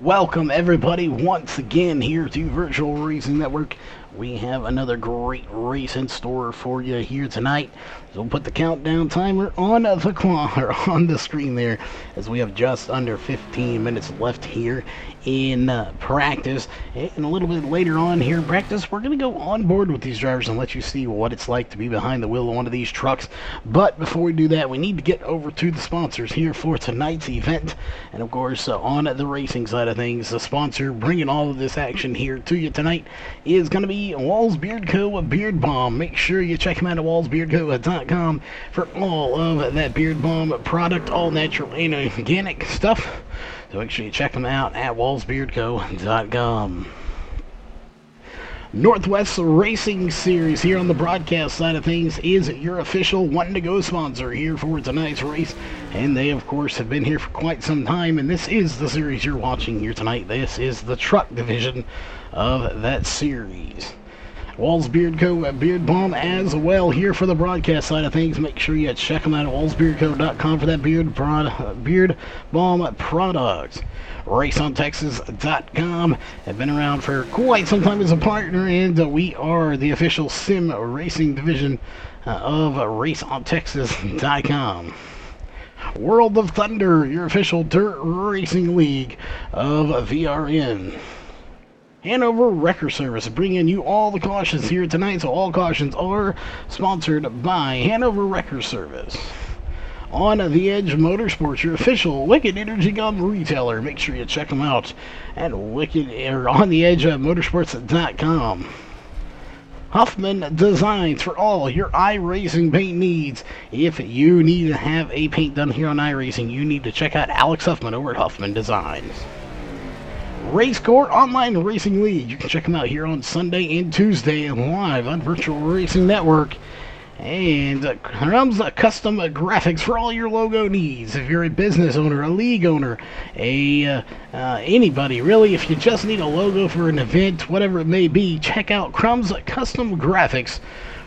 Welcome everybody once again here to Virtual Racing Network. We have another great race in store for you here tonight. So we'll put the countdown timer on the clock or on the screen there, as we have just under 15 minutes left here in practice. And a little bit later on here in practice, we're going to go on board with these drivers and let you see what it's like to be behind the wheel of one of these trucks. But before we do that, we need to get over to the sponsors here for tonight's event. And of course, on the racing side of things, the sponsor bringing all of this action here to you tonight is going to be Walls Beard Co. Beard Balm. Make sure you check them out at wallsbeardco.com for all of that Beard Balm product, all natural and organic stuff. So make sure you check them out at wallsbeardco.com. Northwest Racing Series here on the broadcast side of things is your official one-to-go sponsor here for tonight's race. And they, of course, have been here for quite some time. And this is the series you're watching here tonight. This is the truck division of that series. Walls Beard Co. Beard Balm as well here for the broadcast side of things. Make sure you check them out at wallsbeardco.com for that beard balm products. RaceOnTexas.com have been around for quite some time as a partner, and we are the official sim racing division of RaceOnTexas.com. World of Thunder, your official dirt racing league of VRN. Hanover Wrecker Service, bringing you all the cautions here tonight, so all cautions are sponsored by Hanover Wrecker Service. On the Edge Motorsports, your official Wicked Energy Gun retailer. Make sure you check them out at ontheedgemotorsports.com. Huffman Designs for all your iRacing paint needs. If you need to have a paint done here on iRacing, you need to check out Alex Huffman over at Huffman Designs. RaceCore Online Racing League. You can check them out here on Sunday and Tuesday live on Virtual Racing Network. And Crumbs Custom Graphics for all your logo needs. If you're a business owner, a league owner, anybody really, if you just need a logo for an event, whatever it may be, check out Crumbs Custom Graphics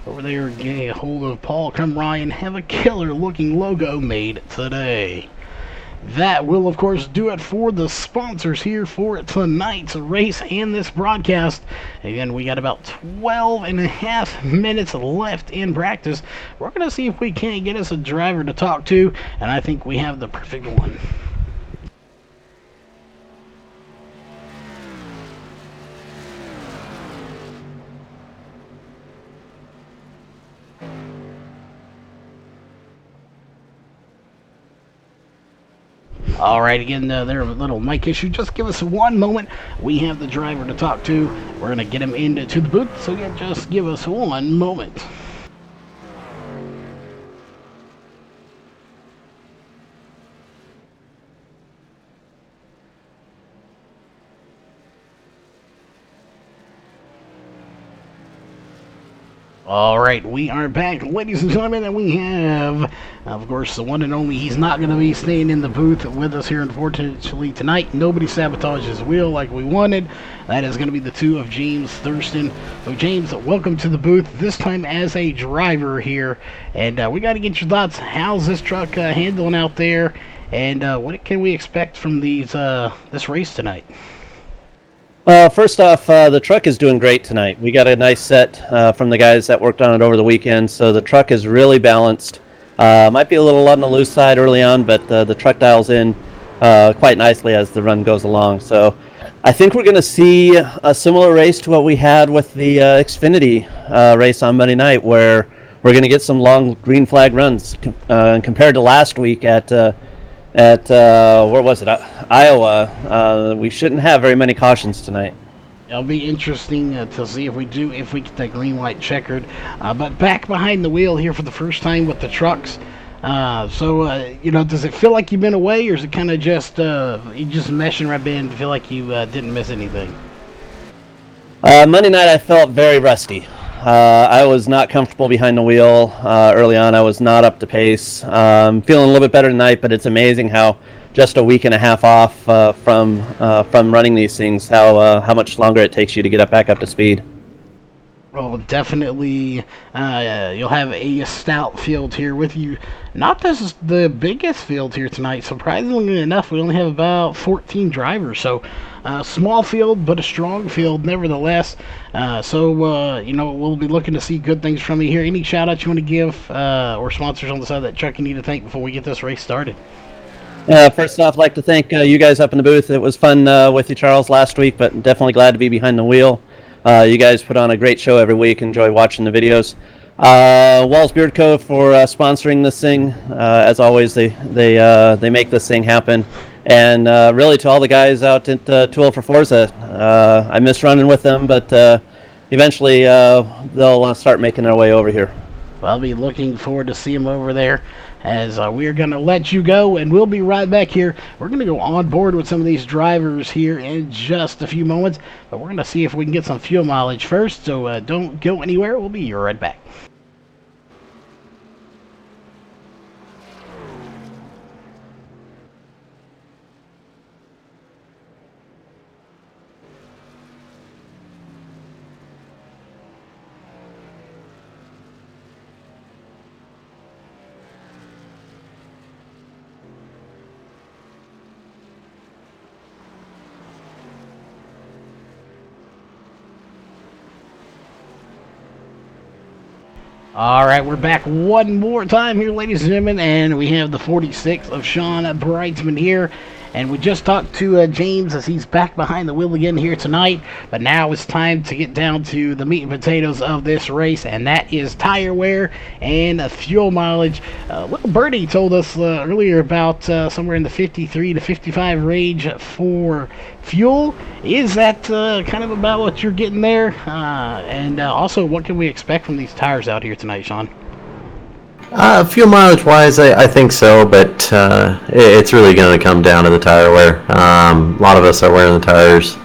over there. Get a hold of Paul Crumry and have a killer looking logo made today. That will, of course, do it for the sponsors here for tonight's race and this broadcast. Again, we got about 12 and a half minutes left in practice. We're going to see if we can't get us a driver to talk to, and I think we have the perfect one. Alright, again, there's a little mic issue. Just give us one moment. We have the driver to talk to. We're going to get him into the booth, so yeah, just give us one moment. Alright, we are back, ladies and gentlemen, and we have, of course, the one and only. He's not going to be staying in the booth with us here, unfortunately, tonight. Nobody sabotaged his wheel like we wanted. That is going to be the two of James Thurston. So, James, welcome to the booth, this time as a driver here. And we got to get your thoughts. How's this truck handling out there? And what can we expect from this race tonight? First off, the truck is doing great tonight. We got a nice set from the guys that worked on it over the weekend, so the truck is really balanced. Might be a little on the loose side early on, but the truck dials in quite nicely as the run goes along. So I think we're going to see a similar race to what we had with the Xfinity race on Monday night, where we're going to get some long green flag runs compared to last week at where was it? Iowa. We shouldn't have very many cautions tonight. It'll be interesting to see if we get that green light checkered. But back behind the wheel here for the first time with the trucks. Does it feel like you've been away, or is it kind of just you just meshing right in to feel like you didn't miss anything? Monday night I felt very rusty. I was not comfortable behind the wheel early on. I was not up to pace. Feeling a little bit better tonight, but it's amazing how just a week and a half off from running these things, how much longer it takes you to get back up to speed. Well, definitely, you'll have a stout field here with you. Not this the biggest field here tonight. Surprisingly enough, we only have about 14 drivers. So, small field, but a strong field nevertheless. We'll be looking to see good things from you here. Any shout outs you want to give or sponsors on the side of that truck you need to thank before we get this race started? First off, I'd like to thank you guys up in the booth. It was fun with you, Charles, last week, but definitely glad to be behind the wheel. You guys put on a great show every week. Enjoy watching the videos. Walls Beard Co. for sponsoring this thing. As always, they make this thing happen. And really to all the guys out at Tool for Forza, I miss running with them, but eventually they'll start making their way over here. Well, I'll be looking forward to see them over there. As we're going to let you go, and we'll be right back here. We're going to go on board with some of these drivers here in just a few moments, but we're going to see if we can get some fuel mileage first, so don't go anywhere. We'll be right back. All right, we're back one more time here, ladies and gentlemen, and we have the 46 of Sean Brightsman here. And we just talked to James as he's back behind the wheel again here tonight. But now it's time to get down to the meat and potatoes of this race, and that is tire wear and fuel mileage. Little Birdie told us earlier about somewhere in the 53 to 55 range for fuel. Is that kind of about what you're getting there? And also, what can we expect from these tires out here tonight, Sean? Fuel mileage wise, I think so, but it's really going to come down to the tire wear. A lot of us are wearing the tires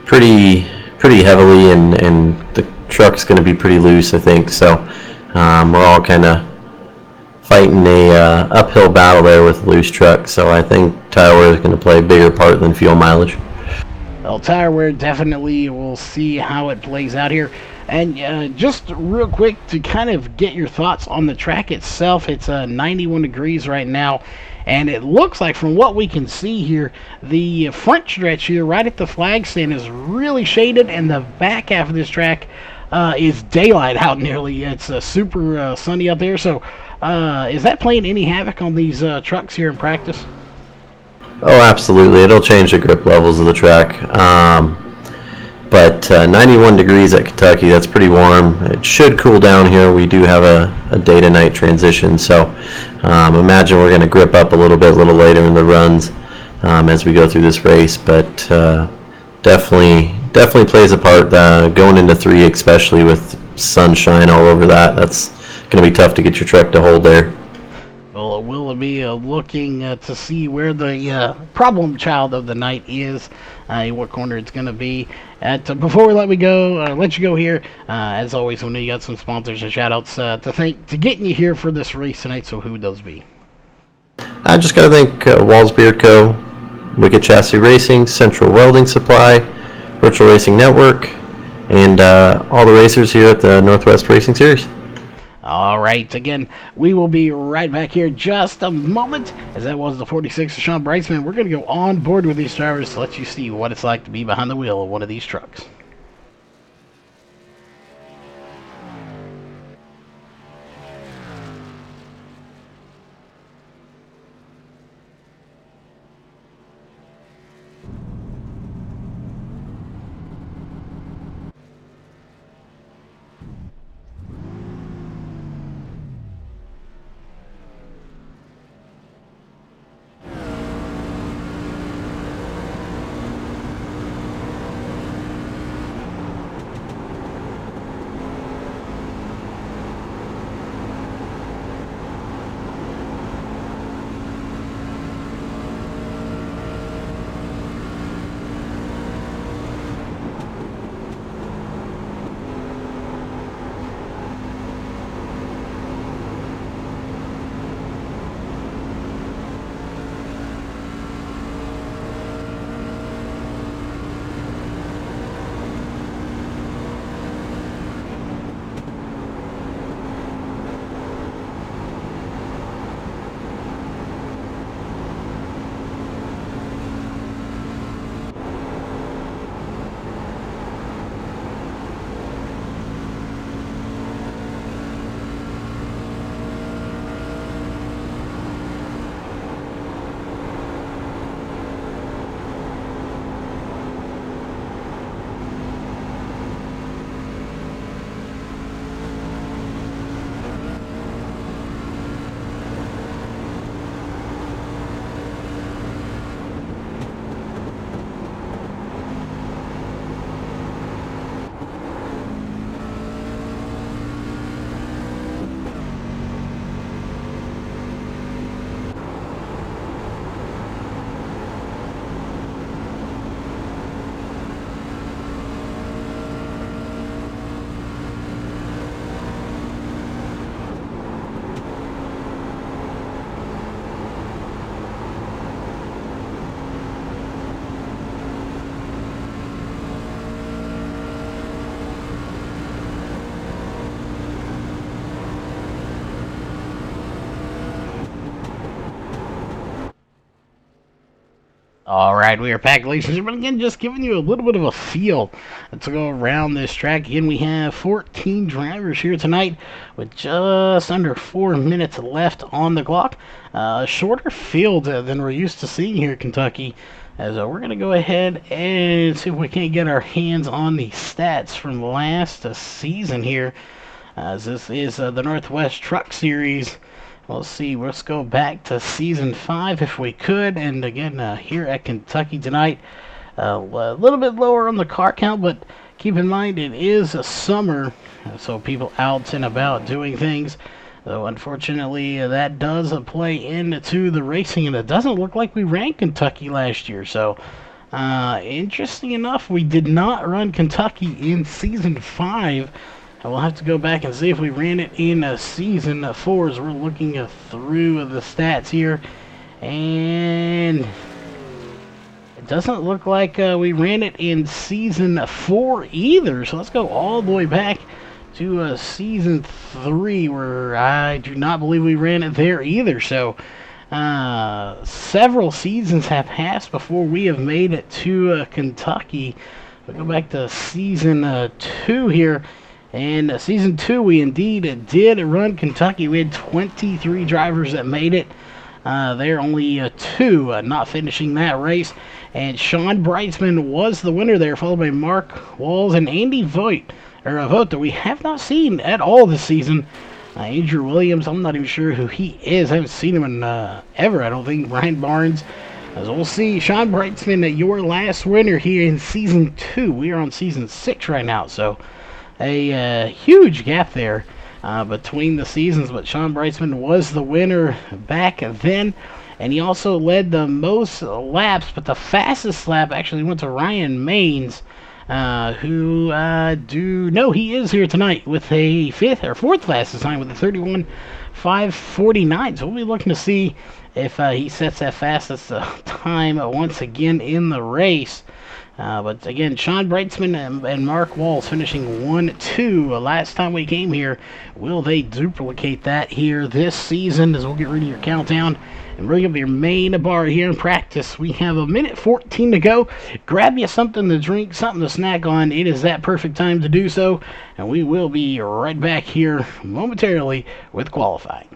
pretty heavily, and the truck's going to be pretty loose, I think. So we're all kind of fighting a uphill battle there with a loose truck. So I think tire wear is going to play a bigger part than fuel mileage. Well, tire wear definitely. We'll see how it plays out here. And just real quick to kind of get your thoughts on the track itself, it's 91 degrees right now, and it looks like from what we can see here, the front stretch here right at the flag stand is really shaded, and the back half of this track is daylight out nearly. It's super sunny out there, so is that playing any havoc on these trucks here in practice? Oh, absolutely. It'll change the grip levels of the track. But 91 degrees at Kentucky, that's pretty warm. It should cool down here. We do have a day to night transition, so imagine we're going to grip up a little bit a little later in the runs as we go through this race. But definitely plays a part going into 3, especially with sunshine all over that. That's going to be tough to get your truck to hold there. Well, we'll be looking to see where the problem child of the night is, what corner it's going to be. Before we let you go here, as always, we know you got some sponsors and shout-outs to getting you here for this race tonight, so who would those be? I just got to thank Walls Beard Co., Wicked Chassis Racing, Central Welding Supply, Virtual Racing Network, and all the racers here at the Northwest Racing Series. All right, again, we will be right back here just a moment, as that was the 46 of Sean Brightsman. We're going to go on board with these drivers to let you see what it's like to be behind the wheel of one of these trucks. All right, we are back, ladies and gentlemen. Again, just giving you a little bit of a feel to go around this track. Again, we have 14 drivers here tonight with just under 4 minutes left on the clock. Shorter field than we're used to seeing here in Kentucky. As we're going to go ahead and see if we can't get our hands on the stats from last season here. As this is the Northwest Truck Series. We'll see. Let's go back to Season 5 if we could. And again, here at Kentucky tonight, a little bit lower on the car count, but keep in mind it is a summer, so people out and about doing things. Though unfortunately, that does play into the racing, and it doesn't look like we ran Kentucky last year. So, interesting enough, we did not run Kentucky in Season 5. We'll have to go back and see if we ran it in Season 4 as we're looking through the stats here. And it doesn't look like we ran it in Season 4 either. So let's go all the way back to Season 3, where I do not believe we ran it there either. So several seasons have passed before we have made it to Kentucky. We'll go back to Season 2 here. And Season 2, we indeed did run Kentucky. We had 23 drivers that made it. There only 2 not finishing that race. And Sean Brightsman was the winner there, followed by Mark Walls and Andy Vogt that we have not seen at all this season. Andrew Williams, I'm not even sure who he is. I haven't seen him in ever, I don't think. Brian Barnes. As we'll see, Sean Brightsman, your last winner here in Season 2. We are on Season 6 right now, so a huge gap there between the seasons, but Sean Brightsman was the winner back then, and he also led the most laps, but the fastest lap actually went to Ryan Maines, who he is here tonight with a 5th or 4th fastest time with a 31.549. So we'll be looking to see if he sets that fastest time once again in the race. But again, Sean Brightsman and Mark Walls finishing 1-2 last time we came here. Will they duplicate that here this season? As we'll get rid of your countdown and bring up your main bar here in practice. We have 1:14 to go. Grab you something to drink, something to snack on. It is that perfect time to do so. And we will be right back here momentarily with qualifying.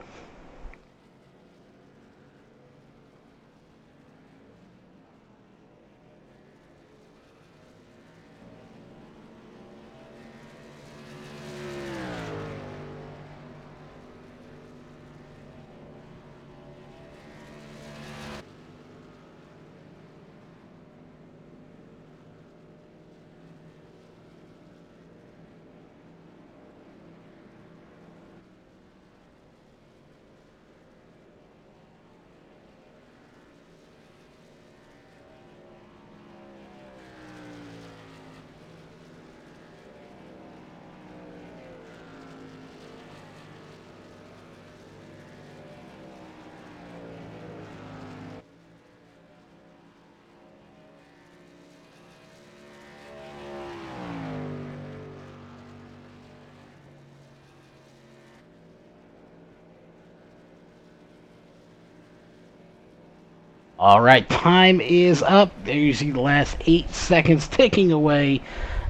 All right, time is up. There you see the last 8 seconds ticking away.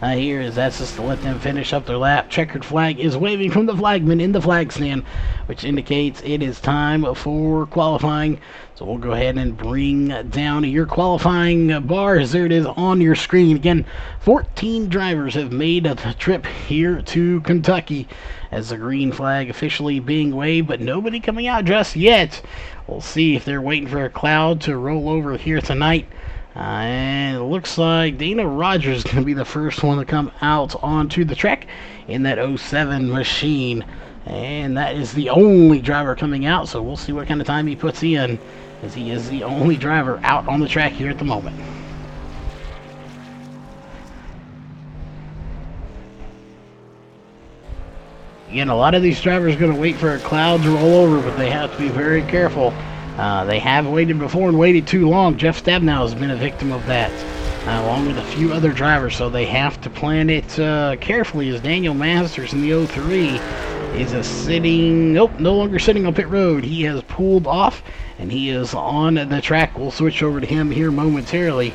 Here is that's just to let them finish up their lap. Checkered flag is waving from the flagman in the flag stand, which indicates it is time for qualifying. So we'll go ahead and bring down your qualifying bars. There it is on your screen. Again, 14 drivers have made the trip here to Kentucky as the green flag officially being waved, but nobody coming out just yet. We'll see if they're waiting for a cloud to roll over here tonight. And it looks like Dana Rogers is going to be the first one to come out onto the track in that 07 machine. And that is the only driver coming out, so we'll see what kind of time he puts in, as he is the only driver out on the track here at the moment. Again, a lot of these drivers are going to wait for a cloud to roll over, but they have to be very careful. They have waited before and waited too long. Jeff Stabnow has been a victim of that, along with a few other drivers, so they have to plan it carefully, as Daniel Masters in the 03 is sitting, nope, no longer sitting on pit road. He has pulled off, and he is on the track. We'll switch over to him here momentarily,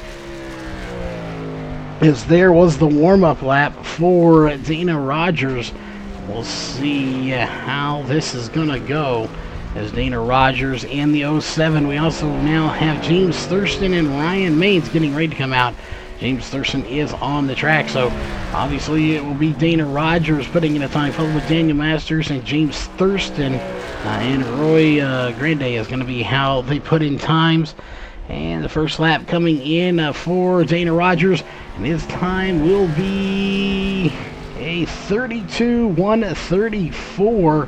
as there was the warm-up lap for Dana Rogers. We'll see how this is going to go, as Dana Rogers in the 07. We also now have James Thurston and Ryan Maines getting ready to come out. James Thurston is on the track, so obviously it will be Dana Rogers putting in a time, followed with Daniel Masters and James Thurston, and Roy Grande is going to be how they put in times. And the first lap coming in for Dana Rogers, and his time will be a 32:134.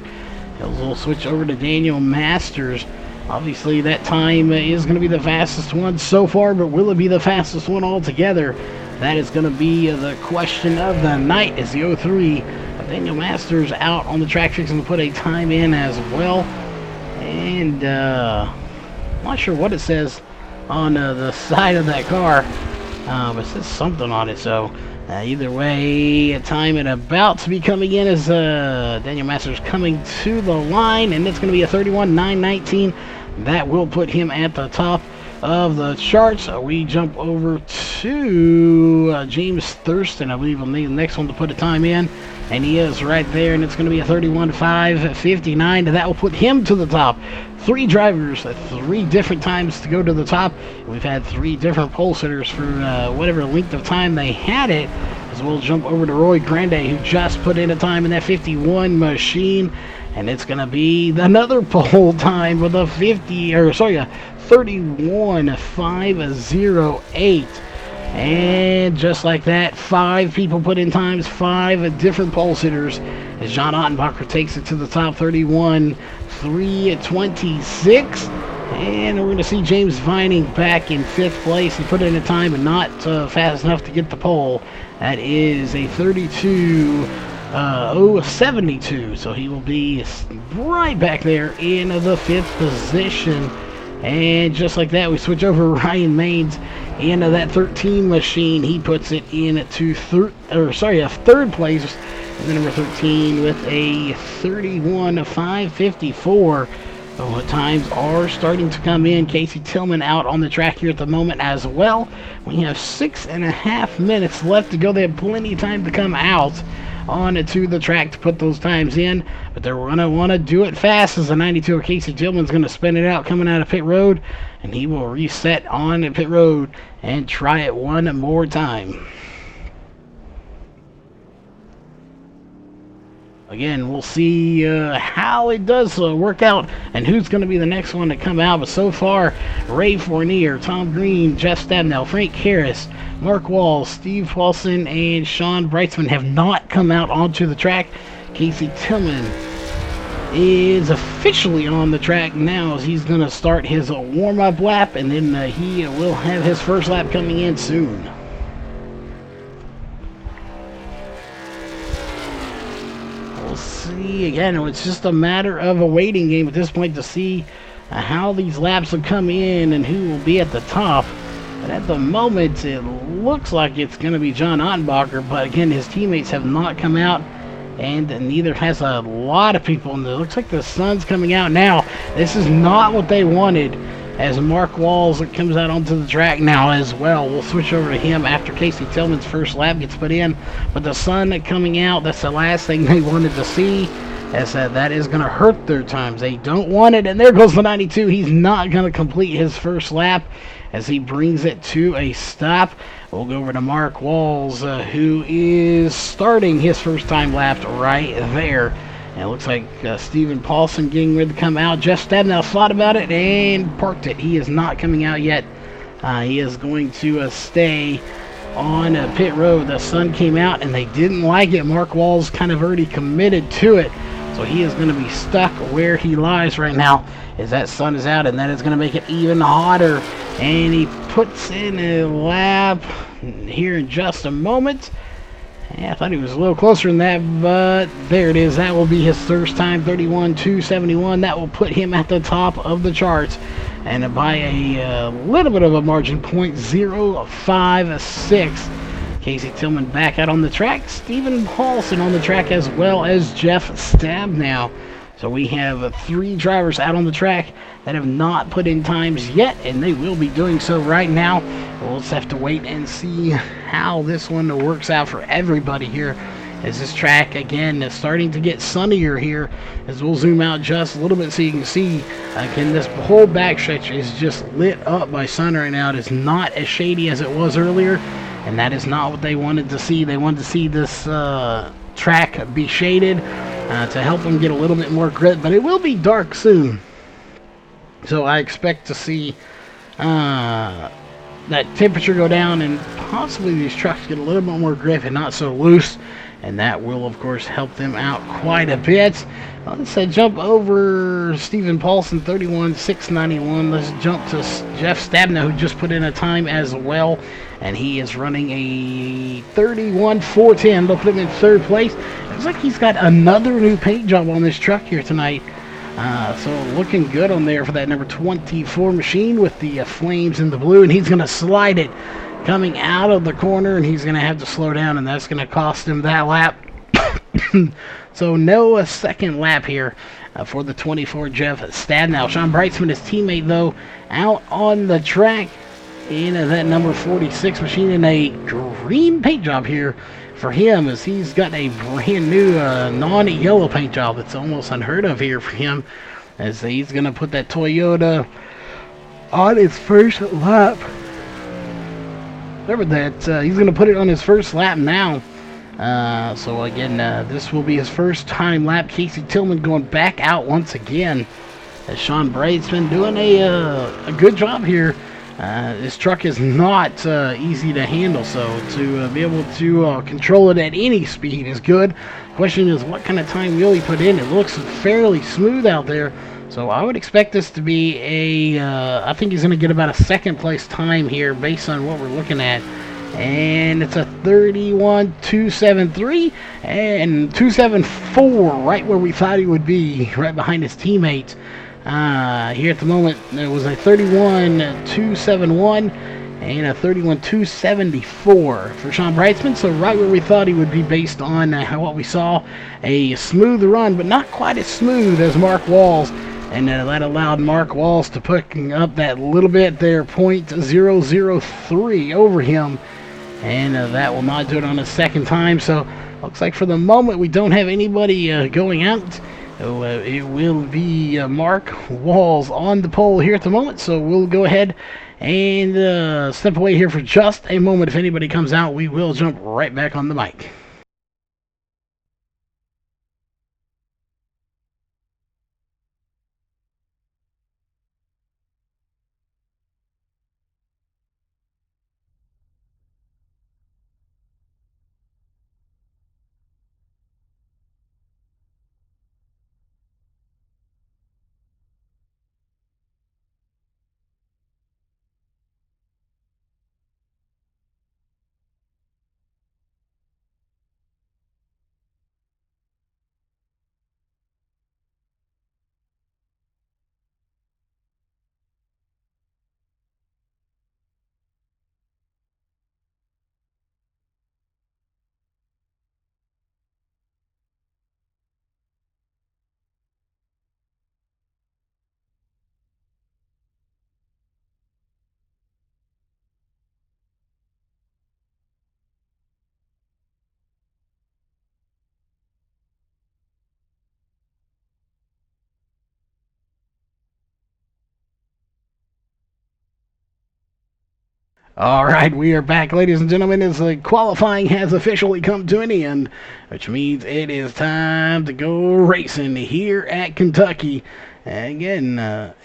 We'll switch over to Daniel Masters. Obviously, that time is going to be the fastest one so far, but will it be the fastest one altogether? That is going to be the question of the night, as the 03 Daniel Masters out on the track, fixing to put a time in as well. And I'm not sure what it says on the side of that car, but it says something on it. So either way, a time and about to be coming in as Daniel Masters coming to the line, and it's going to be a 31:919. That will put him at the top of the charts. We jump over to James Thurston. I believe will be the next one to put a time in, and he is right there, and it's going to be a 31:559. That will put him to the top. 3 drivers, 3 different times to go to the top. We've had 3 different pole sitters for whatever length of time they had it. As we'll jump over to Roy Grande, who just put in a time in that 51 machine, and it's going to be another pole time with a 31:508. And just like that, 5 people put in times, 5 different pole sitters, as John Ottenbacher takes it to the top, 31:326. And we're going to see James Vining back in 5th place. He put in a time, but not fast enough to get the pole. That is a 32:072. So he will be right back there in the 5th position. And just like that, we switch over Ryan Maines into that 13 machine. He puts it into 3rd place. And then number 13 with a 31:554. Times are starting to come in. Casey Tillman out on the track here at the moment as well. We have 6.5 minutes left to go. They have plenty of time to come out onto the track to put those times in, but they're going to want to do it fast, as the 92 of Casey Tillman's going to spin it out coming out of pit road, and he will reset on pit road and try it one more time. Again, we'll see how it does work out and who's going to be the next one to come out. But so far, Ray Fournier, Tom Green, Jeff Stabnell, Frank Harris, Mark Walls, Steve Paulson, and Sean Breitzman have not come out onto the track. Casey Tillman is officially on the track now, as he's going to start his warm-up lap, and then he will have his first lap coming in soon. See, again, it's just a matter of a waiting game at this point to see how these laps will come in and who will be at the top. But at the moment, it looks like it's going to be John Ottenbacher, but again, his teammates have not come out, and neither has a lot of people. And it looks like the sun's coming out now. This is not what they wanted, as Mark Walls comes out onto the track now as well. We'll switch over to him after Casey Tillman's first lap gets put in. But the sun coming out, that's the last thing they wanted to see, as that is going to hurt their times. They don't want it, and there goes the 92. He's not going to complete his first lap as he brings it to a stop. We'll go over to Mark Walls, who is starting his first time lap right there. And it looks like Stephen Paulson getting ready to come out. Jeff Stabnell thought about it and parked it. He is not coming out yet. He is going to stay on pit road. The sun came out and they didn't like it. Mark Walls kind of already committed to it. So he is going to be stuck where he lies right now, as that sun is out, and that is going to make it even hotter. And he puts in a lap here in just a moment. Yeah, I thought he was a little closer than that, but there it is. That will be his first time, 31:271. That will put him at the top of the charts, and by a little bit of a margin, .056. Casey Tillman back out on the track. Stephen Paulson on the track, as well as Jeff Stabnow. So we have 3 drivers out on the track that have not put in times yet, and they will be doing so right now. We'll just have to wait and see how this one works out for everybody here, as this track, again, is starting to get sunnier here. As we'll zoom out just a little bit so you can see, again, this whole backstretch is just lit up by sun right now. It is not as shady as it was earlier, and that is not what they wanted to see. They wanted to see this track be shaded to help them get a little bit more grip, but it will be dark soon. So I expect to see that temperature go down and possibly these trucks get a little bit more grip and not so loose, and that will of course help them out quite a bit. Let's jump over Stephen Paulson, 31.691. Let's jump to Jeff Stabnow, who just put in a time as well, and he is running a 31.410. They'll put him in 3rd place. It looks like he's got another new paint job on this truck here tonight. So looking good on there for that number 24 machine with the flames in the blue, and he's going to slide it coming out of the corner, and he's going to have to slow down, and that's going to cost him that lap. So no second lap here for the 24 Jeff Stabnow. Sean Brightsman, his teammate, though, out on the track in that number 46 machine in a green paint job here for him, as he's got a brand new non-yellow paint job. It's almost unheard of here for him, as he's going to put that Toyota on its first lap. Remember that he's going to put it on his first lap now. So again, this will be his first time lap. Casey Tillman going back out once again, as Sean Brightsman doing a good job here. This truck is not easy to handle, so to be able to control it at any speed is good. Question is, what kind of time will he put in? It looks fairly smooth out there, so I would expect this to be I think he's going to get about a 2nd place time here based on what we're looking at. And it's a 31.273 and 274, right where we thought he would be, right behind his teammates. Here at the moment, there was a 31.271 and a 31.274 for Sean Brightsman, so right where we thought he would be based on what we saw. A smooth run, but not quite as smooth as Mark Walls, and that allowed Mark Walls to put up that little bit there, .003 over him, and that will not do it on a 2nd time. So looks like for the moment we don't have anybody going out. It will be Mark Walls on the pole here at the moment, so we'll go ahead and step away here for just a moment. If anybody comes out, we will jump right back on the mic. All right, we are back, ladies and gentlemen, as the qualifying has officially come to an end, which means it is time to go racing here at Kentucky. Again,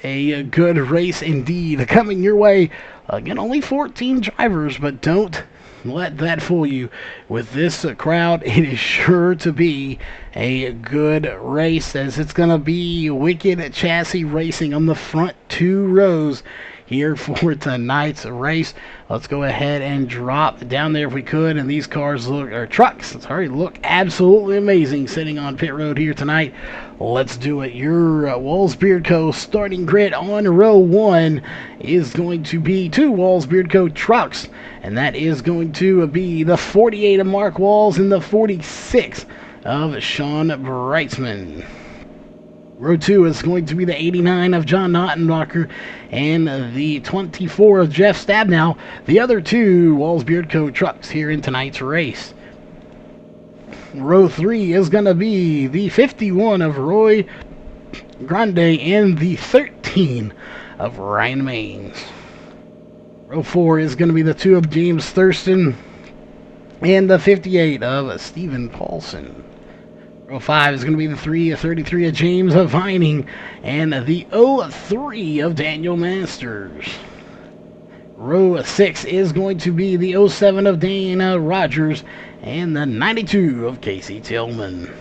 a good race indeed coming your way. Again, only 14 drivers, but don't let that fool you. With this crowd, it is sure to be a good race, as it's going to be Wicked Chassis Racing on the front 2 rows here for tonight's race. Let's go ahead and drop down there if we could. And these cars trucks look absolutely amazing sitting on pit road here tonight. Let's do it. Your Walls Beard Co. starting grid on row 1 is going to be 2 Walls Beard Co. trucks. And that is going to be the 48 of Mark Walls and the 46 of Sean Breitzman. Row 2 is going to be the 89 of John Ottenbacher and the 24 of Jeff Stabnow, the other 2 Walls Beard Co. trucks here in tonight's race. Row 3 is going to be the 51 of Roy Grande and the 13 of Ryan Maines. Row 4 is going to be the 2 of James Thurston and the 58 of Stephen Paulson. Row 5 is going to be the 33 of James Vining and the 03 of Daniel Masters. Row 6 is going to be the 07 of Dana Rogers and the 92 of Casey Tillman.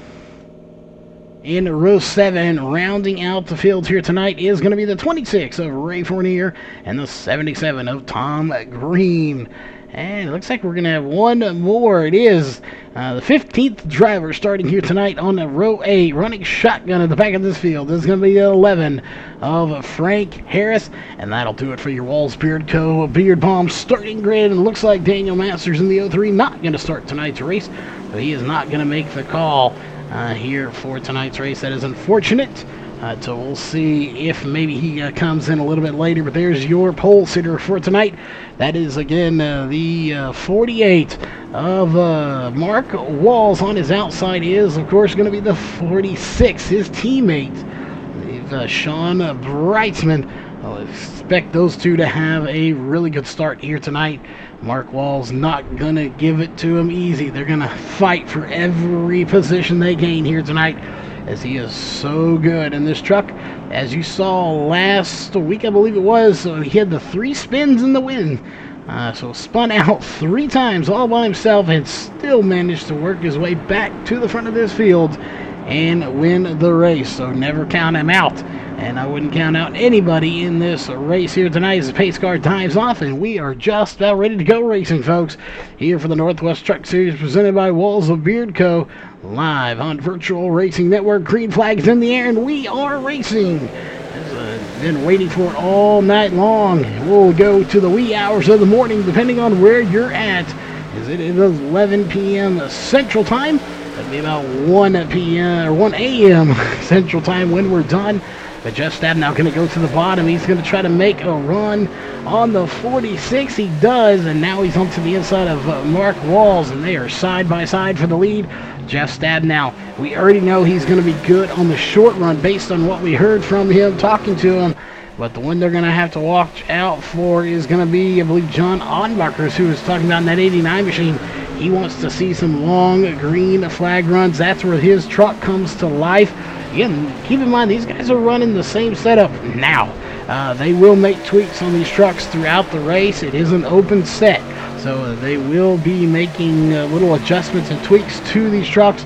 In row 7, rounding out the field here tonight, is going to be the 26 of Ray Fournier and the 77 of Tom Green. And it looks like we're going to have one more. It is the 15th driver starting here tonight on row 8, running shotgun at the back of this field. This is going to be the 11 of Frank Harris. And that'll do it for your Walls Beard Co. Beard Bomb starting grid. And it looks like Daniel Masters in the 03 not going to start tonight's race. So he is not going to make the call here for tonight's race. That is unfortunate. So we'll see if maybe he comes in a little bit later. But there's your pole sitter for tonight. That is, again, the 48 of Mark Walls. On his outside is, of course, going to be the 46, his teammate, Sean Breitzman. I'll expect those two to have a really good start here tonight. Mark Walls not going to give it to him easy. They're going to fight for every position they gain here tonight, as he is so good in this truck. As you saw last week, I believe it was, he had the 3 spins in the win. So spun out 3 times all by himself and still managed to work his way back to the front of this field and win the race. So never count him out. And I wouldn't count out anybody in this race here tonight as the pace car dives off, and we are just about ready to go racing, folks, here for the Northwest Truck Series presented by Walls of Beard Co. Live on Virtual Racing Network. Green flags in the air, and we are racing. Been waiting for it all night long. We'll go to the wee hours of the morning, depending on where you're at. Is it 11 p.m. Central Time? That'll be about 1 p.m. or 1 a.m. Central Time when we're done. But Jeff Stabnow going to go to the bottom. He's going to try to make a run on the 46. He does, and now he's onto the inside of Mark Walls, and they are side by side for the lead. Jeff Stabnow, we already know he's going to be good on the short run based on what we heard from him, talking to him. But the one they're going to have to watch out for is going to be, I believe, John Ottenbacher, who was talking about in that 89 machine. He wants to see some long green flag runs. That's where his truck comes to life. Again, keep in mind, these guys are running the same setup now. They will make tweaks on these trucks throughout the race. It is an open set, so they will be making little adjustments and tweaks to these trucks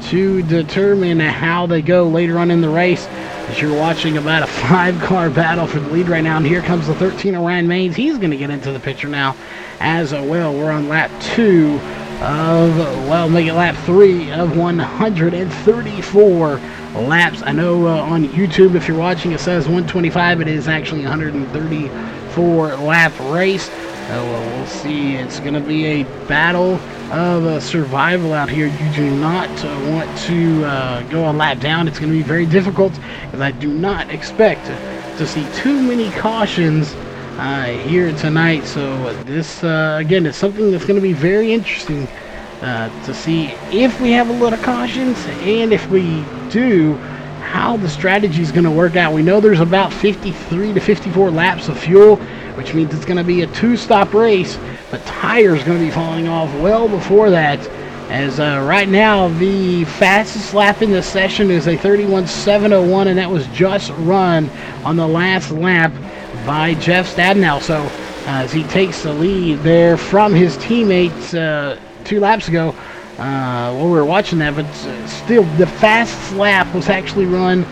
to determine how they go later on in the race. As you're watching about a 5-car battle for the lead right now, and here comes the 13 of Ryan Maines. He's going to get into the picture now as well. We're on lap 2 of, well, make it lap 3 of 134 laps. I know on YouTube, if you're watching, it says 125. It is actually 134 lap race. We'll see. It's going to be a battle of survival out here. You do not want to go a lap down. It's going to be very difficult, because I do not expect to see too many cautions here tonight. So this, again, is something that's going to be very interesting to see if we have a lot of cautions, and if we do, how the strategy is going to work out. We know there's about 53 to 54 laps of fuel, which means it's going to be a 2-stop race, but tires going to be falling off well before that. As right now, the fastest lap in the session is a 31.701, and that was just run on the last lap by Jeff Stabnow. So as he takes the lead there from his teammates 2 laps ago, we were watching that, but still the fastest lap was actually run,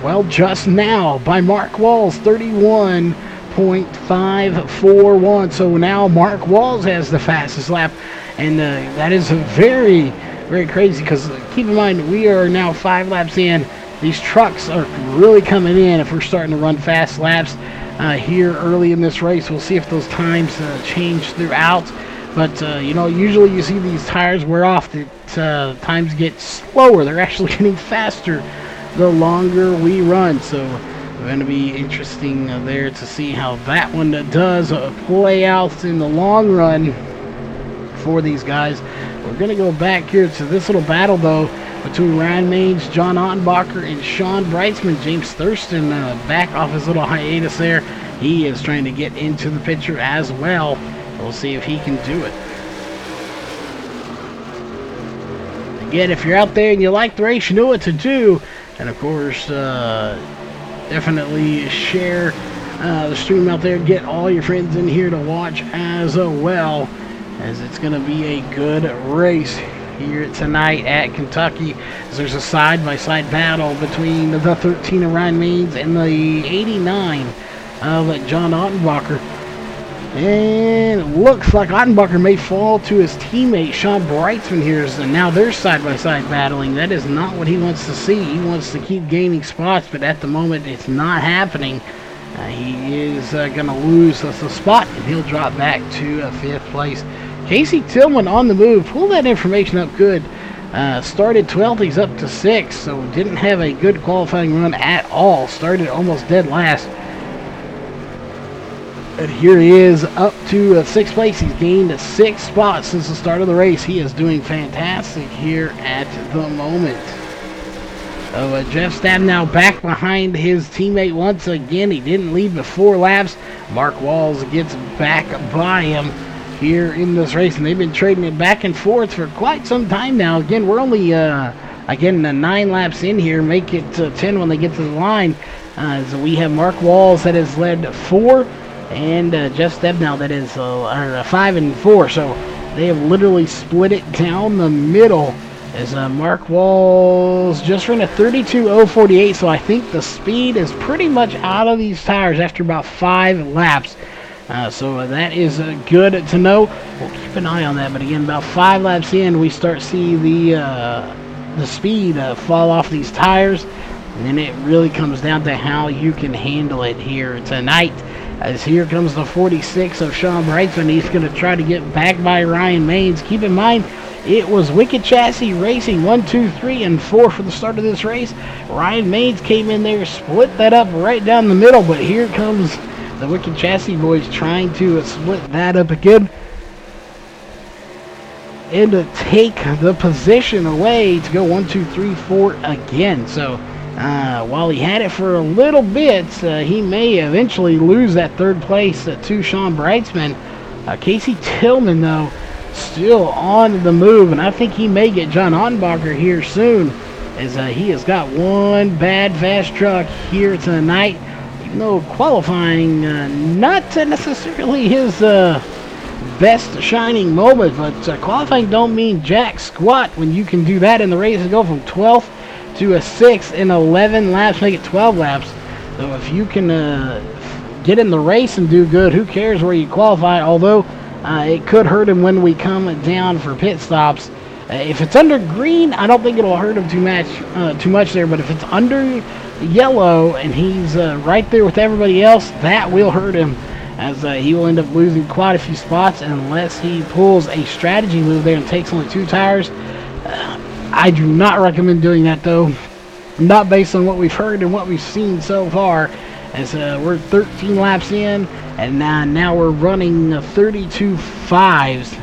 well, just now by Mark Walls, 31.701. 2:541. So now Mark Walls has the fastest lap, and that is very, very crazy because keep in mind we are now 5 laps in. These trucks are really coming in if we're starting to run fast laps here early in this race. We'll see if those times change throughout. But, usually you see these tires wear off. The times get slower. They're actually getting faster the longer we run. So it's going to be interesting there to see how that one does play out in the long run for these guys. We're going to go back here to this little battle, though, between Ryan Maines, John Ottenbacher, and Sean Brightsman. James Thurston back off his little hiatus there. He is trying to get into the picture as well. We'll see if he can do it. Again, if you're out there and you like the race, you know what to do. And of course, definitely share the stream out there. Get all your friends in here to watch as well, as it's going to be a good race here tonight at Kentucky. As there's a side-by-side battle between the 13 of Ryan Maines and the 89 of John Ottenbacher. And it looks like Ottenbacher may fall to his teammate Sean Brightsman here. And now they're side-by-side battling. That is not what he wants to see. He wants to keep gaining spots, but at the moment it's not happening. He is going to lose the spot, and he'll drop back to 5th place. Casey Tillman on the move. Pull that information up good. Started 12th, he's up to 6th, so didn't have a good qualifying run at all. Started almost dead last. And here he is up to 6th place. He's gained 6 spots since the start of the race. He is doing fantastic here at the moment. So Jeff Stabnow back behind his teammate once again. He didn't lead before laps. Mark Walls gets back by him here in this race, and they've been trading it back and forth for quite some time now. Again, we're only 9 laps in here. Make it 10 when they get to the line. So we have Mark Walls that has led 4. And Jeff Stabnow that is 5 and 4, so they have literally split it down the middle. As Mark Walls just ran a 32.048, so I think the speed is pretty much out of these tires after about 5 laps. So that is good to know. We'll keep an eye on that. But again, about 5 laps in, we start see the speed fall off these tires, and then it really comes down to how you can handle it here tonight. As here comes the 46 of Sean Brightsman. He's going to try to get back by Ryan Maines. Keep in mind, it was Wicked Chassis Racing 1, 2, 3, and 4 for the start of this race. Ryan Maines came in there, split that up right down the middle, but here comes the Wicked Chassis boys trying to split that up again and to take the position away to go 1, 2, 3, 4 again. So while he had it for a little bit, he may eventually lose that 3rd place to Sean Brightsman. Casey Tillman, though, still on the move, and I think he may get John Ottenbacher here soon, as he has got one bad fast truck here tonight. Even though qualifying, not necessarily his best shining moment, but qualifying don't mean jack squat when you can do that in the race and go from 12th to a 6th in 11 laps, make it 12 laps. So if you can get in the race and do good, who cares where you qualify? Although it could hurt him when we come down for pit stops. If it's under green, I don't think it'll hurt him too much there. But if it's under yellow and he's right there with everybody else, that will hurt him, as he will end up losing quite a few spots unless he pulls a strategy move there and takes only 2 tires. I do not recommend doing that, though, not based on what we've heard and what we've seen so far, as we're 13 laps in, and now we're running 32 5s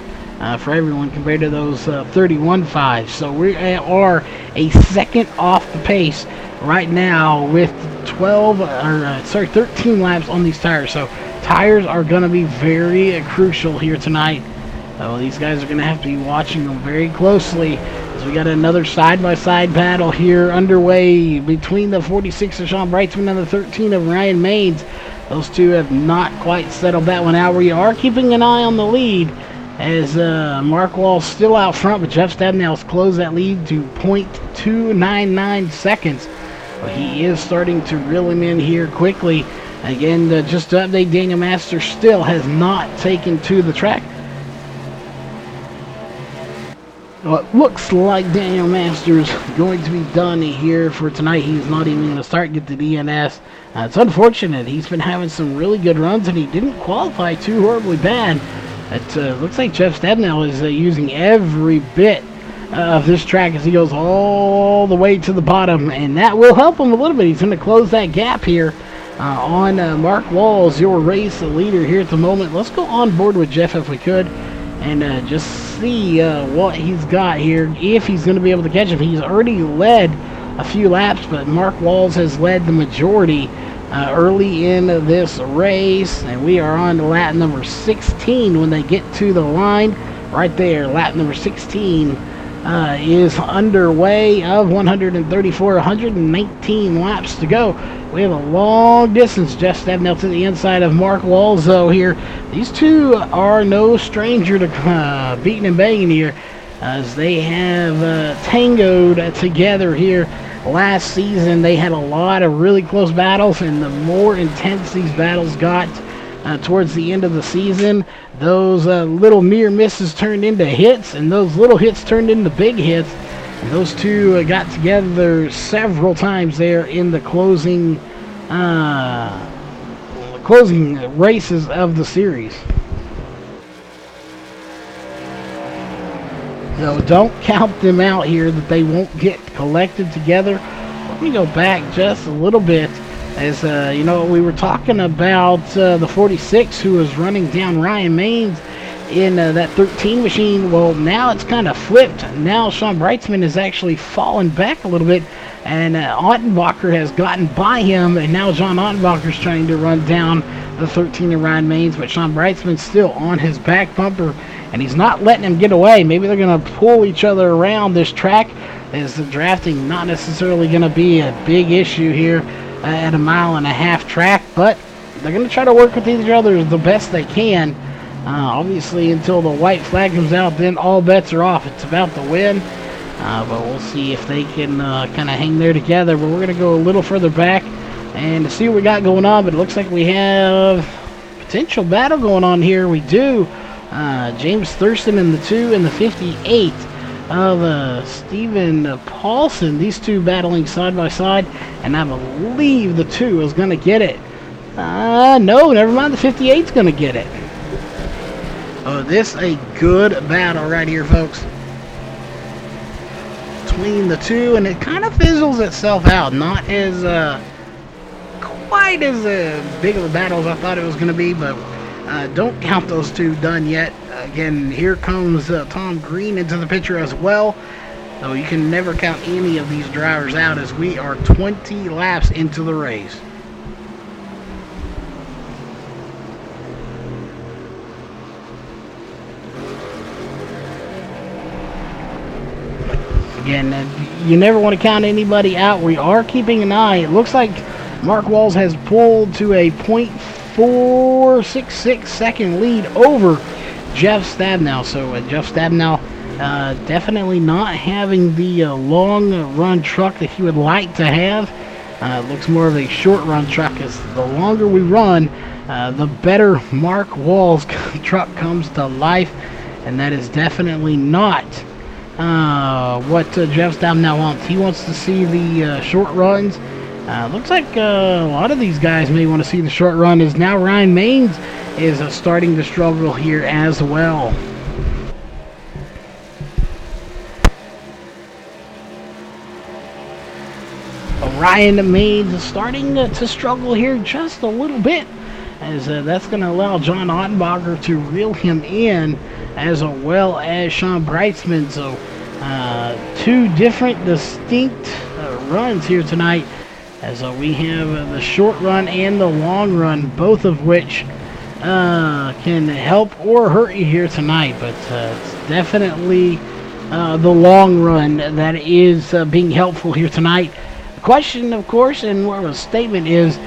for everyone compared to those 31 5s. So we are a second off the pace right now with 13 laps on these tires. So tires are going to be very crucial here tonight. These guys are going to have to be watching them very closely. We got another side-by-side battle here underway between the 46 of Sean Brightsman and the 13 of Ryan Maines. Those two have not quite settled that one out. We are keeping an eye on the lead, as Mark Wall's still out front, but Jeff Stabnow's closed that lead to 0.299 seconds. But he is starting to reel him in here quickly. Again, just to update, Daniel Masters still has not taken to the track. Well, it looks like Daniel Masters going to be done here for tonight. He's not even going to start, get the DNS. It's unfortunate. He's been having some really good runs, and he didn't qualify too horribly bad. It looks like Jeff Stabnell is using every bit of this track as he goes all the way to the bottom, and that will help him a little bit. He's going to close that gap here on Mark Walls, your race leader here at the moment. Let's go on board with Jeff if we could, and just see what he's got here, if he's going to be able to catch him. He's already led a few laps, but Mark Walls has led the majority early in this race, and we are on to lap number 16 when they get to the line. Right there, lap number 16 is underway of 134, 119 laps to go. We have a long distance. Jeff Stabnell to the inside of Mark Walls, though, here. These two are no stranger to beating and banging here, as they have tangoed together here. Last season, they had a lot of really close battles, and the more intense these battles got towards the end of the season, those little near misses turned into hits, and those little hits turned into big hits. And those two got together several times there in the closing races of the series. So don't count them out here that they won't get collected together. Let me go back just a little bit. As you know, we were talking about the 46 who was running down Ryan Maines in that 13 machine. Well, now it's kind of flipped. Now Sean Brightsman has actually fallen back a little bit, and Ottenbacher has gotten by him, and now John Ottenbacher's trying to run down the 13 of Ryan Maines, but Sean Brightsman's still on his back bumper, and he's not letting him get away. Maybe they're going to pull each other around this track, as the drafting not necessarily going to be a big issue here at a 1.5-mile track, but they're going to try to work with each other the best they can. Obviously, until the white flag comes out, then all bets are off. It's about the win, but we'll see if they can kind of hang there together. But we're going to go a little further back and see what we got going on, but it looks like we have potential battle going on here. We do. James Thurston in the 2 and the 58 of Stephen Paulson. These two battling side by side, and I believe the 2 is going to get it. No, never mind. The 58's going to get it. Oh, this a good battle right here, folks. Between the two, and it kind of fizzles itself out. Not as quite as big of a battle as I thought it was going to be, but don't count those two done yet. Again, here comes Tom Green into the picture as well. So you can never count any of these drivers out, as we are 20 laps into the race. Again, you never want to count anybody out. We are keeping an eye. It looks like Mark Walls has pulled to a .466 second lead over Jeff Stabnell. So Jeff Stabnell definitely not having the long run truck that he would like to have. It looks more of a short run truck, as the longer we run, the better Mark Walls' truck comes to life, and that is definitely not what Jeff Stabnell wants. He wants to see the short runs. Looks like a lot of these guys may want to see the short run, as now Ryan Maines is starting to struggle here as well. Ryan Maines is starting to struggle here just a little bit, as that's going to allow John Ottenbacher to reel him in, as well as Sean Brightsman. So two different distinct runs here tonight, as we have the short run and the long run, both of which can help or hurt you here tonight. But it's definitely the long run that is being helpful here tonight. The question, of course, and more of a statement is,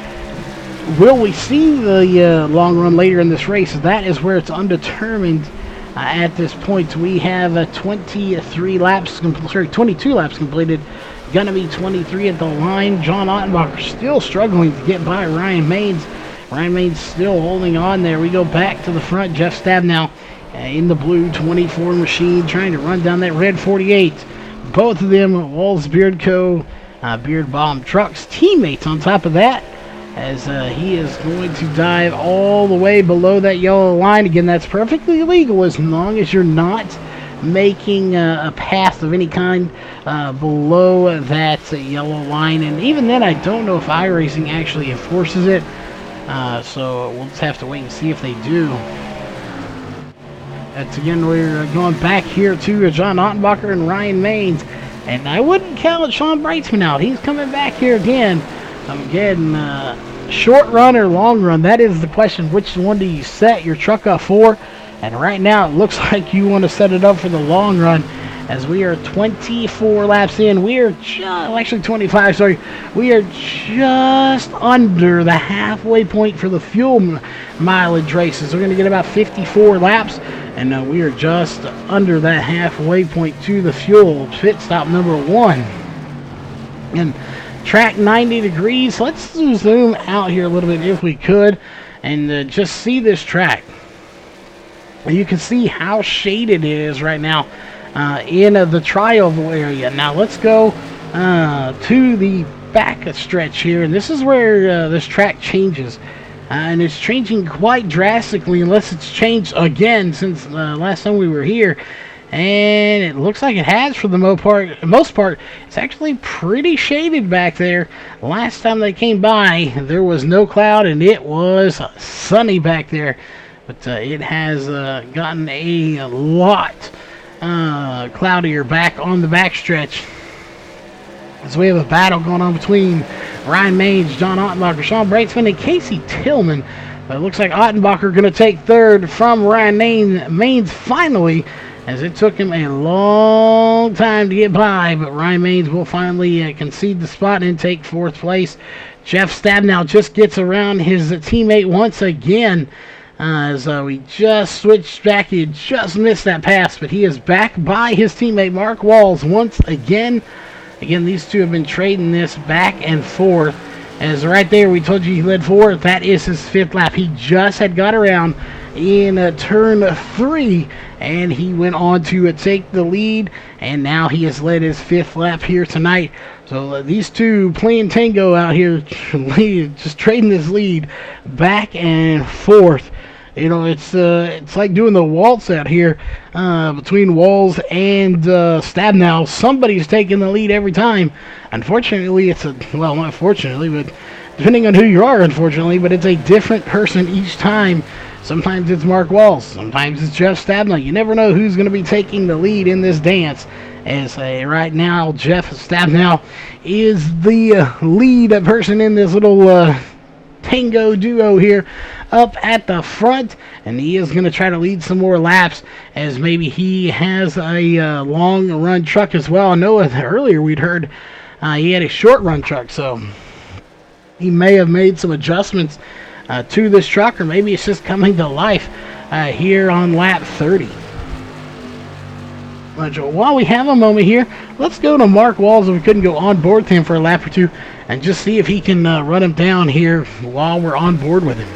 will we see the long run later in this race? That is where it's undetermined at this point. We have 22 laps completed. Gonna be 23 at the line. John Ottenbacher still struggling to get by Ryan Maines, Ryan Maines still holding on there. We go back to the front. Jeff Stabnow in the blue 24 machine trying to run down that red 48. Both of them, Walls Beard Co. Beard Bomb Trucks teammates on top of that, as he is going to dive all the way below that yellow line. Again, that's perfectly legal as long as you're not making a path of any kind below that yellow line. And even then, I don't know if iRacing actually enforces it, so we'll just have to wait and see if they do. That's again, we're going back here to John Ottenbacher and Ryan Maines. And I wouldn't count Sean Brightsman out. He's coming back here again. Again, short run or long run, that is the question. Which one do you set your truck up for? And right now, it looks like you want to set it up for the long run, as we are 24 laps in. We are actually 25, sorry. We are just under the halfway point for the fuel mileage races. We're going to get about 54 laps, and we are just under that halfway point to the fuel pit stop number 1. And track 90 degrees. Let's zoom out here a little bit if we could, and just see this track. You can see how shaded it is right now in the tri-oval area. Now let's go to the back stretch here, and this is where this track changes. And it's changing quite drastically, unless it's changed again since last time we were here. And it looks like it has for the most part. It's actually pretty shaded back there. Last time they came by, there was no cloud and it was sunny back there. But it has gotten a lot cloudier back on the backstretch. So we have a battle going on between Ryan Maines, John Ottenbacher, Sean Brightsman, and Casey Tillman. But it looks like Ottenbacher going to take third from Ryan Maines finally, as it took him a long time to get by. But Ryan Maines will finally concede the spot and take fourth place. Jeff Stabnow just gets around his teammate once again. As we just switched back. He just missed that pass, but he is back by his teammate Mark Walls once again. Again, these two have been trading this back and forth. As right there, we told you he led fourth. That is his 5th lap. He just had got around in turn 3, and he went on to take the lead, and now he has led his 5th lap here tonight. So these two playing tango out here, just trading this lead back and forth. You know, it's like doing the waltz out here between Walls and Stabnow. Somebody's taking the lead every time. Unfortunately, well, not fortunately, but depending on who you are, unfortunately, but it's a different person each time. Sometimes it's Mark Walls. Sometimes it's Jeff Stabnow. You never know who's going to be taking the lead in this dance. As right now, Jeff Stabnow is the lead person in this little tango duo here up at the front, and he is going to try to lead some more laps, as maybe he has a long run truck as well. I know earlier we'd heard he had a short run truck, so he may have made some adjustments to this truck, or maybe it's just coming to life here on lap 30. But while we have a moment here, let's go to Mark Walls, if we couldn't go on board with him for a lap or two, and just see if he can run him down here while we're on board with him.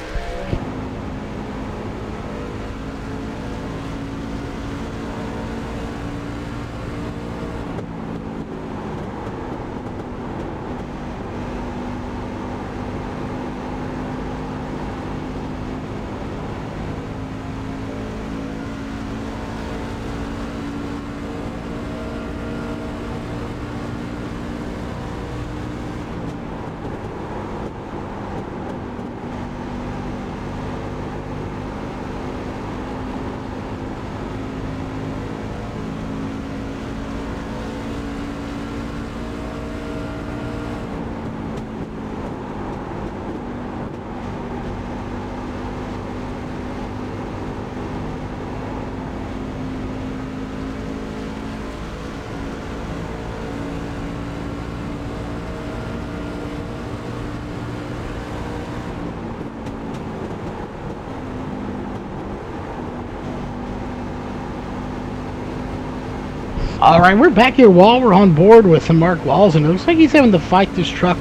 Alright, we're back here while we're on board with Mark Walls, and it looks like he's having to fight this truck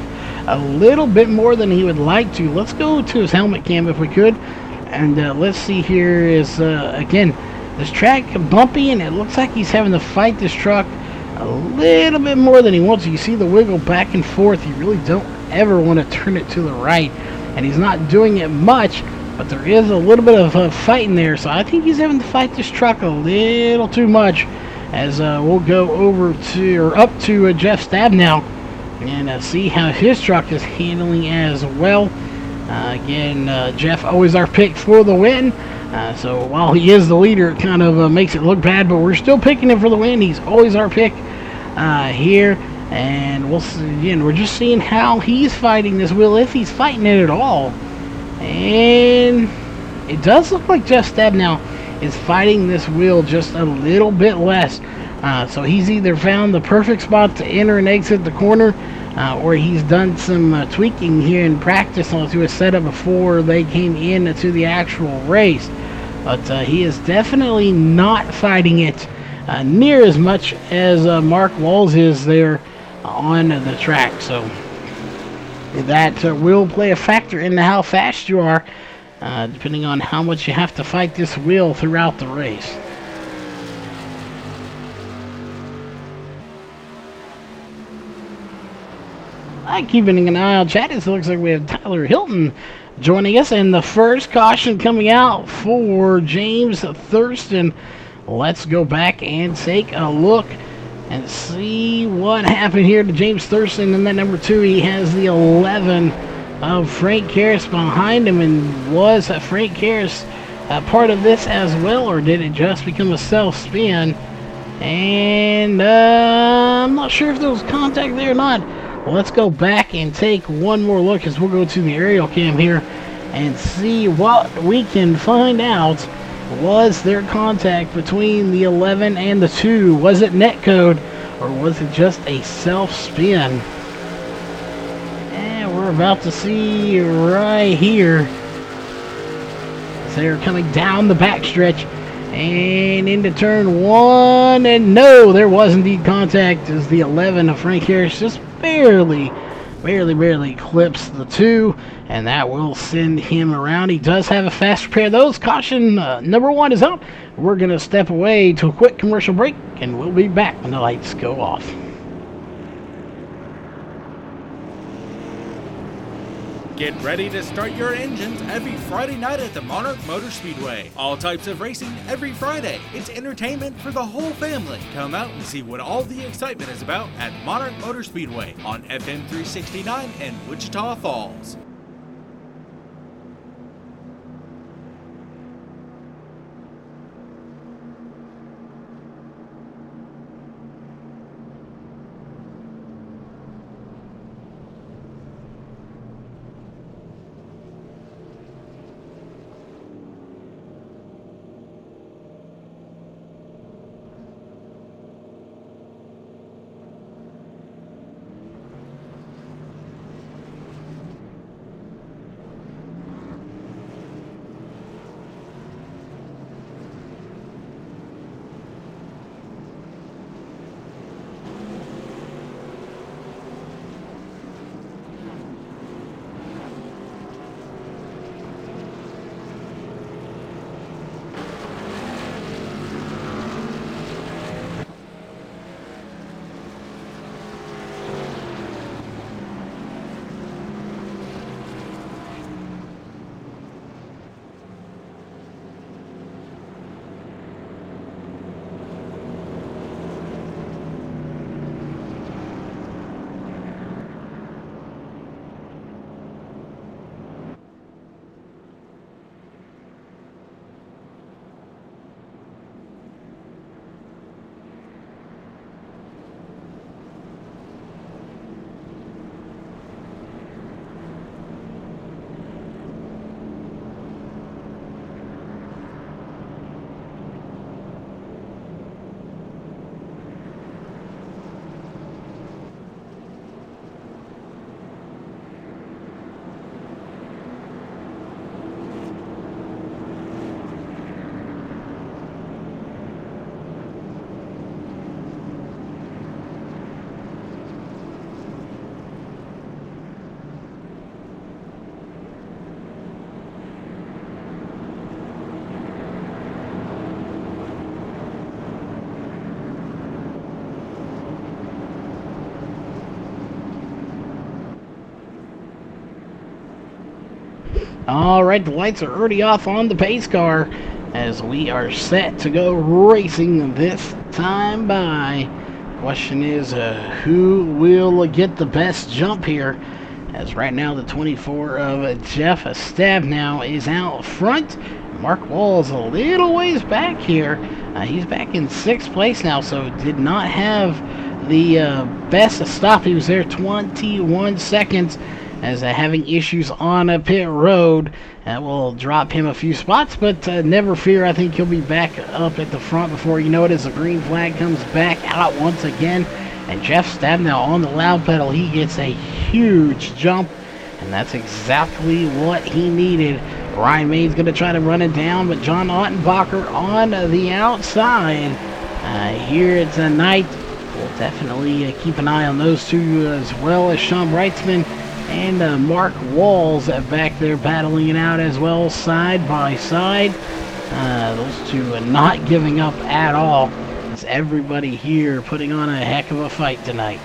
a little bit more than he would like to. Let's go to his helmet cam if we could. And let's see here is, again, this track bumpy, and it looks like he's having to fight this truck a little bit more than he wants. You see the wiggle back and forth. You really don't ever want to turn it to the right. And he's not doing it much, but there is a little bit of fighting there. So I think he's having to fight this truck a little too much. As we'll go over to, or up to Jeff Stab now, and see how his truck is handling as well. Again, Jeff always our pick for the win. So while he is the leader, it kind of makes it look bad, but we're still picking him for the win. He's always our pick here. And we'll see, again, we're just seeing how he's fighting this wheel, if he's fighting it at all. And it does look like Jeff Stab now is fighting this wheel just a little bit less. So he's either found the perfect spot to enter and exit the corner, or he's done some tweaking here in practice onto his setup before they came in to the actual race. But he is definitely not fighting it near as much as Mark Walls is there on the track. So that will play a factor into how fast you are, depending on how much you have to fight this wheel throughout the race. Keeping an eye on chat, it looks like we have Tyler Hilton joining us, and the first caution coming out for James Thurston. Let's go back and take a look and see what happened here to James Thurston. And then number 2, he has the 11 of Frank Karras behind him. And was Frank Karras part of this as well, or did it just become a self-spin? And I'm not sure if there was contact there or not. Let's go back and take one more look as we'll go to the aerial cam here and see what we can find out. Was there contact between the 11 and the 2? Was it netcode, or was it just a self-spin? And we're about to see right here. They're coming down the backstretch and into turn 1, and no, there was indeed contact as the 11 of Frank Karras just barely clips the 2, and that will send him around. He does have a faster pair of those. Caution number 1 is out. We're going to step away to a quick commercial break, and we'll be back when the lights go off. Get ready to start your engines every Friday night at the Monarch Motor Speedway. All types of racing every Friday. It's entertainment for the whole family. Come out and see what all the excitement is about at Monarch Motor Speedway on FM 369 in Wichita Falls. All right, the lights are already off on the pace car as we are set to go racing this time by. Question is, who will get the best jump here? As right now, the 24 of Jeff Stabnow is out front. Mark Wall's a little ways back here. He's back in 6th place now, so did not have the best stop. He was there 21 seconds as having issues on a pit road. That will drop him a few spots, but never fear. I think he'll be back up at the front before you know it as the green flag comes back out once again. And Jeff Stabnow on the loud pedal, he gets a huge jump, and that's exactly what he needed. Ryan May's going to try to run it down, but John Ottenbacher on the outside. Here tonight, we'll definitely keep an eye on those two as well as Sean Brightsman and Mark Walls back there battling it out as well, side by side. Those two not giving up at all. It's everybody here putting on a heck of a fight tonight.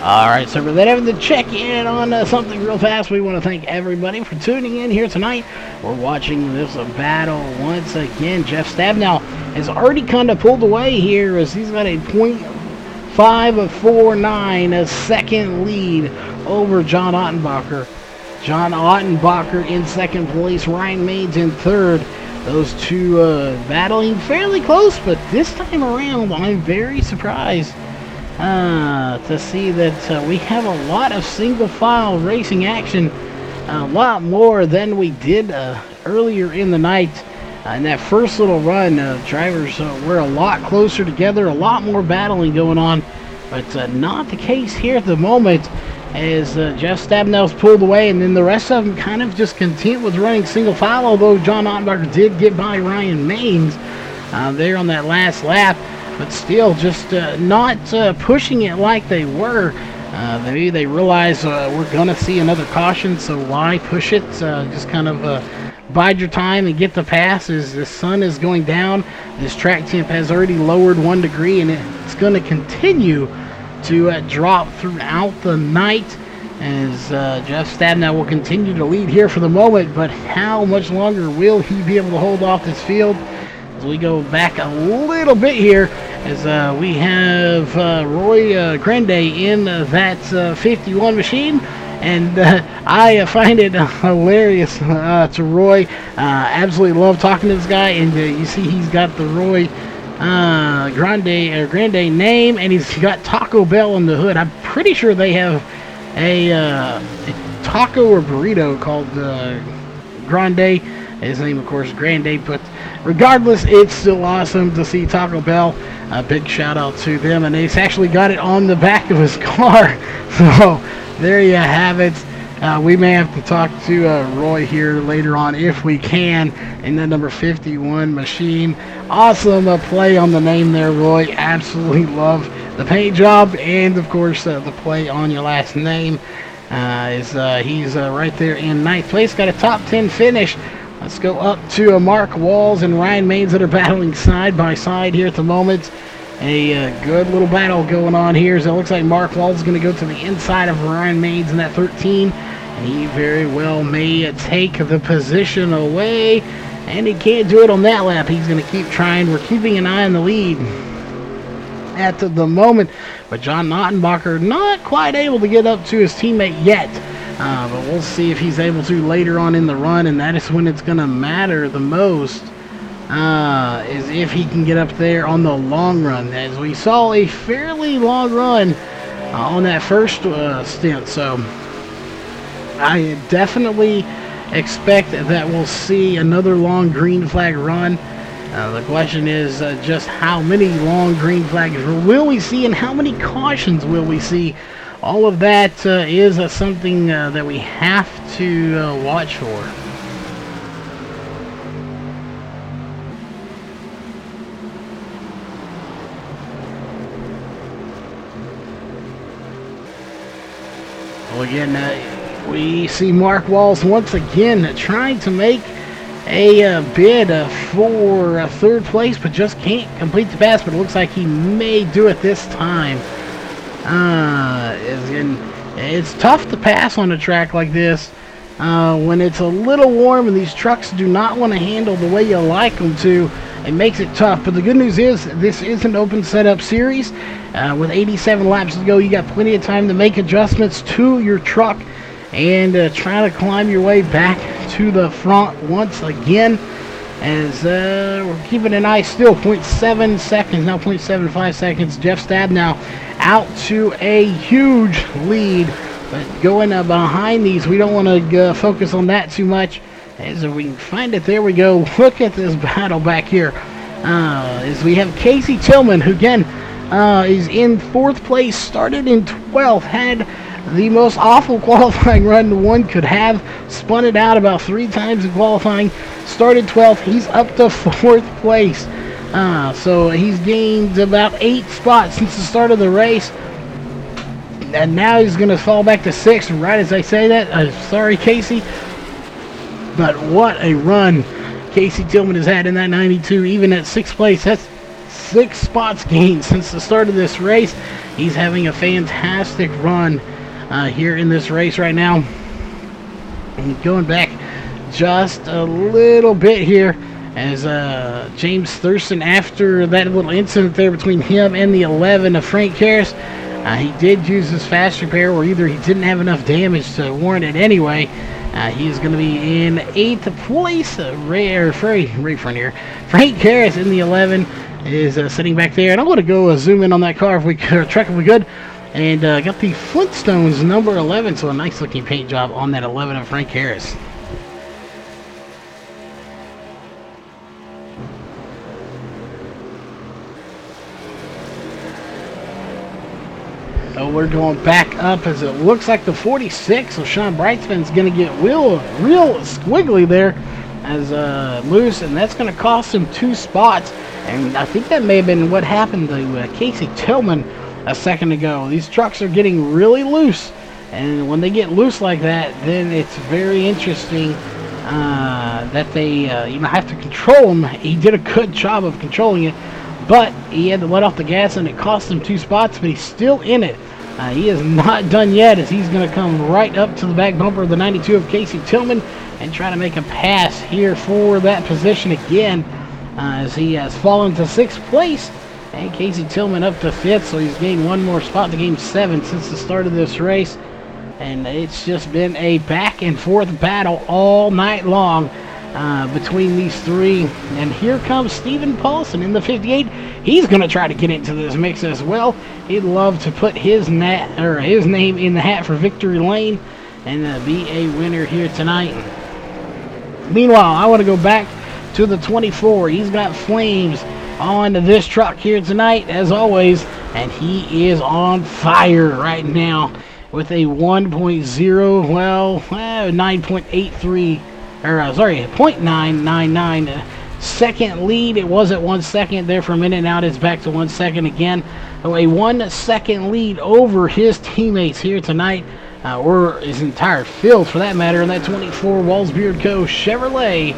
Alright, so for that, having to check in on something real fast, we want to thank everybody for tuning in here tonight. We're watching this battle once again. Jeff Stabnow has already kind of pulled away here as he's got a .549 second lead over John Ottenbacher. John Ottenbacher in 2nd place, Ryan Maines in 3rd. Those two battling fairly close, but this time around, I'm very surprised to see that we have a lot of single file racing action, a lot more than we did earlier in the night. In that first little run, drivers were a lot closer together, a lot more battling going on, but not the case here at the moment as Jeff Stabnow's pulled away, and then the rest of them kind of just content with running single file, although John Ottenbacher did get by Ryan Maines there on that last lap. But still, just not pushing it like they were. Maybe they realize we're going to see another caution, so why push it? Just kind of bide your time and get the pass as the sun is going down. This track temp has already lowered 1 degree, and it's going to continue to drop throughout the night as Jeff Stabnow will continue to lead here for the moment. But how much longer will he be able to hold off this field? As we go back a little bit here, as we have Roy Grande in that 51 machine, and I find it hilarious to Roy. Absolutely love talking to this guy, and you see he's got the Roy Grande name, and he's got Taco Bell on the hood. I'm pretty sure they have a taco or burrito called Grande. His name, of course, Grande, but regardless, it's still awesome to see Taco Bell. A big shout out to them, and he's actually got it on the back of his car. So there you have it. We may have to talk to Roy here later on if we can in the number 51 machine. Awesome play on the name there, Roy. Absolutely love the paint job, and of course the play on your last name. He's right there in 9th place. Got a top 10 finish. Let's go up to Mark Walls and Ryan Maines that are battling side by side here at the moment. A good little battle going on here. So it looks like Mark Walls is going to go to the inside of Ryan Maines in that 13. And he very well may take the position away. And he can't do it on that lap. He's going to keep trying. We're keeping an eye on the lead at the moment. But John Ottenbacher not quite able to get up to his teammate yet. But we'll see if he's able to later on in the run, and that is when it's going to matter the most, is if he can get up there on the long run, as we saw a fairly long run on that first stint. So I definitely expect that we'll see another long green flag run. The question is just how many long green flags will we see, and how many cautions will we see? All of that is something that we have to watch for. Well, again, we see Mark Walls once again trying to make a bid for third place, but just can't complete the pass. But it looks like he may do it this time. It's tough to pass on a track like this when it's a little warm and these trucks do not want to handle the way you like them to. It makes it tough, but the good news is this is an open setup series. With 87 laps to go, you got plenty of time to make adjustments to your truck and try to climb your way back to the front once again. As we're keeping an eye still, 0.7 seconds, now 0.75 seconds. Jeff Stabnow out to a huge lead, but going behind these, we don't want to focus on that too much. As we can find it, there we go. Look at this battle back here. As we have Casey Tillman, who again is in 4th place, started in 12th, had the most awful qualifying run one could have, spun it out about 3 times in qualifying, started 12th, he's up to 4th place. So he's gained about 8 spots since the start of the race. And now he's going to fall back to 6th, right as I say that. Sorry, Casey. But what a run Casey Tillman has had in that 92, even at 6th place. That's 6 spots gained since the start of this race. He's having a fantastic run here in this race right now. And going back just a little bit here, as James Thurston, after that little incident there between him and the 11 of Frank Harris, he did use his fast repair, or either he didn't have enough damage to warrant it anyway. He is going to be in 8th place. Frank Harris in the 11 is sitting back there. And I want to go zoom in on that car if we could, or truck if we could. And got the Flintstones number 11, so a nice looking paint job on that 11 of Frank Harris. So we're going back up as it looks like the 46. So Sean Brightsman's going to get real squiggly there as loose, and that's going to cost him 2 spots. And I think that may have been what happened to Casey Tillman a second ago. These trucks are getting really loose, and when they get loose like that, then it's very interesting that they have to control them. He did a good job of controlling it, but he had to let off the gas, and it cost him 2 spots, but he's still in it. He is not done yet, as he's going to come right up to the back bumper of the 92 of Casey Tillman and try to make a pass here for that position again, as he has fallen to 6th place. And Casey Tillman up to 5th, so he's gained 1 more spot to game 7 since the start of this race. And it's just been a back and forth battle all night long between these 3. And here comes Stephen Paulson in the 58. He's going to try to get into this mix as well. He'd love to put his name in the hat for victory lane and be a winner here tonight. Meanwhile, I want to go back to the 24. He's got flames on this truck here tonight, as always, and he is on fire right now with a 9.83, or sorry, 0.999 second lead. It was at 1 second there for a minute. Now it's back to 1 second again. So a 1 second lead over his teammates here tonight, or his entire field for that matter, in that 24 Walls-Beard Co. Chevrolet.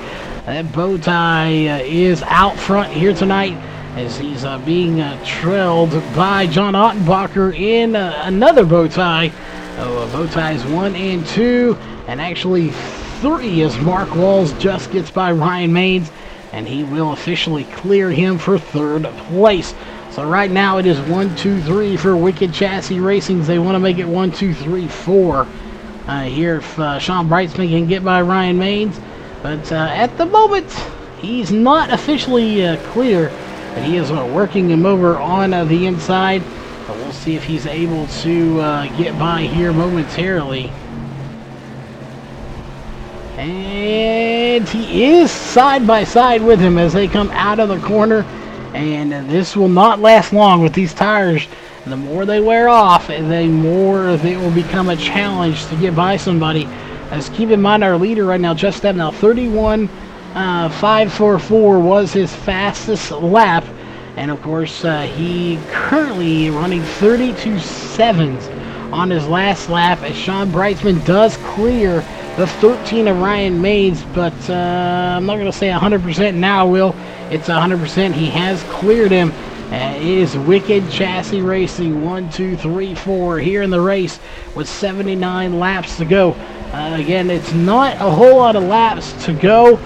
That bow tie is out front here tonight, as he's being trailed by John Ottenbacher in another bow tie. Bow ties 1 and 2, and actually 3, as Mark Walls just gets by Ryan Maines, and he will officially clear him for 3rd place. So right now it is 1, 2, 3 for Wicked Chassis Racing. They want to make it 1, 2, 3, 4 here if Sean Brightsman can get by Ryan Maines. But at the moment, he's not officially clear, but he is working him over on the inside. But we'll see if he's able to get by here momentarily. And he is side by side with him as they come out of the corner. And this will not last long with these tires. The more they wear off, the more it will become a challenge to get by somebody. As keep in mind, our leader right now, Jeff Stabnow, 31.544 was his fastest lap. And of course, he currently running 32.7s on his last lap, as Sean Brightsman does clear the 13 of Ryan Mays, but I'm not going to say 100% now, I will. It's 100%. He has cleared him. It is Wicked Chassis Racing 1, 2, 3, 4 here in the race with 79 laps to go. Again, it's not a whole lot of laps to go,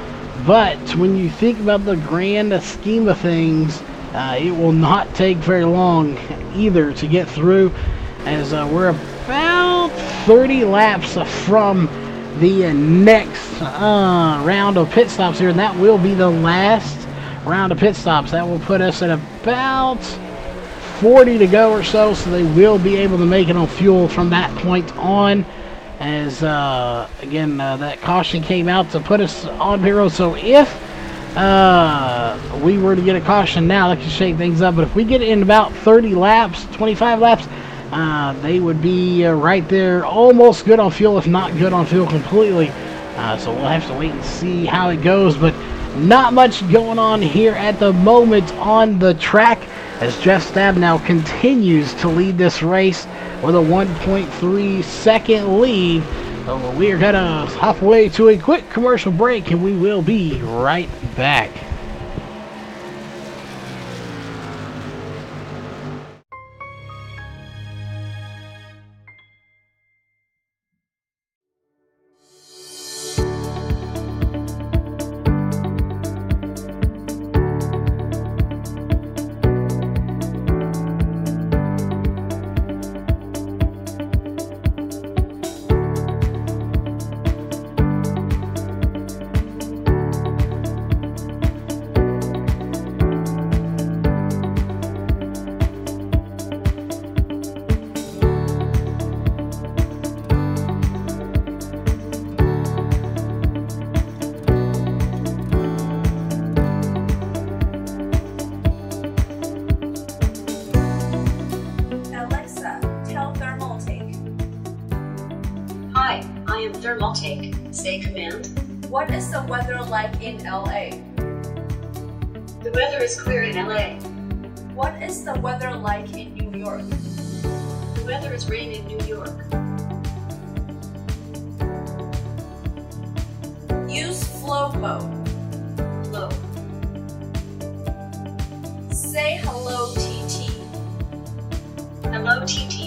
but when you think about the grand scheme of things, it will not take very long either to get through, as we're about 30 laps from the next round of pit stops here, and that will be the last round of pit stops. That will put us at about 40 to go or so, so they will be able to make it on fuel from that point on, as again that caution came out to put us on pit road. So if we were to get a caution now, that could shake things up, but if we get it in about 30 laps, 25 laps, they would be right there, almost good on fuel, if not good on fuel completely. So we'll have to wait and see how it goes, but not much going on here at the moment on the track, as Jeff Stabenow continues to lead this race with a 1.3 second lead. So we are kind of halfway to a quick commercial break, and we will be right back. Thermaltake. Say command. What is the weather like in LA? The weather is clear in LA. What is the weather like in New York? The weather is rain in New York. Use flow mode. Flow. Say hello, TT. Hello, TT.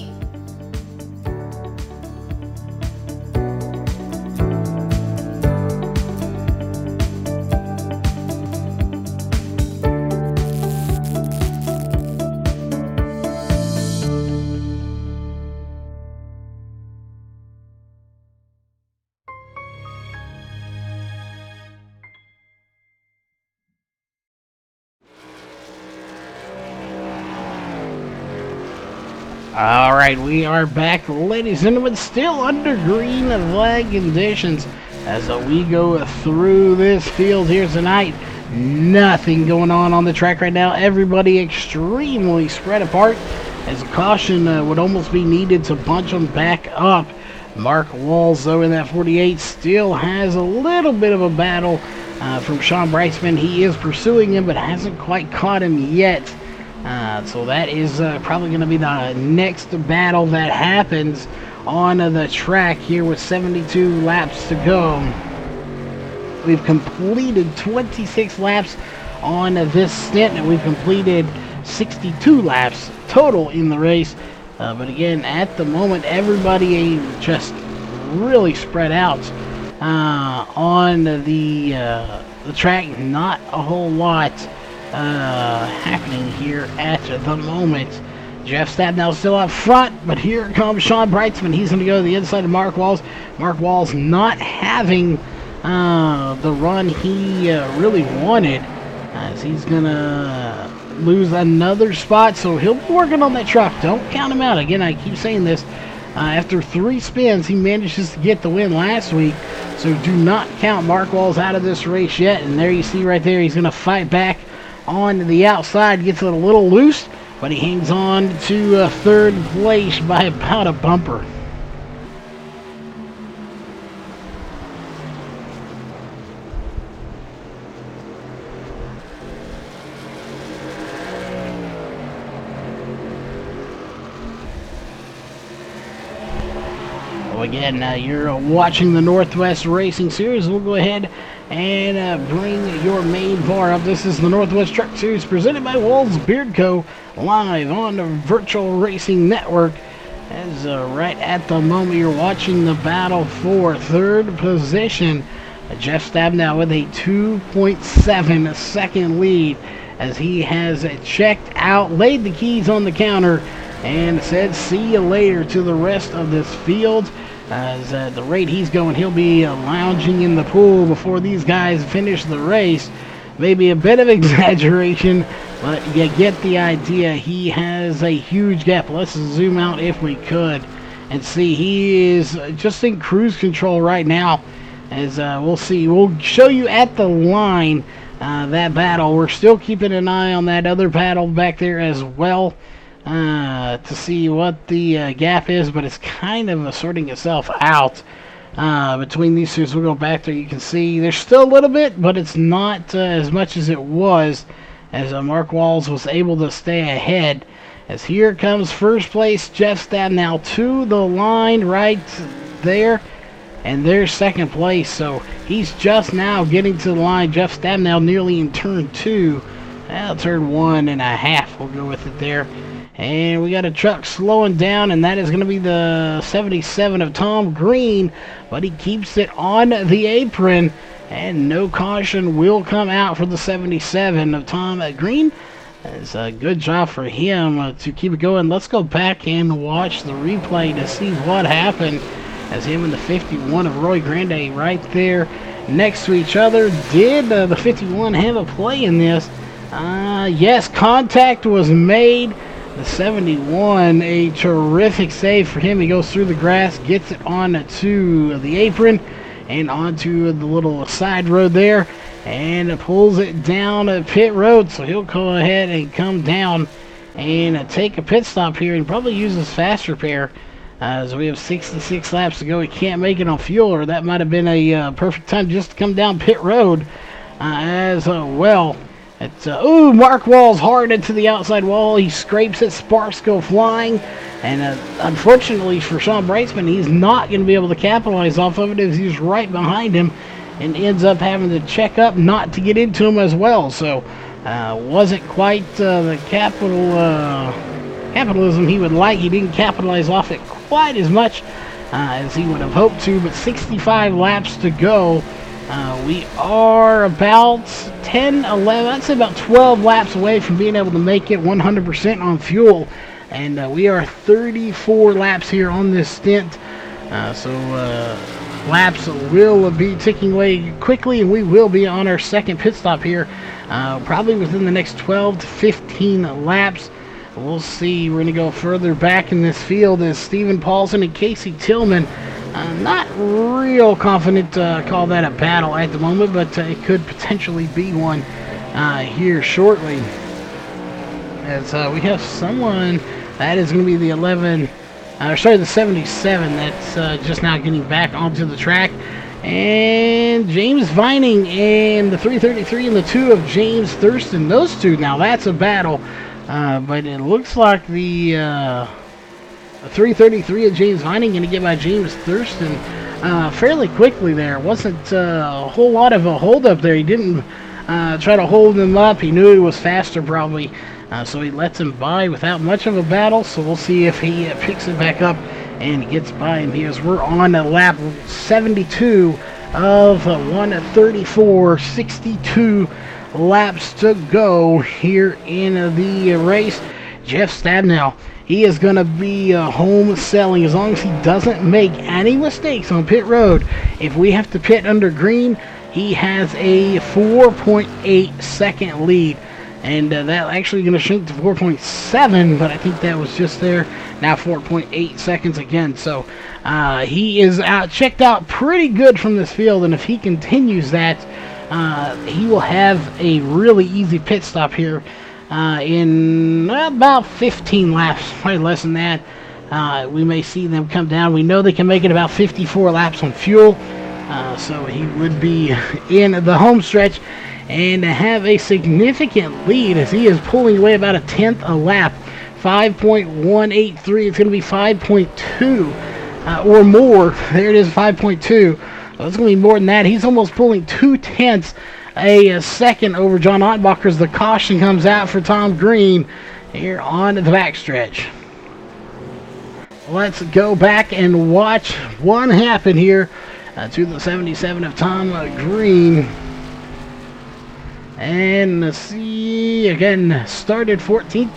Alright, we are back, ladies and gentlemen, still under green flag conditions as we go through this field here tonight. Nothing going on the track right now. Everybody extremely spread apart, as caution would almost be needed to bunch them back up. Mark Walls, though, in that 48 still has a little bit of a battle from Sean Brightsman. He is pursuing him, but hasn't quite caught him yet. So that is probably going to be the next battle that happens on the track here with 72 laps to go. We've completed 26 laps on this stint, and we've completed 62 laps total in the race. But again, at the moment, everybody just really spread out on the track. Not a whole lot happening here at the moment. Jeff Stabenow still up front, but here comes Sean Brightsman. He's going to go to the inside of Mark Walls. Mark Walls not having the run he really wanted, as he's going to lose another spot, so he'll be working on that truck. Don't count him out. Again, I keep saying this. After 3 spins, he manages to get the win last week, so do not count Mark Walls out of this race yet. And there you see right there, he's going to fight back on the outside, gets it a little loose, but he hangs on to third place by about a bumper. So again, you're watching the Northwest Racing Series. We'll go ahead and bring your main bar up. This is the Northwest Truck Series presented by Walls Beard Co. live on the Virtual Racing Network. As right at the moment you're watching the battle for third position. Jeff Stabnow with a 2.7 second lead as he has checked out, laid the keys on the counter, and said see you later to the rest of this field. As at the rate he's going, he'll be lounging in the pool before these guys finish the race. Maybe a bit of exaggeration, but you get the idea. He has a huge gap. Let's zoom out if we could and see. He is just in cruise control right now. As we'll see, we'll show you at the line that battle. We're still keeping an eye on that other battle back there as well to see what the gap is, but it's kind of sorting itself out between these two. So we'll go back there. You can see there's still a little bit, but it's not as much as it was, as Mark Walls was able to stay ahead. As here comes first place Jeff Stabnow to the line right there. And there's second place, so he's just now getting to the line. Jeff Stabnow nearly in turn 2. Well, turn 1.5, we'll go with it there. And we got a truck slowing down, and that is going to be the 77 of Tom Green. But he keeps it on the apron, and no caution will come out for the 77 of Tom Green. It's a good job for him to keep it going. Let's go back and watch the replay to see what happened. As him and the 51 of Roy Grande right there next to each other. Did the 51 have a play in this? Yes, contact was made. The 71, a terrific save for him. He goes through the grass, gets it on to the apron and onto the little side road there, and pulls it down pit road. So he'll go ahead and come down and take a pit stop here and probably use his fast repair. As we have 66 laps to go, he can't make it on fuel, or that might have been a perfect time just to come down pit road as well. It's Mark Walls hard into the outside wall. He scrapes it, sparks go flying, and unfortunately for Sean Brightsman, he's not going to be able to capitalize off of it as he's right behind him and ends up having to check up not to get into him as well. So wasn't quite the capitalism he would like. He didn't capitalize off it quite as much as he would have hoped to, but 65 laps to go. We are about 10, 11, I'd say about 12 laps away from being able to make it 100% on fuel, and we are 34 laps here on this stint, so laps will be ticking away quickly, and we will be on our second pit stop here probably within the next 12 to 15 laps. We'll see. We're going to go further back in this field as Stephen Paulson and Casey Tillman. Not real confident to call that a battle at the moment, but it could potentially be one here shortly. As we have someone that is going to be the the 77 that's just now getting back onto the track. And James Vining and the 333 and the 2 of James Thurston. Those two, now that's a battle. But it looks like the 333 of James Vining going to get by James Thurston fairly quickly there. Wasn't a whole lot of a hold-up there. He didn't try to hold him up. He knew he was faster probably, so he lets him by without much of a battle. So we'll see if he picks it back up and gets by him here as we're on lap 72 of 134, 62 laps to go here in the race. Jeff Stabnow, he is going to be home selling as long as he doesn't make any mistakes on pit road. If we have to pit under green, he has a 4.8 second lead, and that actually going to shrink to 4.7, but I think that was just there. Now 4.8 seconds again, so he is checked out pretty good from this field, and if he continues that, he will have a really easy pit stop here in about 15 laps, probably less than that. We may see them come down. We know they can make it about 54 laps on fuel, so he would be in the home stretch and have a significant lead as he is pulling away about a tenth a lap. 5.183, it's going to be 5.2 or more. There it is, 5.2. So it's going to be more than that. He's almost pulling 0.2 a second over John Ottenbacher as the caution comes out for Tom Green here on the backstretch. Let's go back and watch what happened here to the 77 of Tom Green. And let's see, again, started 14th.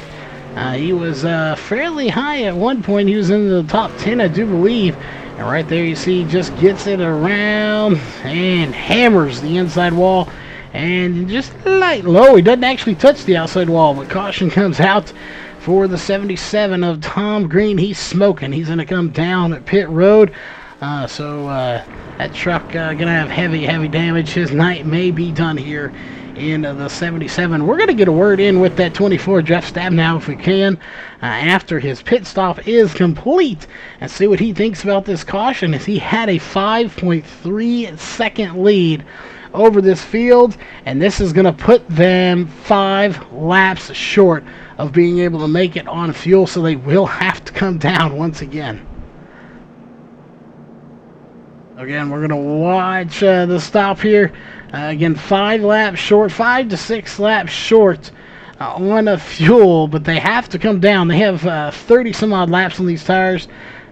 He was fairly high at one point. He was in the top 10, I do believe. And right there you see, just gets it around and hammers the inside wall. And just light low, he doesn't actually touch the outside wall, but caution comes out for the 77 of Tom Green. He's smoking. He's going to come down at pit road. So that truck going to have heavy damage. His night may be done here in the 77. We're going to get a word in with that 24, Jeff Stabnow, if we can, after his pit stop is complete, and see what he thinks about this caution, as he had a 5.3 second lead over this field, and this is going to put them 5 laps short of being able to make it on fuel, so they will have to come down once again. Again, we're going to watch the stop here. Again, 5 laps short, 5 to 6 laps short on a fuel, but they have to come down. They have 30 some odd laps on these tires,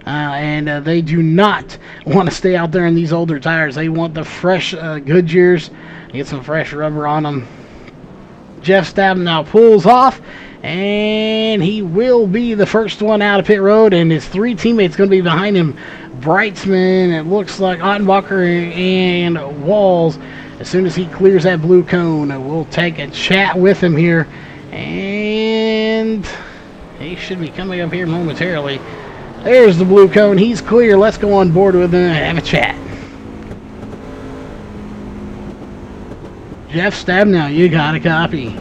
and they do not want to stay out there in these older tires. They want the fresh Goodyears, get some fresh rubber on them. Jeff Stabnow pulls off, and he will be the first one out of pit road, and his 3 teammates going to be behind him. Brightsman, it looks like Ottenbacher and Walls. As soon as he clears that blue cone, we'll take a chat with him here, and he should be coming up here momentarily. There's the blue cone. He's clear. Let's go on board with him and have a chat. Jeff Stabnow, you got a copy.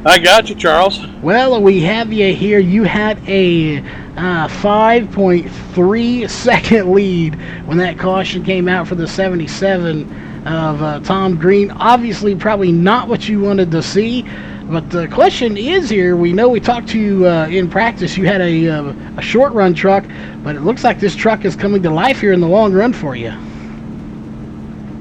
I got you, Charles. Well, we have you here. You had a 5.3 second lead when that caution came out for the 77 of Tom Green. Obviously, probably not what you wanted to see, but the question is here, we know we talked to you in practice. You had a short run truck, but it looks like this truck is coming to life here in the long run for you.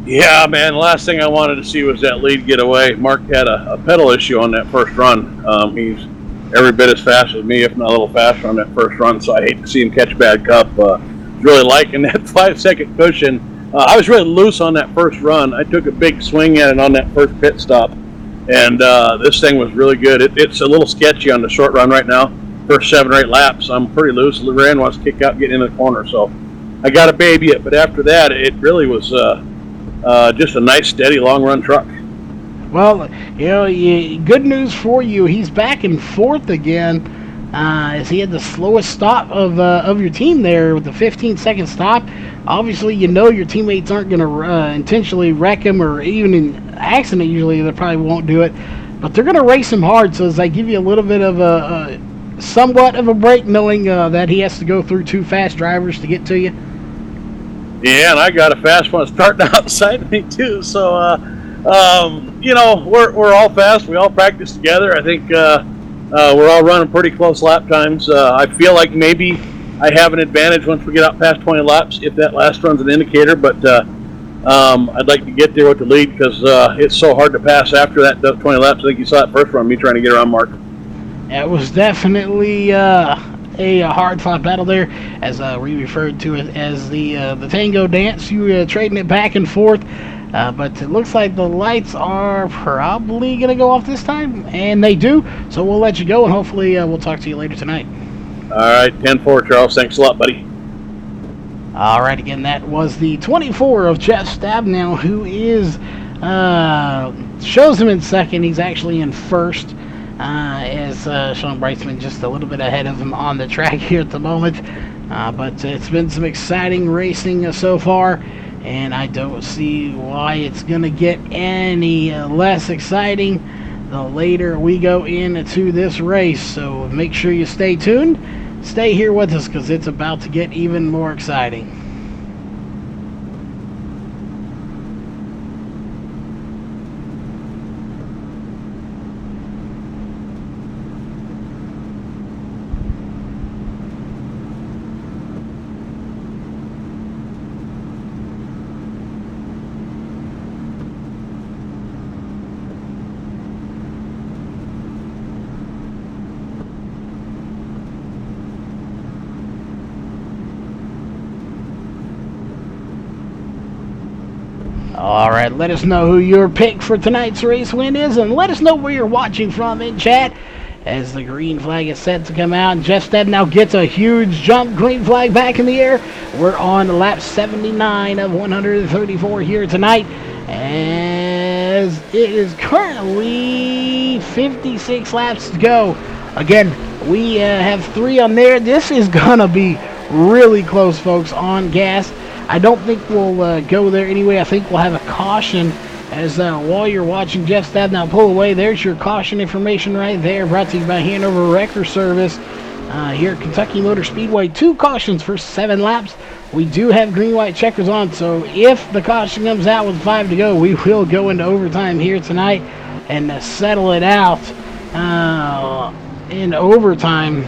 Yeah, man, the last thing I wanted to see was that lead get away. Mark had a pedal issue on that first run. He's every bit as fast as me, if not a little faster on that first run, so I hate to see him catch bad cup. Really liking that 5-second cushion. I was really loose on that first run. I took a big swing at it on that first pit stop, and this thing was really good. It's a little sketchy on the short run right now. First 7 or 8 laps, I'm pretty loose. Loren wants to kick out, get into the corner, so I got to baby it. But after that, it really was just a nice, steady, long-run truck. Well, good news for you. He's back in 4th again, as he had the slowest stop of your team there with the 15-second stop. Obviously, your teammates aren't going to intentionally wreck him, or even in accident, usually they probably won't do it. But they're going to race him hard, so as they give you a little bit of somewhat of a break, knowing that he has to go through 2 fast drivers to get to you. Yeah, and I got a fast one starting outside of me too. So, we're all fast. We all practice together. I think we're all running pretty close lap times. I feel like maybe I have an advantage once we get out past 20 laps, if that last run's an indicator. But I'd like to get there with the lead, because it's so hard to pass after that 20 laps. I think you saw that first run, me trying to get around Mark. It was definitely a hard-fought battle there, as we referred to it as the tango dance. You were trading it back and forth, but it looks like the lights are probably going to go off this time, and they do, so we'll let you go, and hopefully we'll talk to you later tonight. All right, 10-4, Charles. Thanks a lot, buddy. All right, again, that was the 24 of Jeff Stabnow, who is shows him in second. He's actually in first. As Sean Brightsman just a little bit ahead of him on the track here at the moment. But it's been some exciting racing so far, and I don't see why it's going to get any less exciting the later we go into this race. So make sure you stay tuned. Stay here with us, because it's about to get even more exciting. All right, let us know who your pick for tonight's race win is, and let us know where you're watching from in chat as the green flag is set to come out. Jeff Stabenow gets a huge jump. Green flag back in the air. We're on lap 79 of 134 here tonight, as it is currently 56 laps to go. Again, we have 3 on there. This is going to be really close, folks, on gas. I don't think we'll go there anyway. I think we'll have a caution as while you're watching Jeff Stabenow pull away. There's your caution information right there, brought to you by Hanover Wrecker Service here at Kentucky Motor Speedway. 2 cautions for 7 laps. We do have green-white checkers on, so if the caution comes out with 5 to go, we will go into overtime here tonight and settle it out in overtime.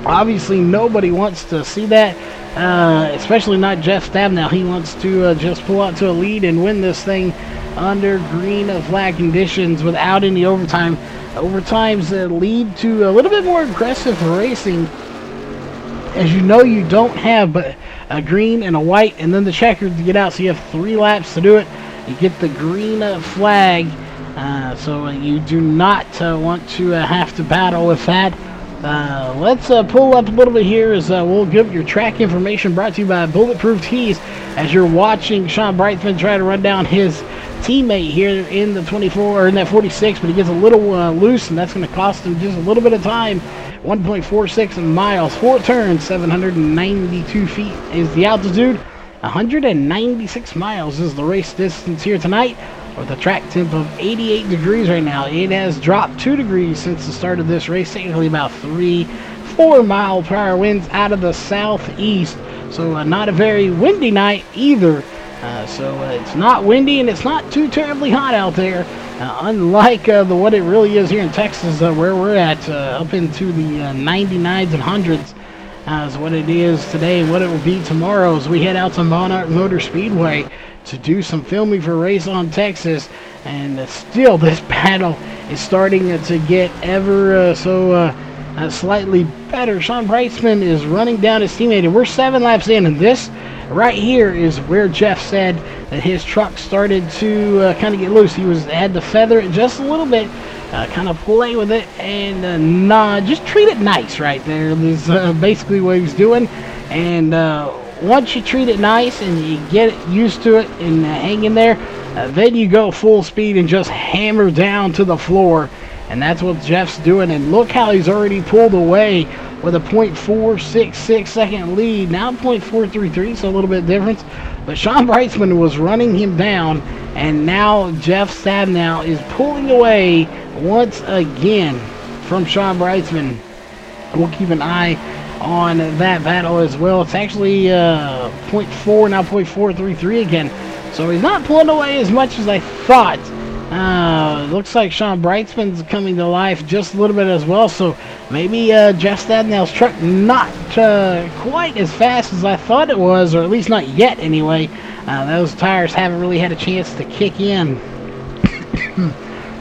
Obviously, nobody wants to see that. Especially not Jeff Stabenow. He wants to just pull out to a lead and win this thing under green flag conditions without any overtime. Overtimes lead to a little bit more aggressive racing. As you know, you don't have but a green and a white and then the checkered to get out, so you have 3 laps to do it. You get the green flag, so you do not want to have to battle with that. Let's pull up a little bit here as we'll give your track information, brought to you by Bulletproof Tees, as you're watching Sean Brightman try to run down his teammate here in the 24 or in that 46, but he gets a little loose, and that's going to cost him just a little bit of time. 1.46 miles, 4 turns, 792 feet is the altitude. 196 miles is the race distance here tonight, with a track temp of 88 degrees right now. It has dropped 2 degrees since the start of this race, technically about 3-4 mile per hour winds out of the southeast, so not a very windy night either. So it's not windy and it's not too terribly hot out there, unlike what it really is here in Texas, where we're at up into the 99s and 100s. Is what it is today and what it will be tomorrow as we head out to Monarch Motor Speedway to do some filming for Race on Texas. And still this battle is starting to get ever slightly better. Sean Brightsman is running down his teammate, and we're 7 laps in, and this right here is where Jeff said that his truck started to kind of get loose. He had to feather it just a little bit, kind of play with it, and just treat it nice right there is basically what he's doing. And once you treat it nice and you get used to it and hang in there, then you go full speed and just hammer down to the floor. And that's what Jeff's doing. And look how he's already pulled away with a .466 second lead. Now .433, so a little bit difference. But Sean Brightsman was running him down, and now Jeff Stabenow is pulling away once again from Sean Brightsman. We'll keep an eye on that battle as well. It's actually .4, now .433 again. So he's not pulling away as much as I thought. Looks like Sean Brightsman's coming to life just a little bit as well. So maybe Jeff Stabenow's truck not quite as fast as I thought it was, or at least not yet anyway. Those tires haven't really had a chance to kick in.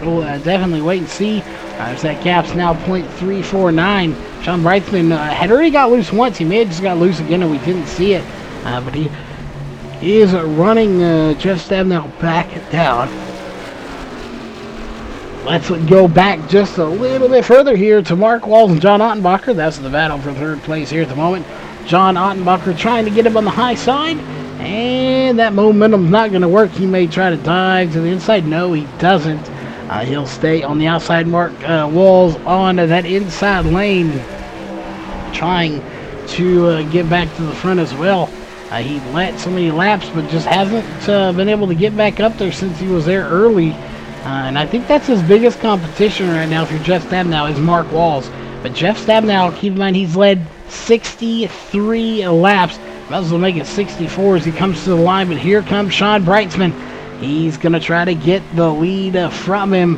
We'll definitely wait and see. As that gap's now .349. Sean Brightsman had already got loose once. He may have just got loose again and we didn't see it. But he is running Jeff Stabenow back down. Let's go back just a little bit further here to Mark Walls and John Ottenbacher. That's the battle for 3rd place here at the moment. John Ottenbacher trying to get him on the high side. And that momentum's not going to work. He may try to dive to the inside. No, he doesn't. He'll stay on the outside. Mark Walls on that inside lane, trying to get back to the front as well. He let so many laps, but just hasn't been able to get back up there since he was there early. And I think that's his biggest competition right now for Jeff Stabenow is Mark Walls. But Jeff Stabenow, keep in mind, he's led 63 laps. Might as well make it 64 as he comes to the line. But here comes Sean Brightsman. He's going to try to get the lead from him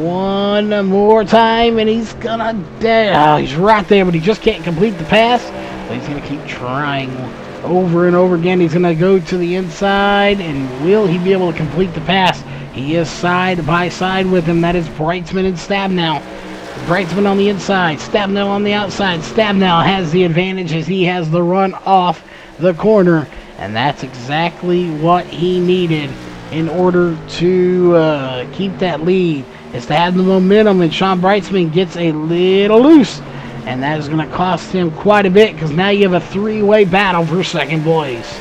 one more time. And he's going to... he's right there, but he just can't complete the pass. So he's going to keep trying over and over again. He's going to go to the inside. And will he be able to complete the pass? He is side by side with him. That is Brightsman and Stabenow. Brightsman on the inside, Stabenow on the outside. Stabenow has the advantage as he has the run off the corner. And that's exactly what he needed in order to keep that lead, is to have the momentum, and Sean Brightsman gets a little loose. And that is going to cost him quite a bit, because now you have a three-way battle for second place.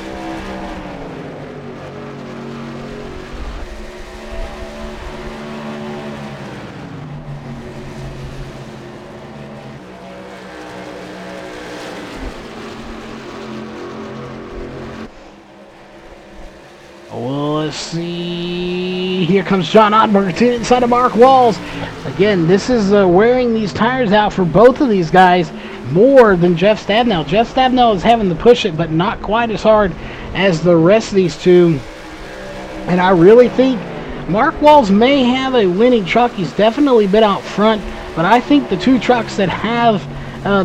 Well, let's see. Here comes John Ottenbarger to the inside of Mark Walls. Again, this is wearing these tires out for both of these guys more than Jeff Stabnow. Jeff Stabnow is having to push it, but not quite as hard as the rest of these two. And I really think Mark Walls may have a winning truck. He's definitely been out front, but I think the two trucks that have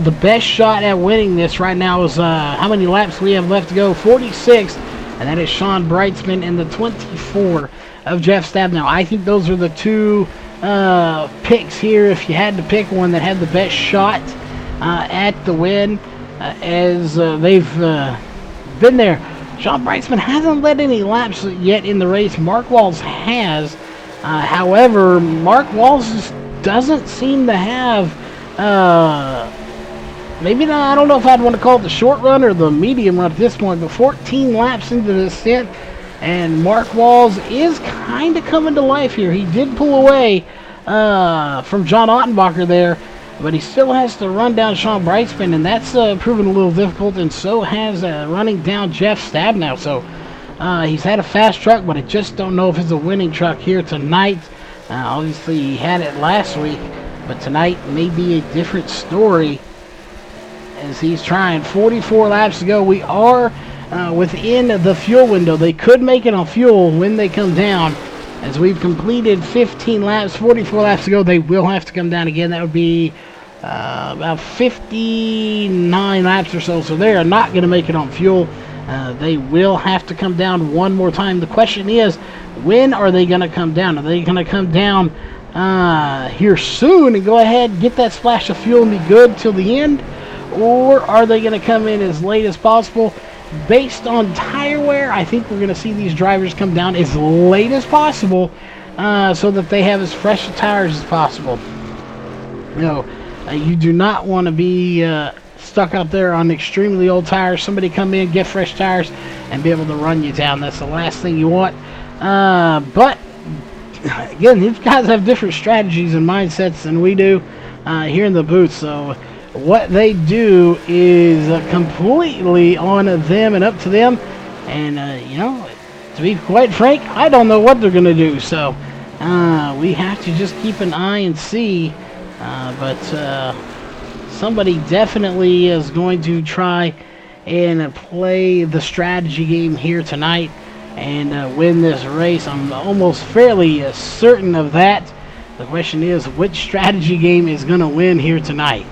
the best shot at winning this right now is how many laps we have left to go? 46. And that is Sean Brightsman and the 24 of Jeff Stabnow. I think those are the two picks here, if you had to pick one that had the best shot at the win, as they've been there. Sean Brightsman hasn't led any laps yet in the race. Mark Walls has. However, Mark Walls just doesn't seem to have maybe not, I don't know if I'd want to call it the short run or the medium run at this point, but 14 laps into the stint, and Mark Walls is kind of coming to life here. He did pull away from John Ottenbarger there, but he still has to run down Sean Brightsman, and that's proven a little difficult, and so has running down Jeff Stabnow. So he's had a fast truck, but I just don't know if it's a winning truck here tonight. Obviously, he had it last week, but tonight may be a different story, as he's trying. 44 laps to go. We are within the fuel window. They could make it on fuel when they come down. As we've completed 15 laps, 44 laps to go, they will have to come down again. That would be about 59 laps or so. So they are not going to make it on fuel. They will have to come down one more time. The question is, when are they going to come down? Are they going to come down here soon and go ahead and get that splash of fuel and be good till the end? Or are they going to come in as late as possible? Based on tire wear, I think we're going to see these drivers come down as late as possible, so that they have as fresh tires as possible. You do not want to be stuck out there on extremely old tires. Somebody come in, get fresh tires, and be able to run you down. That's the last thing you want. But again, these guys have different strategies and mindsets than we do here in the booth. So what they do is completely on them and up to them. And, to be quite frank, I don't know what they're going to do. So we have to just keep an eye and see. But somebody definitely is going to try and play the strategy game here tonight and win this race. I'm almost fairly certain of that. The question is, which strategy game is going to win here tonight?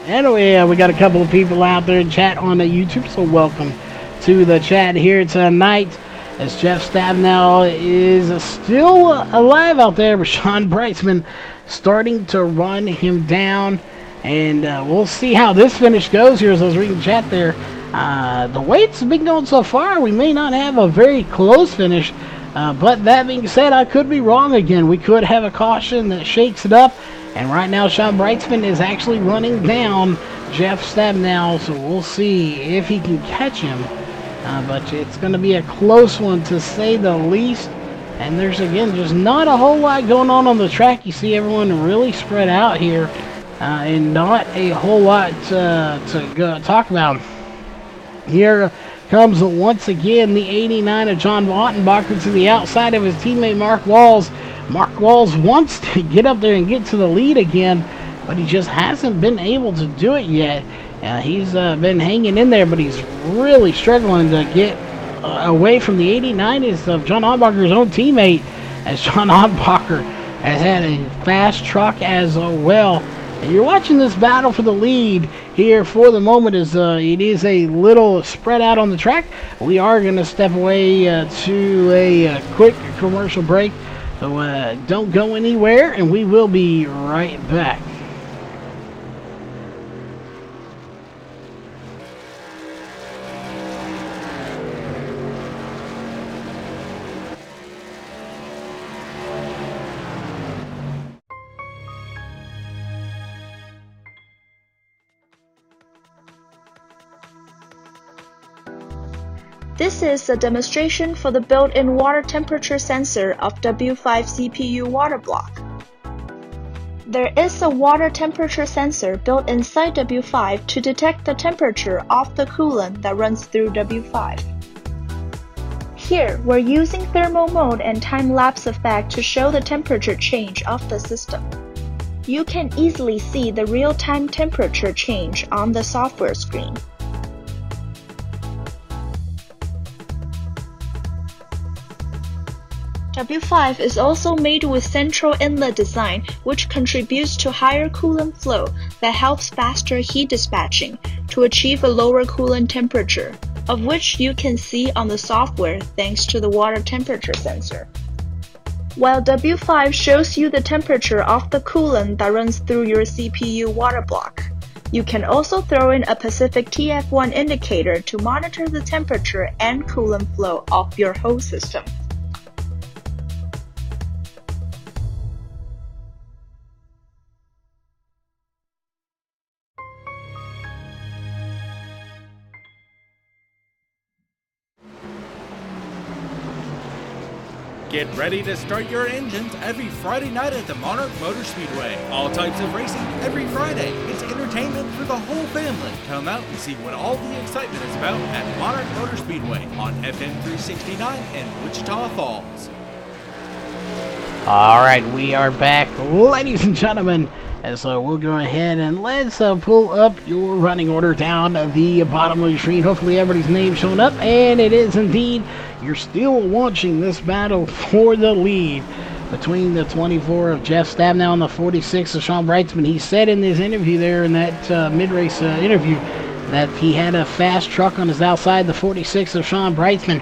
Anyway, we got a couple of people out there in chat on the YouTube, so welcome to the chat here tonight. As Jeff Stabnow is still alive out there, but Sean Brightsman starting to run him down. And we'll see how this finish goes here as I was reading chat there. The way it's been going so far, we may not have a very close finish. But that being said, I could be wrong again. We could have a caution that shakes it up. And right now, Sean Brightsman is actually running down Jeff Stabnow, so we'll see if he can catch him. But it's going to be a close one, to say the least. And there's, again, just not a whole lot going on the track. You see everyone really spread out here, and not a whole lot to talk about. Here comes, once again, the 89 of John Ottenbarger to the outside of his teammate Mark Walls. Mark Walls wants to get up there and get to the lead again, but he just hasn't been able to do it yet. He's been hanging in there, but he's really struggling to get away from the 89 of John Ottenbarger's own teammate, as John Ottenbarger has had a fast truck as well. And you're watching this battle for the lead here for the moment, as it is a little spread out on the track. We are going to step away to a quick commercial break. So don't go anywhere, and we will be right back. This is a demonstration for the built-in water temperature sensor of W5 CPU water block. There is a water temperature sensor built inside W5 to detect the temperature of the coolant that runs through W5. Here, we're using thermal mode and time-lapse effect to show the temperature change of the system. You can easily see the real-time temperature change on the software screen. W5 is also made with central inlet design, which contributes to higher coolant flow that helps faster heat dispatching to achieve a lower coolant temperature, of which you can see on the software thanks to the water temperature sensor. While W5 shows you the temperature of the coolant that runs through your CPU water block, you can also throw in a Pacific TF1 indicator to monitor the temperature and coolant flow of your whole system. Get ready to start your engines every Friday night at the Monarch Motor Speedway. All types of racing every Friday. It's entertainment for the whole family. Come out and see what all the excitement is about at Monarch Motor Speedway on FM 369 in Wichita Falls. All right, we are back, ladies and gentlemen. And so we'll go ahead and let's pull up your running order down the bottom of your screen. Hopefully everybody's name showing up, and it is indeed. You're still watching this battle for the lead between the 24 of Jeff Stabnow and the 46 of Sean Brightsman. He said in his interview there, in that mid-race interview, that he had a fast truck on his outside, the 46 of Sean Brightsman.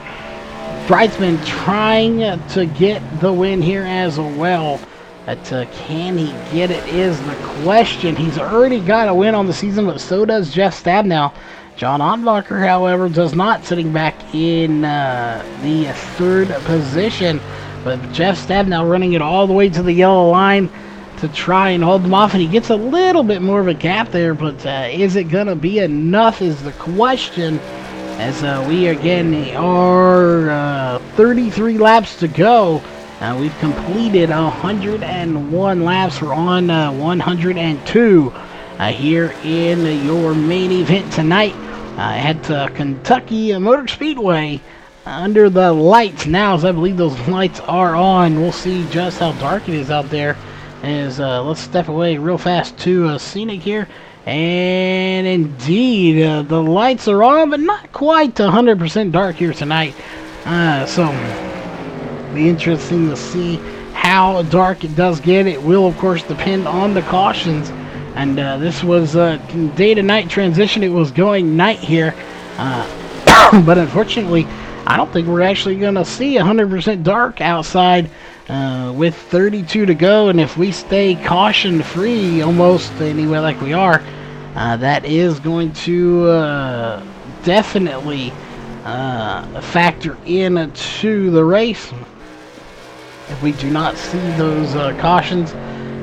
Brightsman trying to get the win here as well. But can he get it is the question. He's already got a win on the season, but so does Jeff Stabnow. John Ottenbacher, however, does not, sitting back in the third position. But Jeff Stabnow running it all the way to the yellow line to try and hold them off. And he gets a little bit more of a gap there, but is it going to be enough is the question. As we again are 33 laps to go. We've completed 101 laps. We're on 102 here in your main event tonight at Kentucky Motor Speedway under the lights now, as I believe those lights are on. We'll see just how dark it is out there. As let's step away real fast to Scenic here. And indeed, the lights are on, but not quite 100% dark here tonight. So be interesting to see how dark it does get. It will, of course, depend on the cautions. And this was a day to night transition. It was going night here. But unfortunately, I don't think we're actually going to see 100% dark outside with 32 to go. And if we stay caution free almost anyway like we are, that is going to definitely factor into the race. If we do not see those cautions,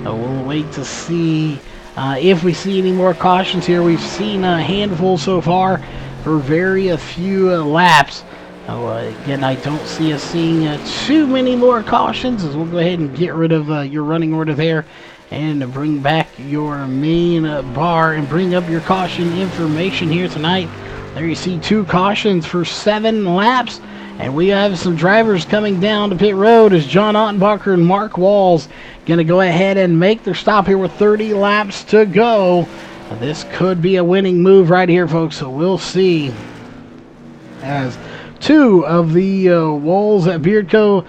we'll wait to see if we see any more cautions here. We've seen a handful so far for very few laps. Again, I don't see us seeing too many more cautions, as we'll go ahead and get rid of your running order there and bring back your main bar and bring up your caution information here tonight. There you see 2 cautions for 7 laps. And we have some drivers coming down to pit road as John Ottenbacher and Mark Walls going to go ahead and make their stop here with 30 laps to go. This could be a winning move right here, folks, so we'll see. As 2 of the Walls at Beardco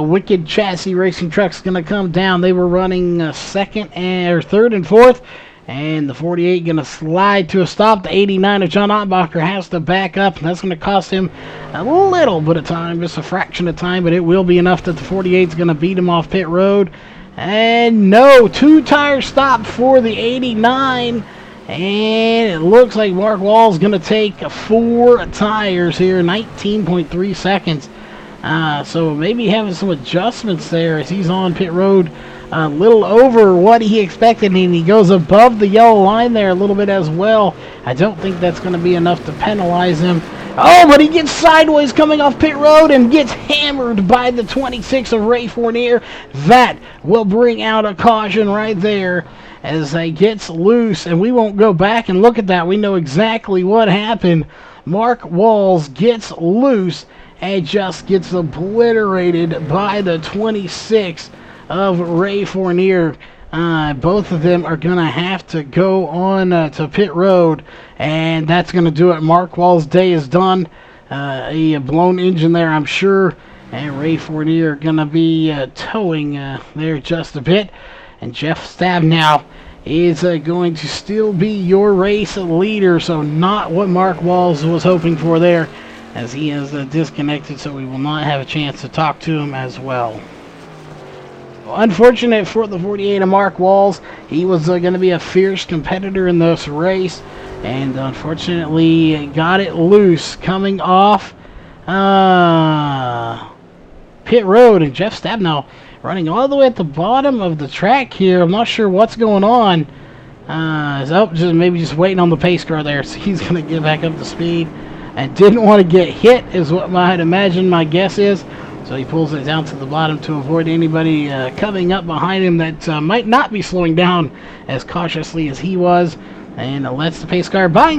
Wicked Chassis Racing trucks going to come down. They were running third and fourth. And the 48 going to slide to a stop. The 89 of John Ottenbacher has to back up, and that's going to cost him a little bit of time, just a fraction of time, but it will be enough that the 48 is going to beat him off pit road. And no, 2-tire stop for the 89. And it looks like Mark Wall's going to take 4 tires here, 19.3 seconds. So maybe having some adjustments there as he's on pit road a little over what he expected, and he goes above the yellow line there a little bit as well. I don't think that's going to be enough to penalize him. Oh, but he gets sideways coming off pit road and gets hammered by the 26 of Ray Fournier. That will bring out a caution right there as he gets loose, and we won't go back and look at that. We know exactly what happened. Mark Walls gets loose and just gets obliterated by the 26 of Ray Fournier. Both of them are going to have to go on to pit road, and that's going to do it. Mark Wall's day is done. A blown engine there, I'm sure, and Ray Fournier going to be towing there just a bit. And Jeff Stabnow is going to still be your race leader, so not what Mark Walls was hoping for there, as he is disconnected, so we will not have a chance to talk to him as well. Unfortunate for the 48 of Mark Walls. He was going to be a fierce competitor in this race, and unfortunately got it loose coming off pit road. And Jeff Stabnow running all the way at the bottom of the track here. I'm not sure what's going on. Maybe just waiting on the pace car there, so he's going to get back up to speed. And didn't want to get hit is what I'd imagine my guess is. So he pulls it down to the bottom to avoid anybody coming up behind him that might not be slowing down as cautiously as he was. And lets the pace car by.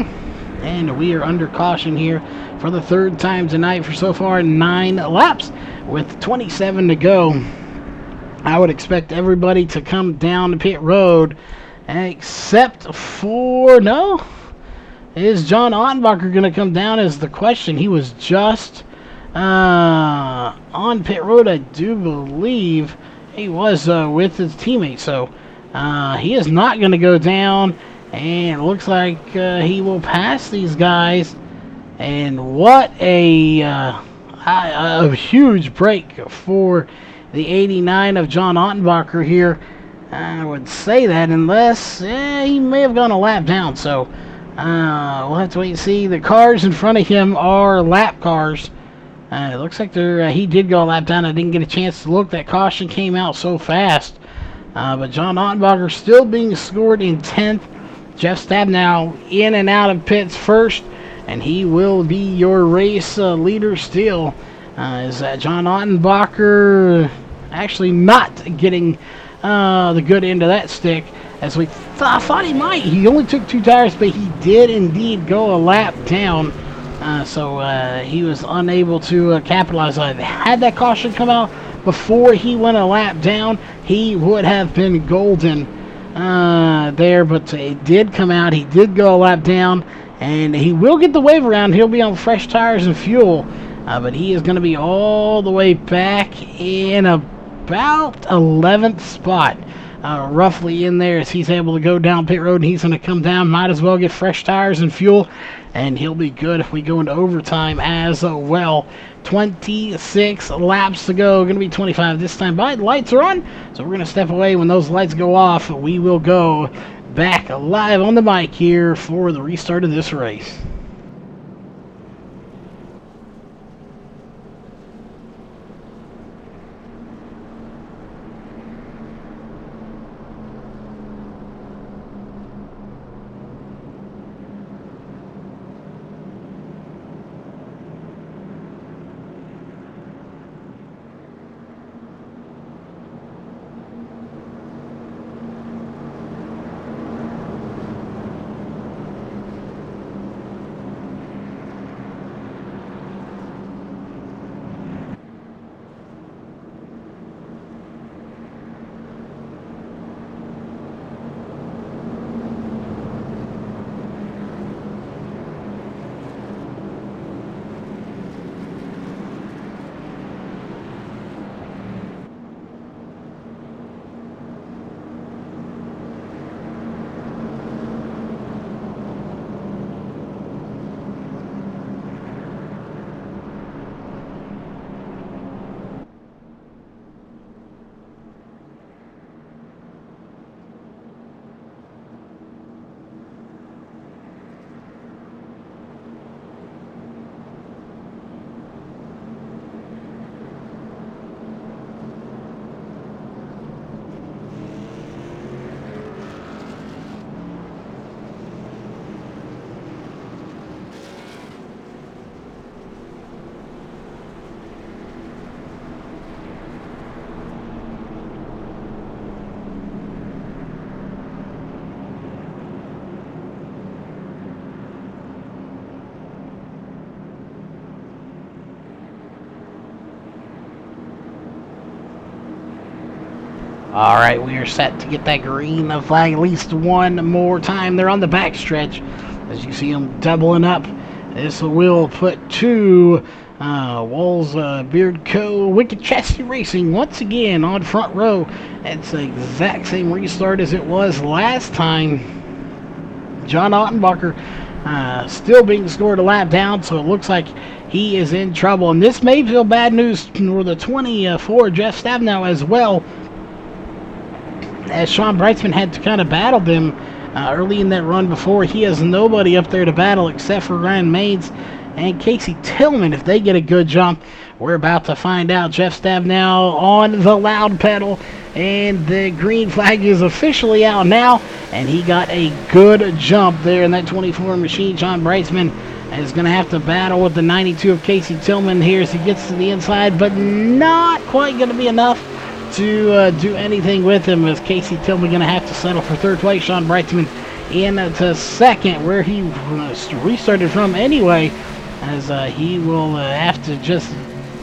And we are under caution here for the 3rd time tonight for so far 9 laps with 27 to go. I would expect everybody to come down the pit road except for... No? Is John Ottenbacher going to come down is the question. He was just on pit road, I do believe. He was with his teammate, so he is not going to go down. And it looks like he will pass these guys. And what a huge break for the 89 of John Ottenbacher here. I would say that unless he may have gone a lap down. So we'll have to wait and see. The cars in front of him are lap cars. It looks like he did go a lap down. I didn't get a chance to look. That caution came out so fast. But John Ottenbacher still being scored in 10th. Jeff Stabnow in and out of pits first. And he will be your race leader still. Is John Ottenbacher actually not getting the good end of that stick, as we thought he might. He only took 2 tires, but he did indeed go a lap down. So he was unable to capitalize on it. Had that caution come out before he went a lap down, he would have been golden there. But it did come out. He did go a lap down. And he will get the wave around. He'll be on fresh tires and fuel. But he is going to be all the way back in about 11th spot. Roughly in there as he's able to go down pit road. And he's going to come down. Might as well get fresh tires and fuel. And he'll be good if we go into overtime as well. 26 laps to go. Going to be 25 this time. But the lights are on. So we're going to step away. When those lights go off, we will go back live on the mic here for the restart of this race. All right, we are set to get that green flag at least one more time. They're on the backstretch. As you see them doubling up, this will put two Walls Beard Co. Wicked Chassis Racing once again on front row. It's the exact same restart as it was last time. John Ottenbacher still being scored a lap down, so it looks like he is in trouble. And this may feel bad news for the 24 Jeff Stabenow as well, as Sean Brightsman had to kind of battle them early in that run before. He has nobody up there to battle except for Ryan Maines and Casey Tillman. If they get a good jump, we're about to find out. Jeff Stabenow on the loud pedal, and the green flag is officially out now, and he got a good jump there in that 24 machine. Sean Brightsman is going to have to battle with the 92 of Casey Tillman here as he gets to the inside, but not quite going to be enough to do anything with him, as Casey Tillman going to have to settle for third place. Sean Brightsman into second, where he restarted from anyway, as he will have to just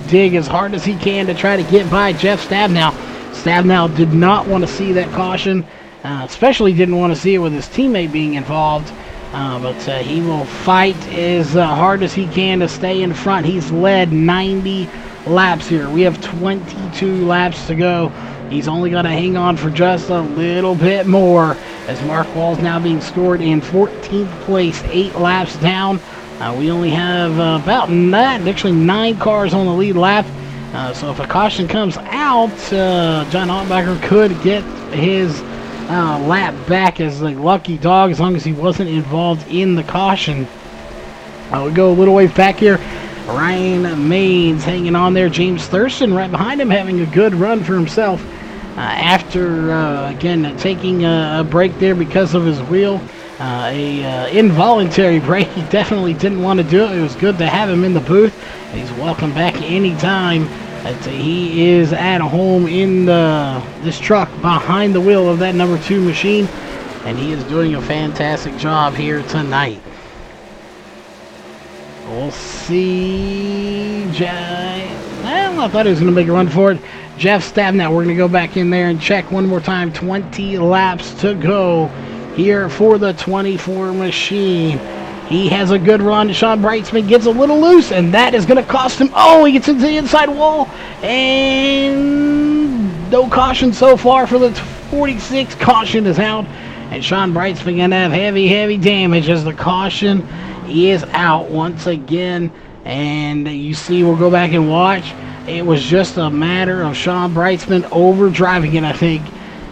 dig as hard as he can to try to get by Jeff Stabenow. Stabenow did not want to see that caution, especially didn't want to see it with his teammate being involved, but he will fight as hard as he can to stay in front. He's led 90 laps here. We have 22 laps to go. He's only got to hang on for just a little bit more, as Mark Wall's now being scored in 14th place, 8 laps down. We only have about 9 cars on the lead lap. So if a caution comes out, John Ottenbacher could get his lap back as the lucky dog, as long as he wasn't involved in the caution. We go a little ways back here. Ryan Maines hanging on there. James Thurston right behind him, having a good run for himself after, again, taking a break there because of his wheel. Involuntary break. He definitely didn't want to do it. It was good to have him in the booth. He's welcome back anytime that he is at home in this truck behind the wheel of that number 2 machine, and he is doing a fantastic job here tonight. We'll see. Well, I thought he was going to make a run for it. Jeff Stabenow, we're going to go back in there and check one more time. 20 laps to go here for the 24 machine. He has a good run. Sean Brightsman gets a little loose, and that is going to cost him. Oh, he gets into the inside wall, and no caution so far for the 46. Caution is out, and Sean Brightsman going to have heavy damage as the caution is out once again. And you see, we'll go back and watch. It was just a matter of Sean Brightsman overdriving it, I think,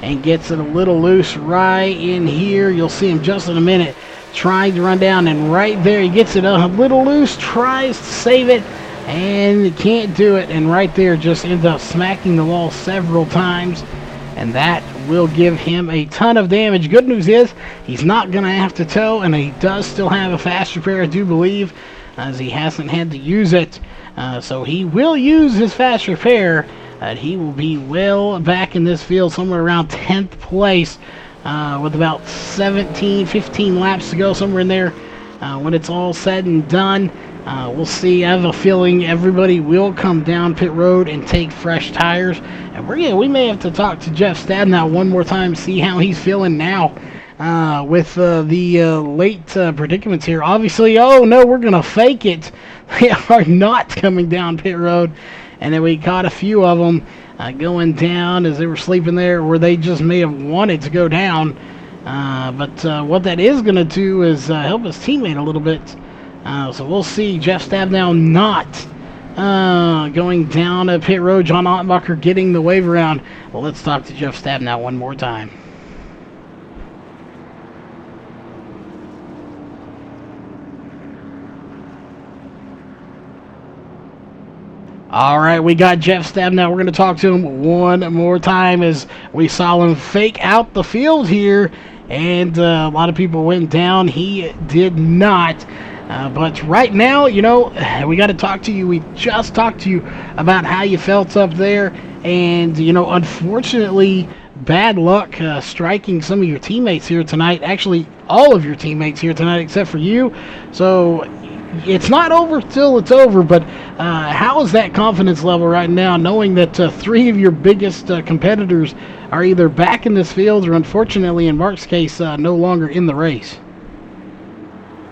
and gets it a little loose right in here. You'll see him just in a minute trying to run down, and right there he gets it a little loose, tries to save it, and can't do it, and right there just ends up smacking the wall several times, and that will give him a ton of damage. Good news is he's not going to have to tow, and he does still have a fast repair, I do believe, as he hasn't had to use it. So he will use his fast repair. He will be well back in this field, somewhere around 10th place, with about 15 laps to go, somewhere in there. When it's all said and done, we'll see. I have a feeling everybody will come down pit road and take fresh tires. And we may have to talk to Jeff Stabenow one more time, see how he's feeling now with the late predicaments here. Obviously, oh no, we're going to fake it. They are not coming down pit road. And then we caught a few of them going down as they were sleeping there, where they just may have wanted to go down. But what that is going to do is help his teammate a little bit. So we'll see. Jeff Stabenow not going down a pit road. John Ottenbacher getting the wave around. Well, let's talk to Jeff Stabenow one more time. All right, we got Jeff Stabenow. We're going to talk to him one more time, as we saw him fake out the field here, and a lot of people went down. He did not. But right now, you know, we got to talk to you. We just talked to you about how you felt up there, and, you know, unfortunately, bad luck striking some of your teammates here tonight. Actually, all of your teammates here tonight except for you. So it's not over till it's over, but how is that confidence level right now, knowing that 3 of your biggest competitors are either back in this field or, unfortunately, in Mark's case, no longer in the race?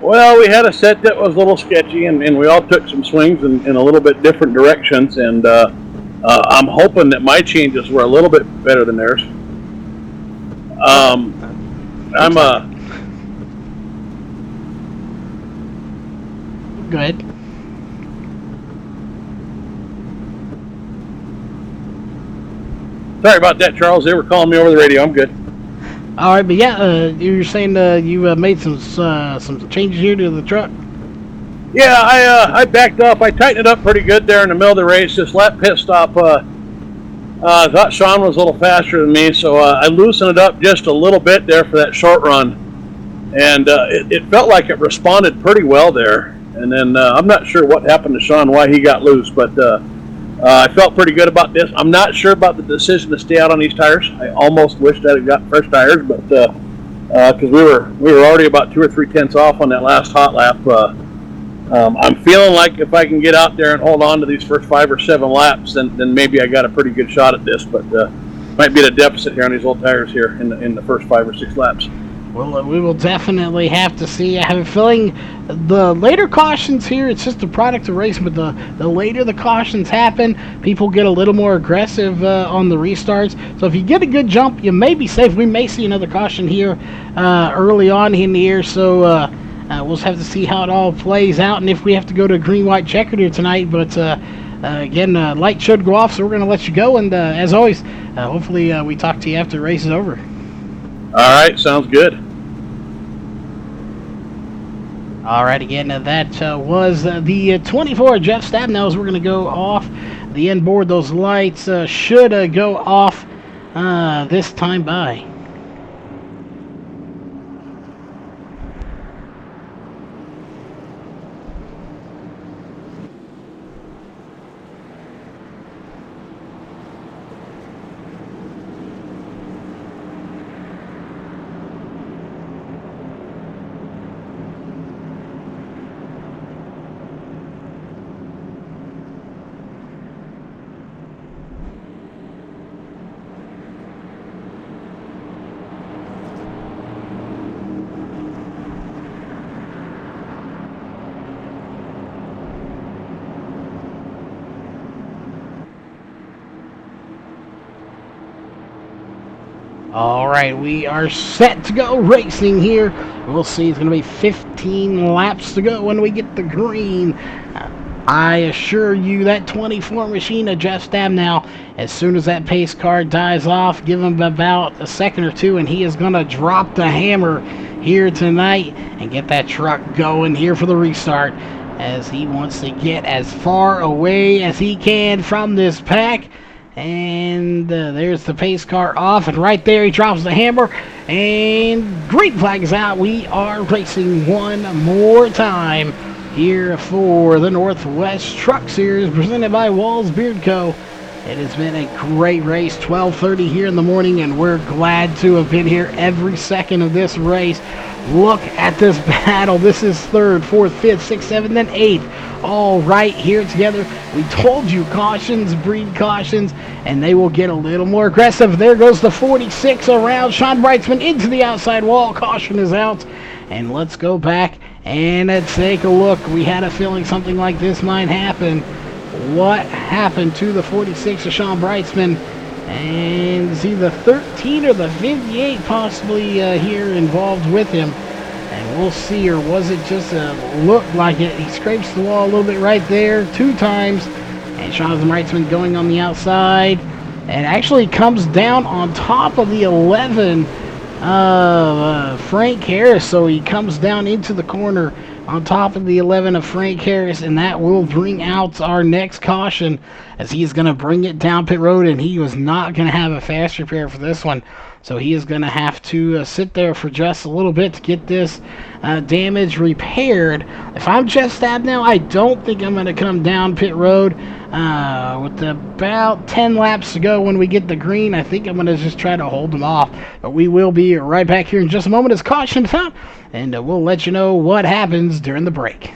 Well, we had a set that was a little sketchy, and we all took some swings in a little bit different directions, and I'm hoping that my changes were a little bit better than theirs. Go ahead. Sorry about that, Charles. They were calling me over the radio. I'm good. All right, but yeah, you were saying you made some changes here to the truck. Yeah, I backed off. I tightened it up pretty good there in the middle of the race. This lap pit stop, I thought Sean was a little faster than me, so I loosened it up just a little bit there for that short run. And it felt like it responded pretty well there. And then I'm not sure what happened to Sean, why he got loose, but I felt pretty good about this. I'm not sure about the decision to stay out on these tires. I almost wished I had got fresh tires, but because we were already about 2 or 3 tenths off on that last hot lap. I'm feeling like if I can get out there and hold on to these first 5 or 7 laps, then maybe I got a pretty good shot at this. But might be at a deficit here on these old tires here in the first 5 or 6 laps. Well, we will definitely have to see. I have a feeling the later cautions here, it's just a product of racing, but the later the cautions happen, people get a little more aggressive on the restarts. So if you get a good jump, you may be safe. We may see another caution here early on in the year, so we'll just have to see how it all plays out and if we have to go to a green-white checkered here tonight. But again, light should go off, so we're going to let you go. And as always, hopefully we talk to you after the race is over. All right, sounds good. All right, again, that was the 24 Jeff Stabnow. We're going to go off the end board. Those lights should go off this time by. All right, we are set to go racing here. We'll see. It's going to be 15 laps to go when we get the green. I assure you that 24 machine of Jeff Stabnow, as soon as that pace car dies off, give him about a second or two, and he is going to drop the hammer here tonight and get that truck going here for the restart, as he wants to get as far away as he can from this pack. And there's the pace car off, and right there he drops the hammer, and green flag is out. We are racing one more time here for the Northwest Truck Series presented by Walls Beard Co. It has been a great race, 12:30 here in the morning, and we're glad to have been here every second of this race. Look at this battle. This is 3rd, 4th, 5th, 6th, 7th, and 8th. All right here together. We told you cautions breed cautions, and they will get a little more aggressive. There goes the 46 around. Sean Brightsman into the outside wall. Caution is out. And let's go back and take a look. We had a feeling something like this might happen. What happened to the 46 of Sean Brightsman? And see the 13 or the 58 possibly here involved with him. And we'll see, or was it just a look like it? He scrapes the wall a little bit right there 2 times. And Sean Brightsman going on the outside. And actually comes down on top of the 11 of Frank Harris. So he comes down into the corner on top of the 11 of Frank Harris, and that will bring out our next caution, as he is going to bring it down pit road, and he was not going to have a fast repair for this one. So he is going to have to sit there for just a little bit to get this damage repaired. If I'm Jeff Stabnow, I don't think I'm going to come down pit road. With about 10 laps to go when we get the green, I think I'm going to just try to hold them off. But we will be right back here in just a moment as caution is out, and we'll let you know what happens during the break.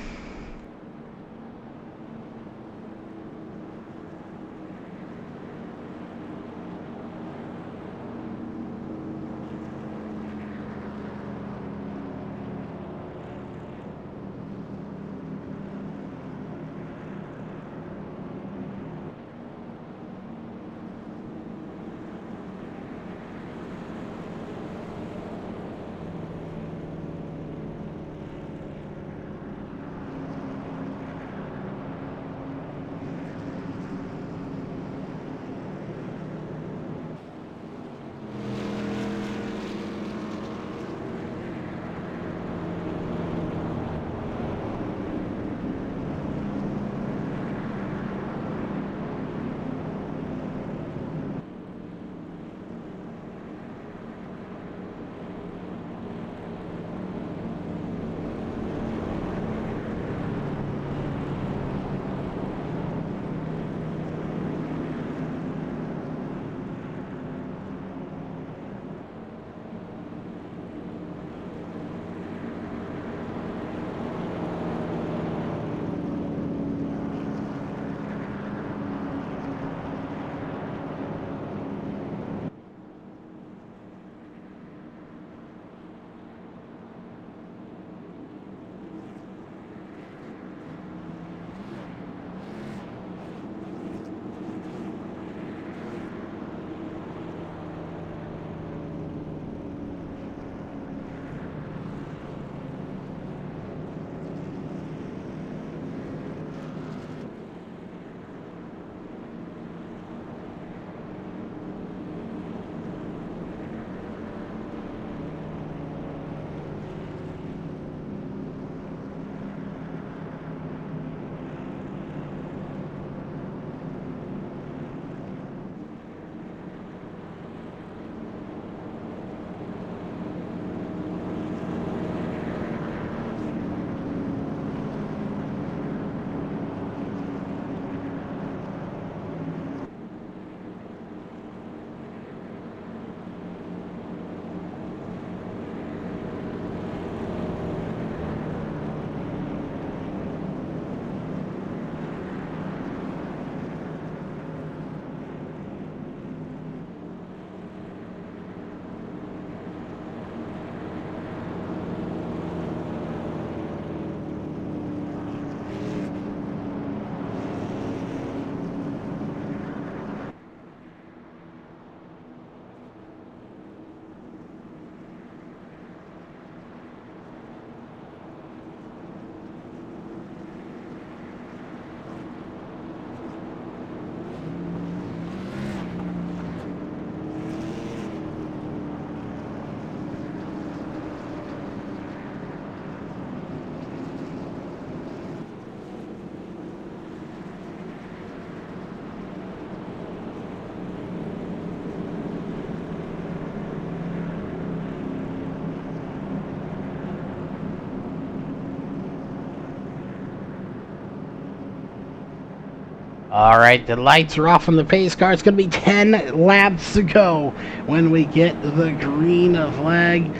All right, the lights are off on the pace car. It's going to be 10 laps to go when we get the green flag.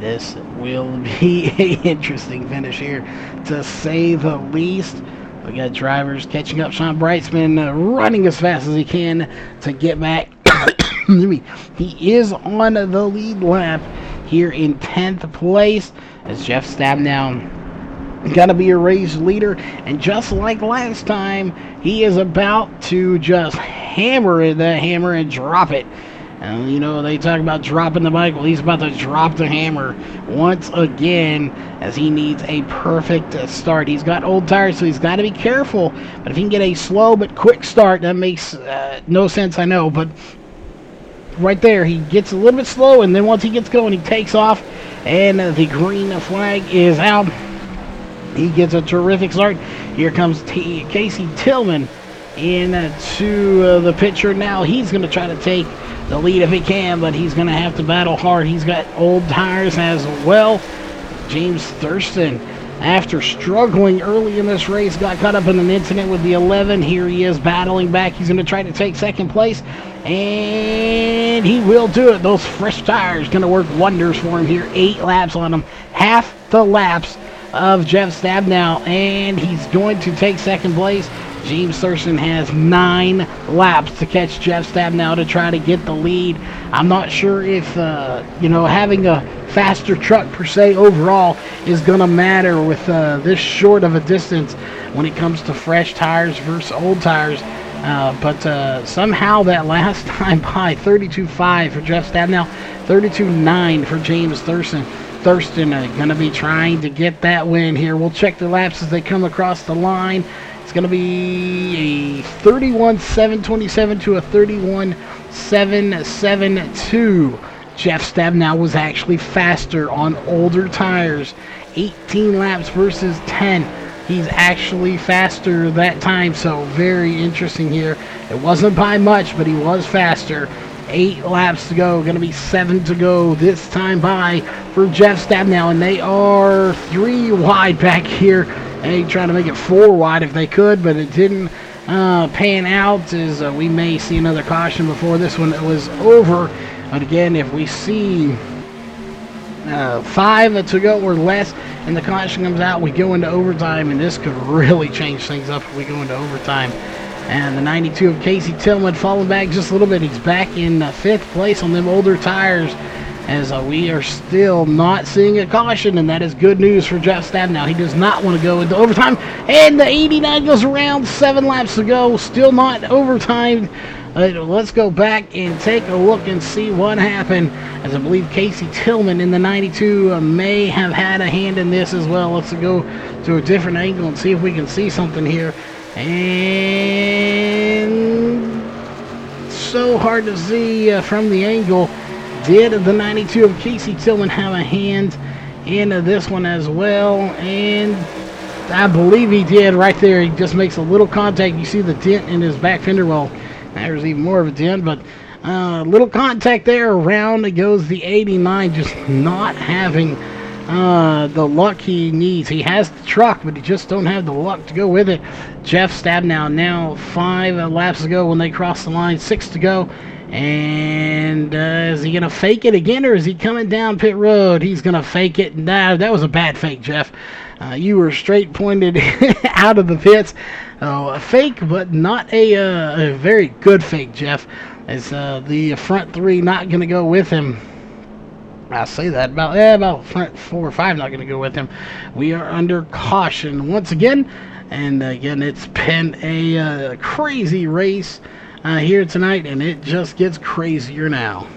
This will be an interesting finish here, to say the least. We got drivers catching up. Sean Brightsman running as fast as he can to get back. He is on the lead lap here in 10th place, as Jeff Stabnow gonna be a race leader, and just like last time, he is about to just hammer the hammer and drop it. You know, they talk about dropping the mic. Well, he's about to drop the hammer once again, as he needs a perfect start. He's got old tires, so he's got to be careful. But if he can get a slow but quick start, that makes no sense, I know. But right there, he gets a little bit slow, and then once he gets going, he takes off, and the green flag is out. He gets a terrific start. Here comes Casey Tillman into the picture now. He's going to try to take the lead if he can, but he's going to have to battle hard. He's got old tires as well. James Thurston, after struggling early in this race, got caught up in an incident with the 11. Here he is battling back. He's going to try to take second place, and he will do it. Those fresh tires going to work wonders for him here. 8 laps on him, half the laps of Jeff Stabnow, and he's going to take second place. James Thurston has 9 laps to catch Jeff Stabnow to try to get the lead. I'm not sure if, having a faster truck per se overall is going to matter with this short of a distance when it comes to fresh tires versus old tires. But somehow that last time by, 32.5 for Jeff Stabnow, 32.9 for James Thurston. Thurston going to be trying to get that win here. We'll check the laps as they come across the line. It's going to be a 31.727 to a 31.772. Jeff Stabnow was actually faster on older tires. 18 laps versus 10. He's actually faster that time, so very interesting here. It wasn't by much, but he was faster. 8 laps to go, going to be 7 to go this time by for Jeff Stabnow, and they are 3 wide back here. They trying to make it 4 wide if they could, but it didn't pan out, as we may see another caution before this one was over. But again, if we see 5 to go or less and the caution comes out, we go into overtime, and this could really change things up if we go into overtime. And the 92 of Casey Tillman falling back just a little bit. He's back in 5th place on them older tires, as we are still not seeing a caution, and that is good news for Jeff Stabnow. He does not want to go into overtime, and the 89 goes around. 7 laps to go, still not overtime. Let's go back and take a look and see what happened, as I believe Casey Tillman in the 92 may have had a hand in this as well. Let's go to a different angle and see if we can see something here. And so hard to see from the angle. Did the 92 of Casey Tillman have a hand in this one as well? And I believe he did right there. He just makes a little contact. You see the dent in his back fender. Well, there's even more of a dent, but little contact there. Around goes the 89, just not having the luck he needs. He has the truck, but he just don't have the luck to go with it. Jeff Stabnow now 5 laps to go when they cross the line, 6 to go. And is he going to fake it again, or is he coming down pit road? He's going to fake it. Nah, that was a bad fake, Jeff. You were straight pointed out of the pits. A fake, but not a very good fake, Jeff. As the front 3 not going to go with him. I say that about front 4 or 5 not going to go with him. We are under caution once again, and again, it's been a crazy race here tonight, and it just gets crazier now.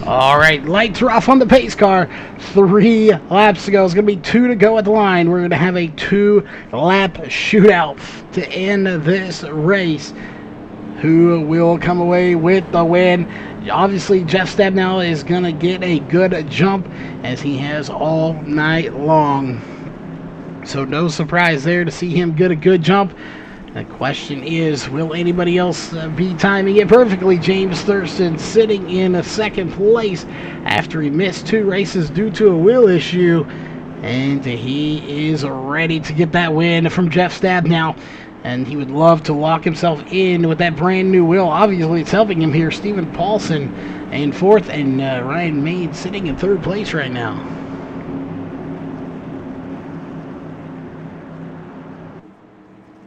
All right, lights are off on the pace car. 3 laps to go. It's going to be 2 to go at the line. We're going to have a 2-lap shootout to end this race. Who will come away with the win? Obviously, Jeff Stabnow is going to get a good jump as he has all night long. So no surprise there to see him get a good jump. The question is, will anybody else be timing it perfectly? James Thurston sitting in a second place after he missed 2 races due to a wheel issue. And he is ready to get that win from Jeff Stabnow. And he would love to lock himself in with that brand new wheel. Obviously, it's helping him here. Stephen Paulson in 4th and Ryan Main sitting in 3rd place right now.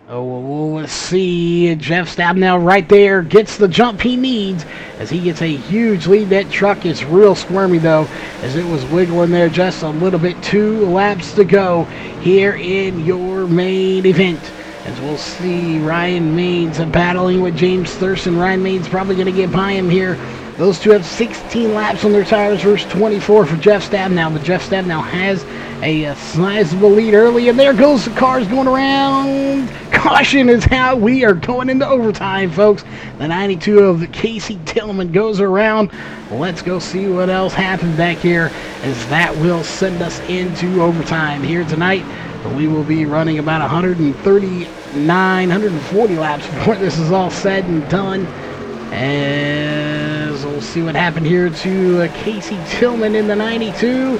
Oh, we'll see. Jeff Stabnow right there gets the jump he needs as he gets a huge lead. That truck is real squirmy, though, as it was wiggling there just a little bit. 2 laps to go here in your main event. As we'll see, Ryan Maines battling with James Thurston. Ryan Maines probably going to get by him here. Those two have 16 laps on their tires versus 24 for Jeff Stabnow. But Jeff Stabnow has a sizable lead early. And there goes the cars going around. Caution is how we are going into overtime, folks. The 92 of the Casey Tillman goes around. Let's go see what else happens back here, as that will send us into overtime here tonight. We will be running about 140 laps before this is all said and done. As we'll see what happened here to Casey Tillman in the 92.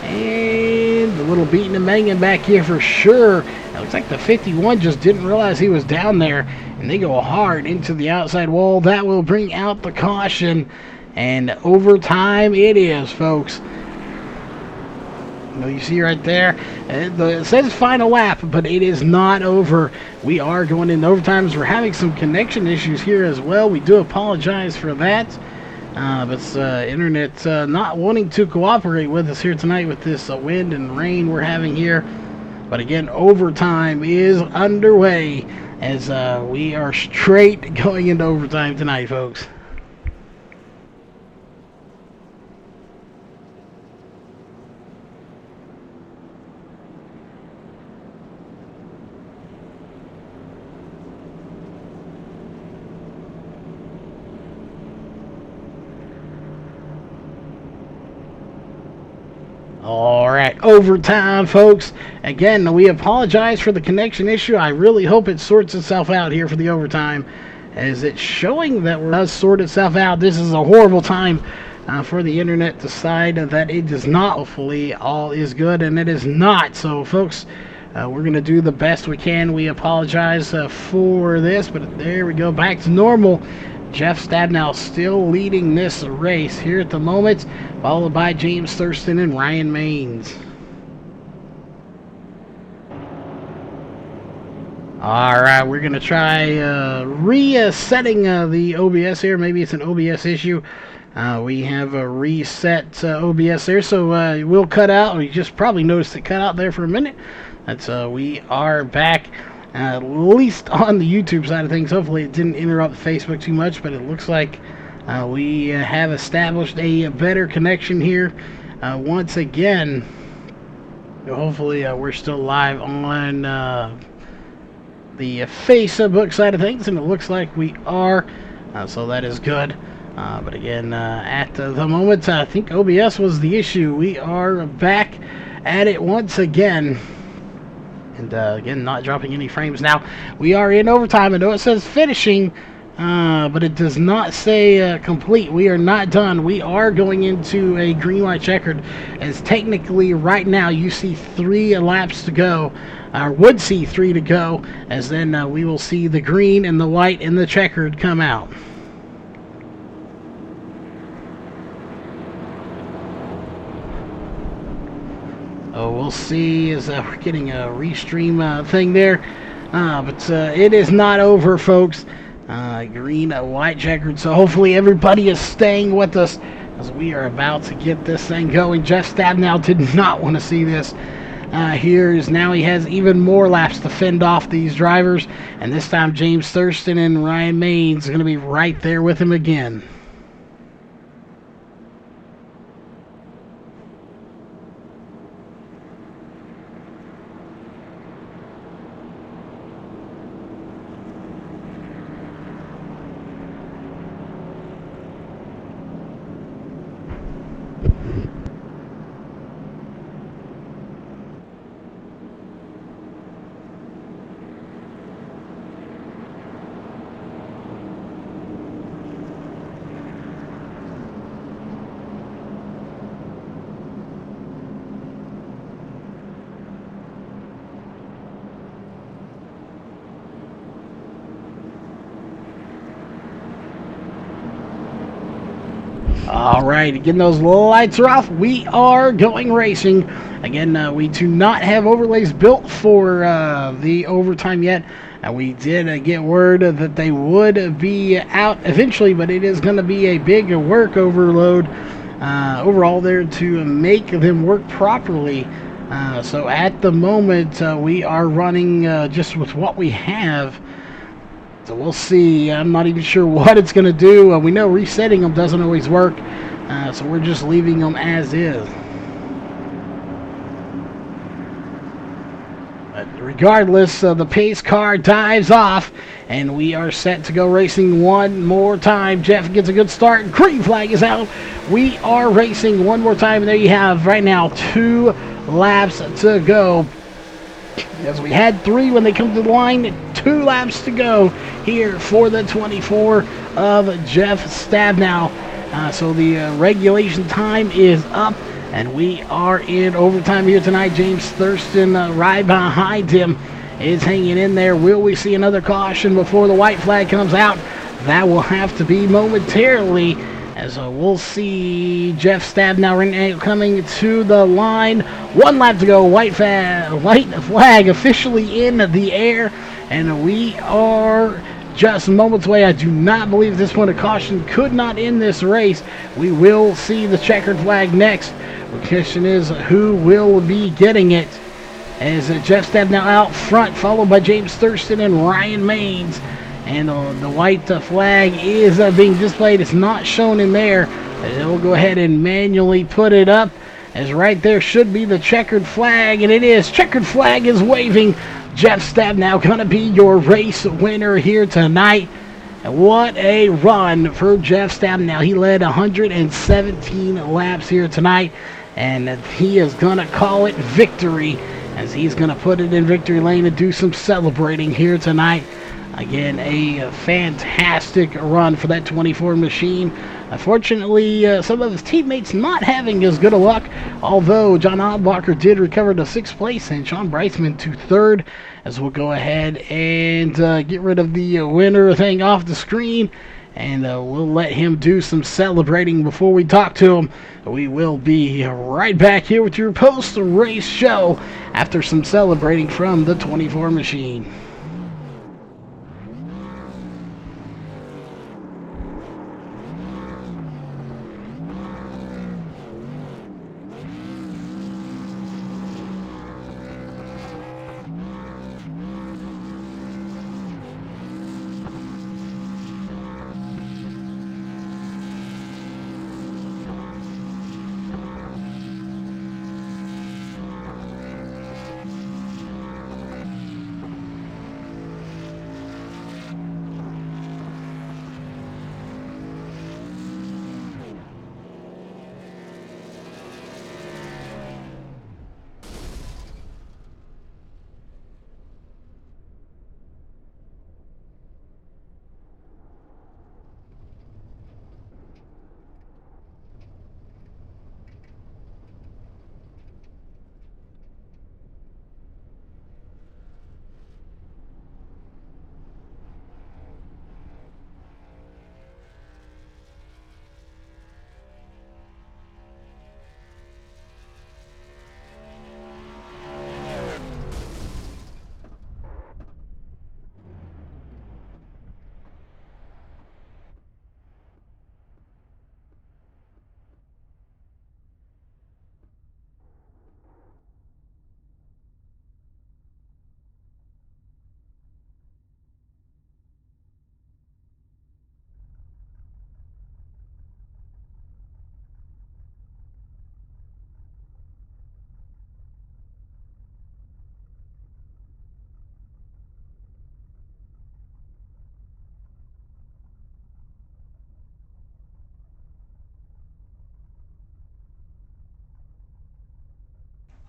And a little beating and banging back here for sure. It looks like the 51 just didn't realize he was down there. And they go hard into the outside wall. That will bring out the caution. And overtime it is, folks. You see right there, it says final lap, but it is not over. We are going into overtime. We're having some connection issues here as well. We do apologize for that. But internet not wanting to cooperate with us here tonight with this wind and rain we're having here. But again, overtime is underway as we are straight going into overtime tonight, folks. All right, overtime, folks. Again, we apologize for the connection issue. I really hope it sorts itself out here for the overtime, as it's showing that it does sort itself out. This is a horrible time for the internet to decide that it does not. Hopefully, all is good, and it is not. So, folks, we're going to do the best we can. We apologize for this, but there we go, back to normal. Jeff Stabnow still leading this race here at the moment, followed by James Thurston and Ryan Maines. All right, we're going to try resetting the OBS here. Maybe it's an OBS issue. We have a reset OBS there, so we'll cut out. You just probably noticed it cut out there for a minute. That's we are back. At least on the YouTube side of things. Hopefully it didn't interrupt Facebook too much, but it looks like we have established a better connection here once again. Hopefully we're still live on the Facebook side of things, and it looks like we are, so that is good. But again, at the moment, I think OBS was the issue. We are back at it once again. And again, not dropping any frames. Now, we are in overtime. I know it says finishing, but it does not say complete. We are not done. We are going into a green light checkered, as technically right now you see 3 laps to go, or would see 3 to go, as then we will see the green and the white and the checkered come out. Oh, we'll see as we're getting a restream thing there. But it is not over, folks. Green, white checkered. So hopefully everybody is staying with us as we are about to get this thing going. Jeff Stabnow did not want to see this. Now he has even more laps to fend off these drivers. And this time James Thurston and Ryan Maines are going to be right there with him again. All right, again, those lights are off. We are going racing. Again, we do not have overlays built for the overtime yet. We did get word that they would be out eventually, but it is going to be a big work overload overall there to make them work properly. So at the moment, we are running just with what we have. So we'll see. I'm not even sure what it's going to do. We know resetting them doesn't always work, so we're just leaving them as is. But regardless, the pace car dives off, and we are set to go racing one more time. Jeff gets a good start. Green flag is out. We are racing one more time, and there you have right now 2 laps to go. As we had 3 when they come to the line, 2 laps to go here for the 24 of Jeff Stabnow. So the regulation time is up, and we are in overtime here tonight. James Thurston right behind him is hanging in there. Will we see another caution before the white flag comes out? That will have to be momentarily, as we'll see Jeff Stabnow coming to the line. 1 lap to go. White flag officially in the air, and we are just moments away. I do not believe at this point a caution could not end this race. We will see the checkered flag next. The question is, who will be getting it? As Jeff Stabnow out front, followed by James Thurston and Ryan Maines. And the white flag is being displayed. It's not shown in there. They'll go ahead and manually put it up, as right there should be the checkered flag, and it is. Checkered flag is waving. Jeff Stabnow going to be your race winner here tonight. And what a run for Jeff Stabnow. He led 117 laps here tonight, and he is going to call it victory, as he's going to put it in victory lane and do some celebrating here tonight. Again, a fantastic run for that 24 machine. Unfortunately, some of his teammates not having as good a luck, although John Odbacher did recover to 6th place and Sean Breitzman to 3rd, as we'll go ahead and get rid of the winner thing off the screen, and we'll let him do some celebrating before we talk to him. We will be right back here with your post-race show after some celebrating from the 24 machine.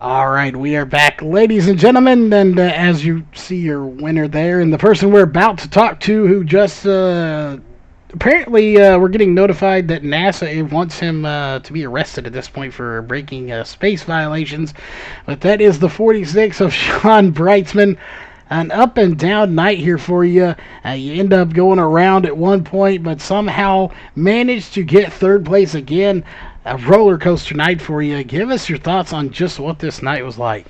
All right, we are back, ladies and gentlemen, and as you see your winner there, and the person we're about to talk to, who just apparently we're getting notified that NASA wants him to be arrested at this point for breaking space violations, but that is the 46 of Sean Breitzman. an up and down night here for you. You end up going around at one point, but somehow managed to get third place again. A roller coaster night for you. Give us your thoughts on just what this night was like.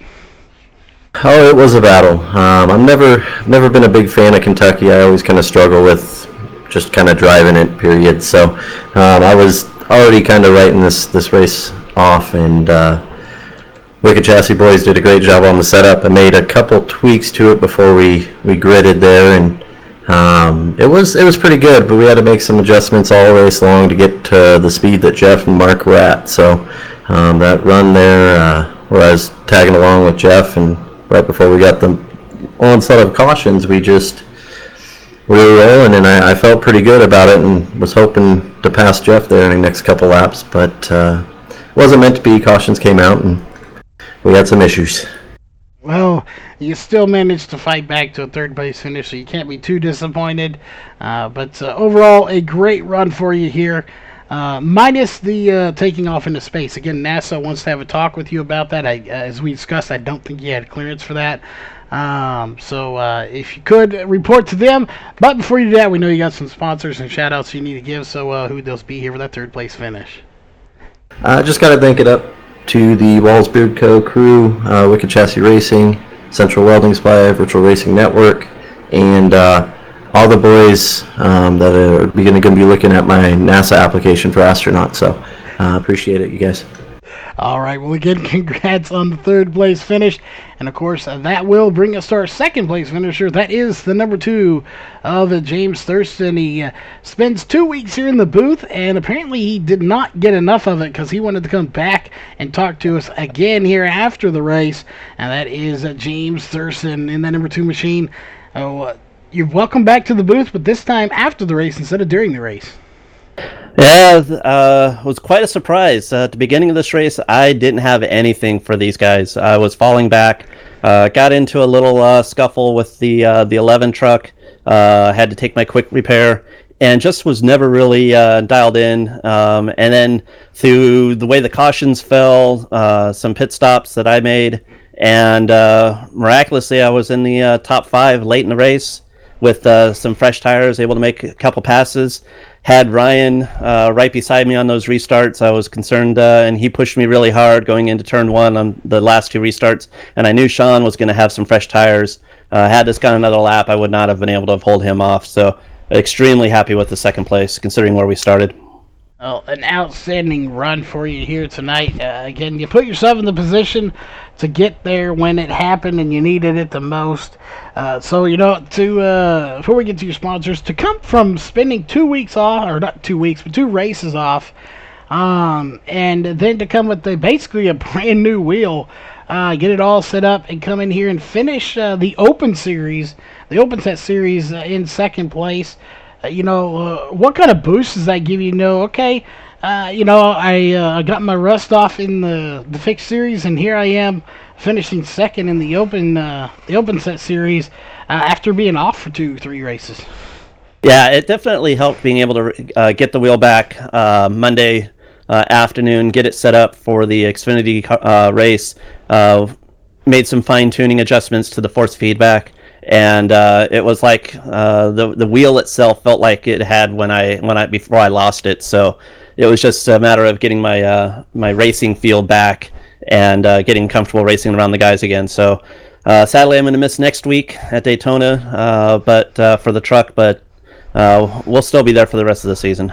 Oh, it was a battle. I've never been a big fan of Kentucky. I always kind of struggle with just kind of driving it, period. So I was already kind of writing this race off, and Wicked Chassis boys did a great job on the setup. I made a couple tweaks to it before we gridded there, and it was pretty good, but we had to make some adjustments all race long to get to the speed that Jeff and Mark were at. So that run there where I was tagging along with Jeff, and right before we got the onset of cautions, we were rolling, and I felt pretty good about it and was hoping to pass Jeff there in the next couple laps, but it wasn't meant to be. Cautions came out, and we had some issues. Well, you still managed to fight back to a third place finish, so you can't be too disappointed. But overall, a great run for you here. Minus the taking off into space. Again, NASA wants to have a talk with you about that. As we discussed, I don't think you had clearance for that. So if you could report to them. But before you do that, we know you got some sponsors and shout outs you need to give. So who would those be here for that third place finish? I just got to thank it up to the Walls Beard Co. crew, Wicked Chassis Racing, Central Welding Supply, Virtual Racing Network, and all the boys that are going to be looking at my NASA application for astronaut. So appreciate it, you guys. All right, well, again, congrats on the third place finish. And, of course, that will bring us to our second place finisher. That is the number 2 of James Thurston. He spends 2 weeks here in the booth, and apparently he did not get enough of it because he wanted to come back and talk to us again here after the race. And that is James Thurston in that number 2 machine. You're welcome back to the booth, but this time after the race instead of during the race. Yeah, it was quite a surprise. At the beginning of this race, I didn't have anything for these guys. I was falling back, got into a little scuffle with the 11 truck, had to take my quick repair, and just was never really dialed in. And then through the way the cautions fell, some pit stops that I made, and miraculously I was in the top 5 late in the race with some fresh tires, able to make a couple passes. Had Ryan right beside me on those restarts. I was concerned, and he pushed me really hard going into turn 1 on the last 2 restarts, and I knew Sean was going to have some fresh tires. Had this gone another lap, I would not have been able to hold him off, so extremely happy with the second place, considering where we started. Well, an outstanding run for you here tonight. Again, you put yourself in the position to get there when it happened and you needed it the most. So, before we get to your sponsors, to come from spending 2 weeks off, or not 2 weeks, but 2 races off, and then to come with basically a brand new wheel, get it all set up and come in here and finish the Open Series, the Open Set Series in second place. What kind of boost does that give you? I got my rust off in the fixed series, and here I am finishing second in the Open Set Series after being off for 2-3 races. Yeah, it definitely helped being able to get the wheel back Monday afternoon, get it set up for the Xfinity race, made some fine-tuning adjustments to the force feedback. And it was like the wheel itself felt like it had before I lost it. So it was just a matter of getting my racing feel back and getting comfortable racing around the guys again. So sadly, I'm going to miss next week at Daytona, but for the truck. But we'll still be there for the rest of the season.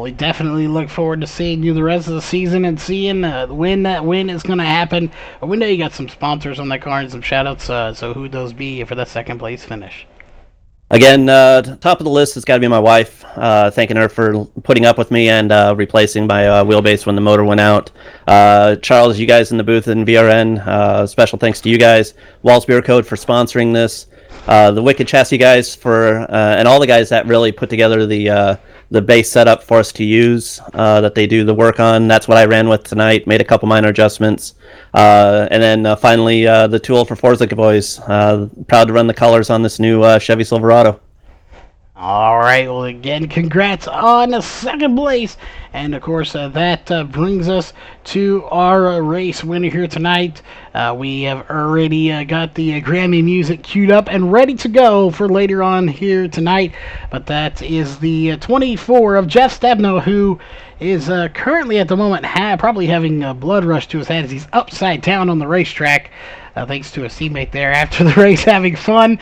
We definitely look forward to seeing you the rest of the season and seeing when that win is going to happen. We know you got some sponsors on that car and some shout-outs, so who'd those be for that second place finish? Again, top of the list has got to be my wife, thanking her for putting up with me and replacing my wheelbase when the motor went out. Charles, you guys in the booth in VRN, special thanks to you guys. Walls Beer Code for sponsoring this. The Wicked Chassis guys and all the guys that really put together the base setup for us to use, that they do the work on. That's what I ran with tonight, made a couple minor adjustments. And then finally, the tool for Forza boys. Proud to run the colors on this new Chevy Silverado. All right, well, again, congrats on second place. And, of course, that brings us to our race winner here tonight. We have already got the Grammy music queued up and ready to go for later on here tonight. But that is the 24 of Jeff Stebno, who is currently at the moment probably having a blood rush to his head as he's upside down on the racetrack, thanks to a teammate there after the race having fun.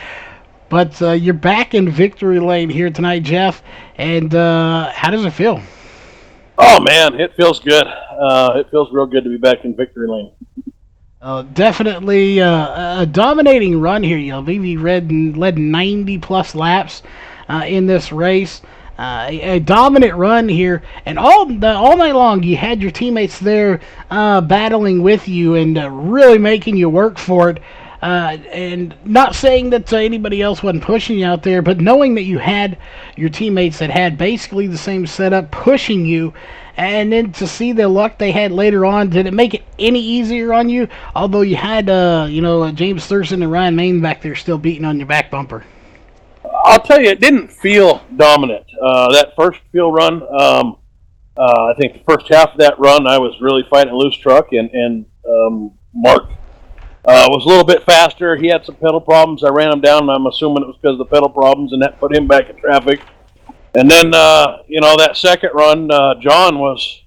But you're back in victory lane here tonight, Jeff. And how does it feel? Oh, man, it feels good. It feels real good to be back in victory lane. Definitely a dominating run here. I believe you led 90-plus laps in this race. A dominant run here. And all night long, you had your teammates there battling with you and really making you work for it. And not saying that anybody else wasn't pushing you out there, but knowing that you had your teammates that had basically the same setup pushing you, and then to see the luck they had later on, did it make it any easier on you? Although you had, James Thurston and Ryan Main back there still beating on your back bumper. I'll tell you, it didn't feel dominant. That first field run, I think the first half of that run, I was really fighting a loose truck, and Mark was a little bit faster. He had some pedal problems. I ran him down, and I'm assuming it was because of the pedal problems, and that put him back in traffic. And then, that second run, John was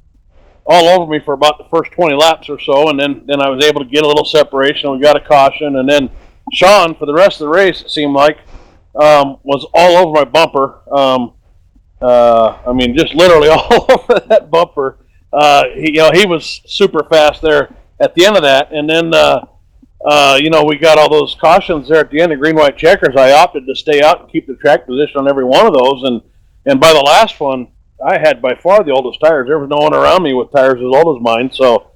all over me for about the first 20 laps or so, and then I was able to get a little separation. We got a caution, and then Sean, for the rest of the race, it seemed like, was all over my bumper. Just literally all over that bumper. He was super fast there at the end of that, and then we got all those cautions there at the end of green, white checkers. I opted to stay out and keep the track position on every one of those. And by the last one, I had by far the oldest tires. There was no one around me with tires as old as mine. So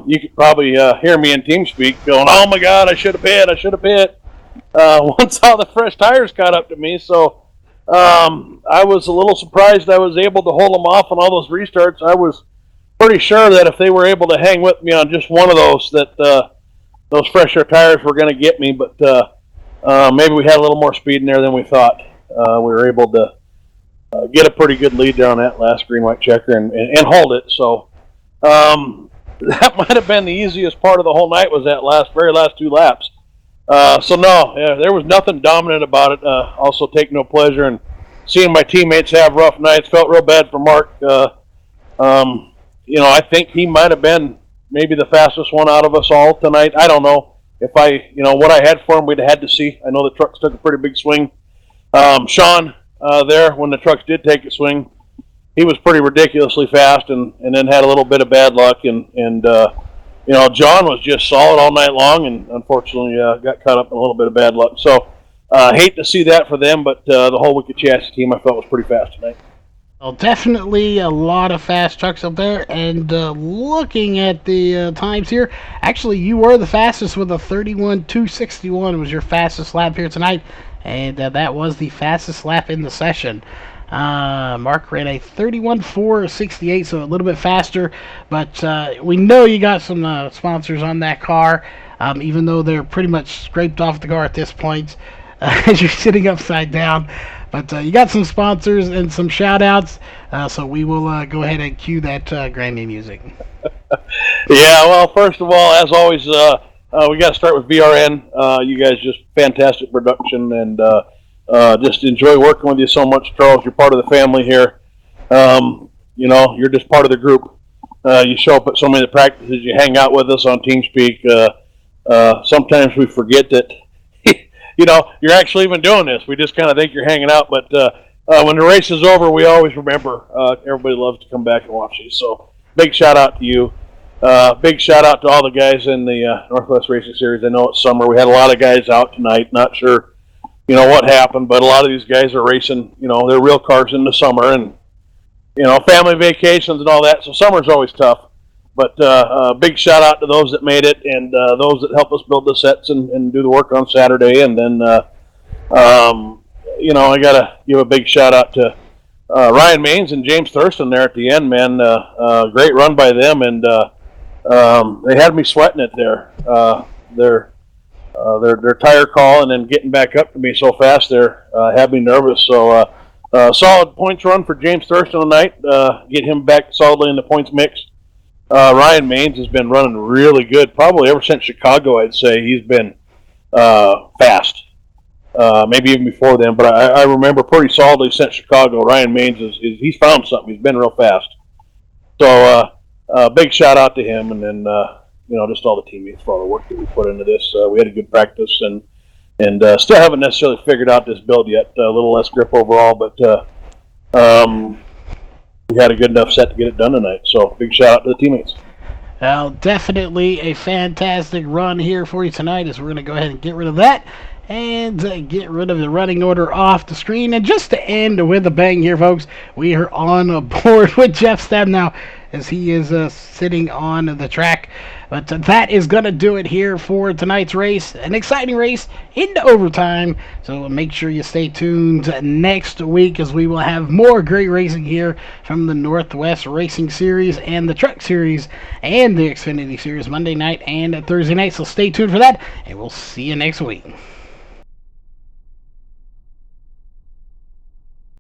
you could probably hear me in TeamSpeak going, "Oh my God, I should have pit. Once all the fresh tires caught up to me." So I was a little surprised I was able to hold them off on all those restarts. I was pretty sure that if they were able to hang with me on just one of those, that those fresher tires were going to get me, but maybe we had a little more speed in there than we thought. We were able to get a pretty good lead there on that last green, white checker and hold it. So that might have been the easiest part of the whole night, was that very last two laps. There was nothing dominant about it. Also take no pleasure in seeing my teammates have rough nights. Felt real bad for Mark. I think he might have been maybe the fastest one out of us all tonight. I don't know. If what I had for him, we'd have had to see. I know the trucks took a pretty big swing. Sean, there, when the trucks did take a swing, he was pretty ridiculously fast and then had a little bit of bad luck. And John was just solid all night long and unfortunately got caught up in a little bit of bad luck. So hate to see that for them, but the whole Wicked Chassis team I felt was pretty fast tonight. Well, definitely a lot of fast trucks up there, and looking at the times here, actually you were the fastest with a 31.261 was your fastest lap here tonight, and that was the fastest lap in the session. Mark ran a 31.468, so a little bit faster, but we know you got some sponsors on that car, even though they're pretty much scraped off the car at this point as you're sitting upside down. But you got some sponsors and some shout-outs, so we will go ahead and cue that Grammy music. Yeah, well, first of all, as always, we got to start with VRN. You guys just fantastic production, and just enjoy working with you so much, Charles. You're part of the family here. You're just part of the group. You show up at so many practices. You hang out with us on TeamSpeak. Sometimes we forget that you're actually even doing this. We just kind of think you're hanging out, but when the race is over, we always remember. Everybody loves to come back and watch these. So big shout out to you. Big shout out to all the guys in the Northwest Racing Series. I know it's summer. We had a lot of guys out tonight. Not sure, what happened, but a lot of these guys are racing, their real cars in the summer and, family vacations and all that. So summer's always tough. But big shout out to those that made it and those that helped us build the sets and do the work on Saturday. And then, I got to give a big shout out to Ryan Mains and James Thurston there at the end, man. Great run by them. And they had me sweating it there. their tire call and then getting back up to me so fast there had me nervous. So solid points run for James Thurston tonight. Get him back solidly in the points mix. Ryan Maines has been running really good, probably ever since Chicago. I'd say he's been fast. Maybe even before then, but I remember pretty solidly since Chicago. Ryan Maines he's found something. He's been real fast. So big shout out to him, and then just all the teammates for all the work that we put into this. We had a good practice, and still haven't necessarily figured out this build yet. A little less grip overall, but we had a good enough set to get it done tonight. So big shout out to the teammates. Well, definitely a fantastic run here for you tonight, as we're going to go ahead and get rid of that and get rid of the running order off the screen. And just to end with a bang here, folks, we are on board with Jeff Stab now, as he is sitting on the track. But that is going to do it here for tonight's race. An exciting race into overtime. So make sure you stay tuned next week, as we will have more great racing here from the Northwest Racing Series and the Truck Series and the Xfinity Series Monday night and Thursday night. So stay tuned for that, and we'll see you next week.